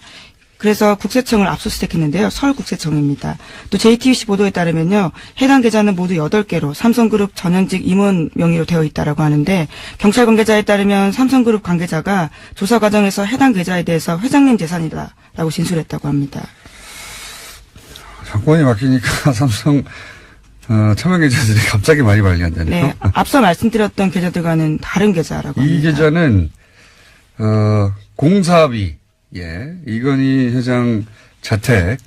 그래서 국세청을 압수수색했는데요. 서울국세청입니다. 또 JTBC 보도에 따르면요. 해당 계좌는 모두 8개로 삼성그룹 전현직 임원 명의로 되어 있다라고 하는데 경찰 관계자에 따르면 삼성그룹 관계자가 조사 과정에서 해당 계좌에 대해서 회장님 재산이다라고 진술했다고 합니다. 정권이 바뀌니까 삼성 차명 계좌들이 갑자기 많이 발견되네요. 네, 앞서 말씀드렸던 계좌들과는 다른 계좌라고 합니다. 이 계좌는 공사비. 예, 이건희 회장 자택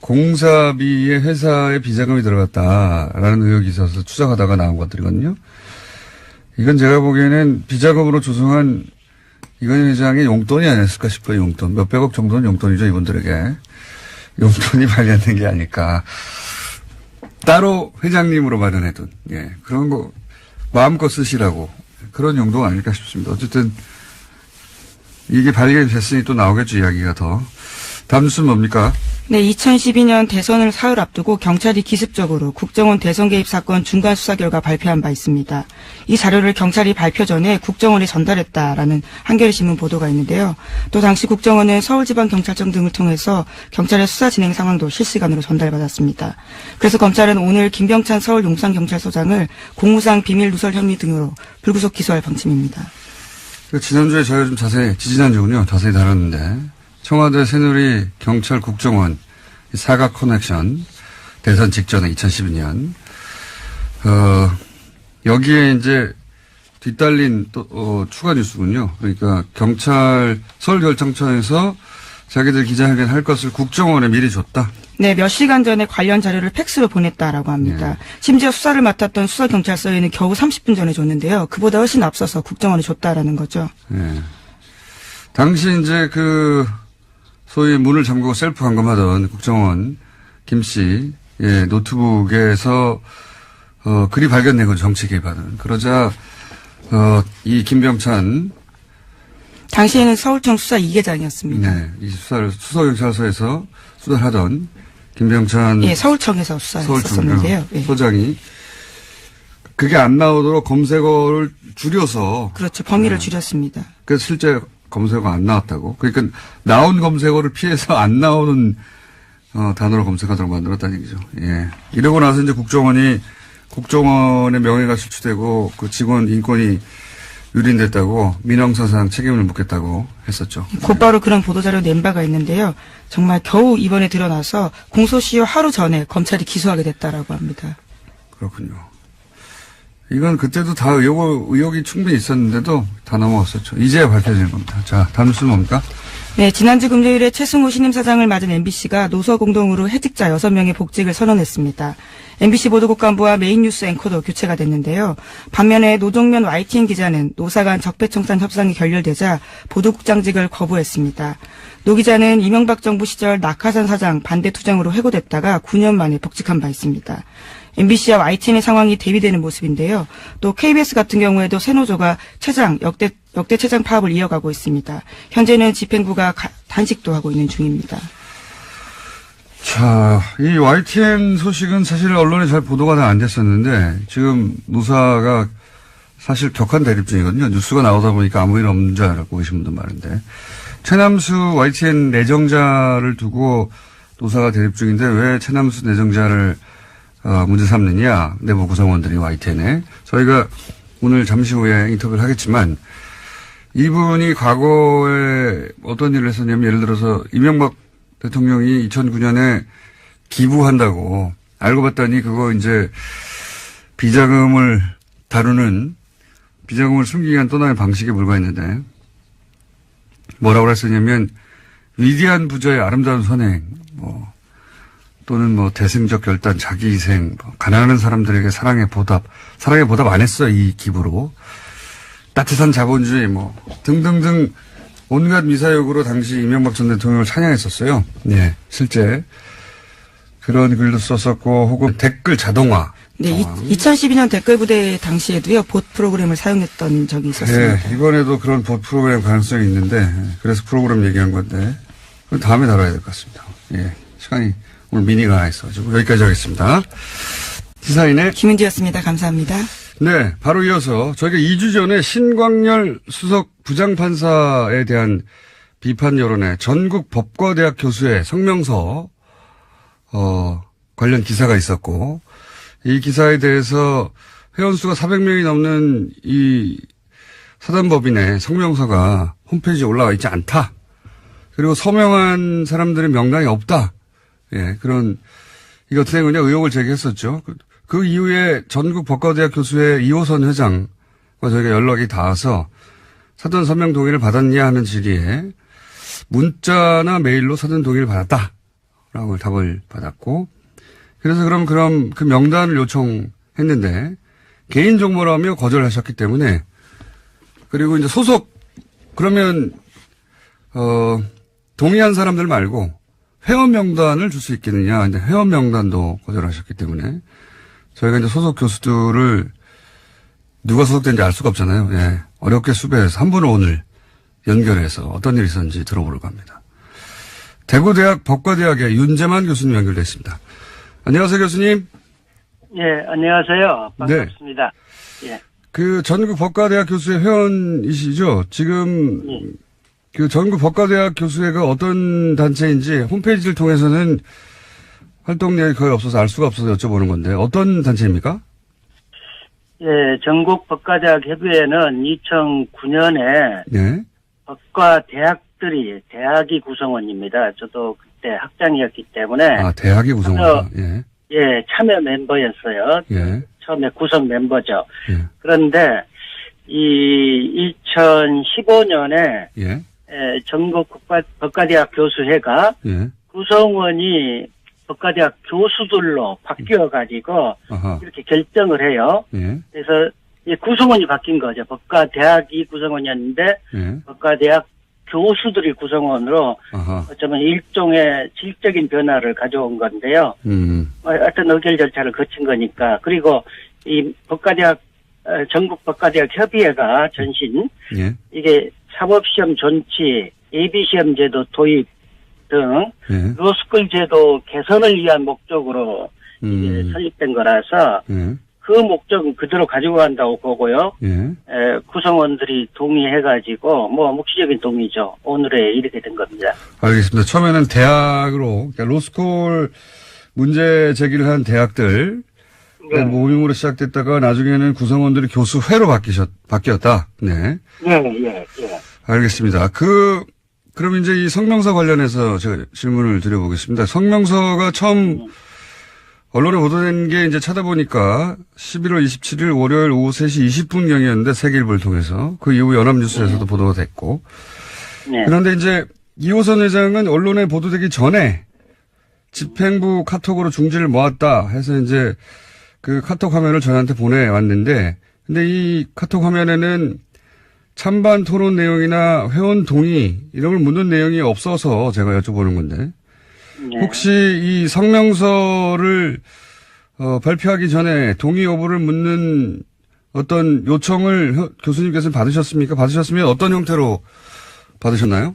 공사비에 회사에 비자금이 들어갔다라는 의혹이 있어서 추적하다가 나온 것들이거든요. 이건 제가 보기에는 비자금으로 조성한 이건희 회장의 용돈이 아니었을까 싶어요. 용돈. 몇백억 정도는 용돈이죠. 이분들에게. 용돈이 발견된 게 아닐까. 따로 회장님으로 마련해둔. 예, 그런 거 마음껏 쓰시라고. 그런 용도가 아닐까 싶습니다. 어쨌든 이게 발견됐으니 또 나오겠죠, 이야기가 더. 다음 뉴스는 뭡니까? 네, 2012년 대선을 사흘 앞두고 경찰이 기습적으로 국정원 대선 개입 사건 중간 수사 결과 발표한 바 있습니다. 이 자료를 경찰이 발표 전에 국정원에 전달했다라는 한겨레 신문 보도가 있는데요. 또 당시 국정원은 서울지방경찰청 등을 통해서 경찰의 수사 진행 상황도 실시간으로 전달받았습니다. 그래서 검찰은 오늘 김병찬 서울 용산경찰서장을 공무상 비밀 누설 혐의 등으로 불구속 기소할 방침입니다. 지난주에 저희가 좀 지지난주군요. 자세히 다뤘는데, 청와대 새누리 경찰 국정원 사각 커넥션, 대선 직전에 2012년, 여기에 이제 뒤따른 또, 추가 뉴스군요. 그러니까 경찰 서울결정청에서 자기들 기자회견 할 것을 국정원에 미리 줬다. 네, 몇 시간 전에 관련 자료를 팩스로 보냈다라고 합니다. 네. 심지어 수사를 맡았던 수사경찰서에는 겨우 30분 전에 줬는데요. 그보다 훨씬 앞서서 국정원에 줬다라는 거죠. 네. 당시 이제 소위 문을 잠그고 셀프 감금하던 국정원 김씨, 예, 노트북에서, 글이 발견된 거죠. 정치 개입하는. 그러자, 이 김병찬. 당시에는 서울청 수사 2계장이었습니다. 네. 이 수서경찰서에서 수사를 하던 김병찬. 예, 서울청에서 수사했었는데요. 예. 소장이 그게 안 나오도록 검색어를 줄여서. 그렇죠. 범위를 줄였습니다. 그래서 실제 검색어가 안 나왔다고. 그러니까 나온 검색어를 피해서 안 나오는 단어로 검색하도록 만들었다는 얘기죠. 예. 이러고 나서 이제 국정원의 명예가 실추되고 그 직원 인권이 유린됐다고 민영사상 책임을 묻겠다고 했었죠. 곧바로 그런 보도자료 낸 바가 있는데요. 정말 겨우 이번에 드러나서 공소시효 하루 전에 검찰이 기소하게 됐다라고 합니다. 그렇군요. 이건 그때도 다 의혹이 충분히 있었는데도 다 넘어갔었죠. 이제야 밝혀지는 겁니다. 자, 다음 뉴스는 뭡니까? 네, 지난주 금요일에 최승호 신임 사장을 맞은 MBC가 노서공동으로 해직자 6명의 복직을 선언했습니다. MBC 보도국 간부와 메인 뉴스 앵커도 교체가 됐는데요. 반면에 노정면 YTN 기자는 노사 간 적폐청산 협상이 결렬되자 보도국장직을 거부했습니다. 노 기자는 이명박 정부 시절 낙하산 사장 반대 투쟁으로 해고됐다가 9년 만에 복직한 바 있습니다. MBC와 YTN의 상황이 대비되는 모습인데요. 또 KBS 같은 경우에도 새노조가 역대 체장 파업을 이어가고 있습니다. 현재는 집행부가 단식도 하고 있는 중입니다. 자, 이 YTN 소식은 사실 언론에 잘 보도가 안 됐었는데 지금 노사가 사실 격한 대립 중이거든요. 뉴스가 나오다 보니까 아무 일 없는 줄 알고 계신 분도 많은데 최남수 YTN 내정자를 두고 노사가 대립 중인데 왜 최남수 내정자를 문제 삼느냐, 내부 구성원들이 YTN에. 저희가 오늘 잠시 후에 인터뷰를 하겠지만, 이분이 과거에 어떤 일을 했었냐면, 예를 들어서, 이명박 대통령이 2009년에 기부한다고, 알고 봤더니 그거 이제, 비자금을 다루는, 비자금을 숨기기 위한 또 다른 방식에 불과했는데, 뭐라고 했었냐면, 위대한 부자의 아름다운 선행, 또는 대승적 결단, 자기희생, 가난한 사람들에게 사랑의 보답 안 했어, 이 기부로. 따뜻한 자본주의, 등등등 온갖 미사역으로 당시 이명박 전 대통령을 찬양했었어요. 네, 실제. 그런 글도 썼었고, 혹은 댓글 자동화. 네, 2012년 댓글 부대 당시에도요, 봇 프로그램을 사용했던 적이 있었습니다. 네, 이번에도 그런 봇 프로그램 가능성이 있는데, 그래서 프로그램 얘기한 건데, 그건 다음에 다뤄야 될 것 같습니다. 예, 시간이 오늘 미니가 하나 있어가지고 여기까지 하겠습니다. 시사인의 김은지였습니다. 감사합니다. 네, 바로 이어서 저희가 2주 전에 신광열 수석 부장판사에 대한 비판 여론에 전국 법과대학 교수의 성명서 관련 기사가 있었고 이 기사에 대해서 회원수가 400명이 넘는 이 사단법인의 성명서가 홈페이지에 올라와 있지 않다. 그리고 서명한 사람들의 명단이 없다. 예, 이게 어떻게 된 거냐 의혹을 제기했었죠. 그 이후에 전국 법과대학 교수회 이호선 회장과 저희가 연락이 닿아서 사전 서명 동의를 받았냐 하는 질의에 문자나 메일로 사전 동의를 받았다라고 답을 받았고 그래서 그럼 그 명단을 요청했는데 개인 정보라며 거절하셨기 때문에 그리고 이제 그러면 동의한 사람들 말고 회원 명단을 줄 수 있겠느냐. 근데 회원 명단도 거절하셨기 때문에 저희가 이제 소속 교수들을 누가 소속된지 알 수가 없잖아요. 예. 어렵게 수배해서 한 분을 오늘 연결해서 어떤 일이 있었는지 들어보려고 합니다. 대구대학 법과대학의 윤재만 교수님 연결됐습니다. 안녕하세요, 교수님. 예, 안녕하세요. 반갑습니다. 예. 그 전국 법과대학 교수회 회원이시죠? 지금 그 전국 법과대학 교수회가 어떤 단체인지 홈페이지를 통해서는 활동량이 거의 없어서 알 수가 없어서 여쭤보는 건데 어떤 단체입니까? 예, 전국 법과대학 협의회는 2009년에 네. 대학이 구성원입니다. 저도 그때 학장이었기 때문에 대학이 구성원. 예. 예, 참여 멤버였어요. 예. 처음에 구성 멤버죠. 예. 그런데 이 2015년에 예. 전국 법과대학 교수회가 예. 구성원이 법과대학 교수들로 바뀌어가지고 이렇게 결정을 해요. 예. 그래서 구성원이 바뀐 거죠. 법과대학이 구성원이었는데 예. 법과대학 교수들이 구성원으로 어쩌면 일종의 질적인 변화를 가져온 건데요. 하여튼 의결 절차를 거친 거니까. 그리고 이 전국 법과대학 협의회가 전신 예. 이게 사법시험 존치, 예비시험 제도 도입 등 예. 로스쿨 제도 개선을 위한 목적으로 이게 설립된 거라서 그 목적은 그대로 가지고 간다고 보고요. 예. 구성원들이 동의해가지고 묵시적인 동의죠. 오늘에 이렇게 된 겁니다. 알겠습니다. 처음에는 대학으로 그러니까 로스쿨 문제 제기를 한 대학들 모임으로 시작됐다가 나중에는 구성원들이 교수회로 바뀌었다. 네. 예. 알겠습니다. 그럼 이제 이 성명서 관련해서 제가 질문을 드려보겠습니다. 성명서가 처음 언론에 보도된 게 이제 찾아보니까 11월 27일 월요일 오후 3시 20분경이었는데 세계일보를 통해서 그 이후 연합뉴스에서도 보도가 됐고. 네. 그런데 이제 이호선 회장은 언론에 보도되기 전에 집행부 카톡으로 중지를 모았다 해서 이제 그 카톡 화면을 저희한테 보내왔는데, 근데 이 카톡 화면에는 찬반 토론 내용이나 회원 동의 이런 걸 묻는 내용이 없어서 제가 여쭤보는 건데, 네. 혹시 이 성명서를 발표하기 전에 동의 여부를 묻는 어떤 요청을 교수님께서 받으셨습니까? 받으셨으면 어떤 형태로 받으셨나요?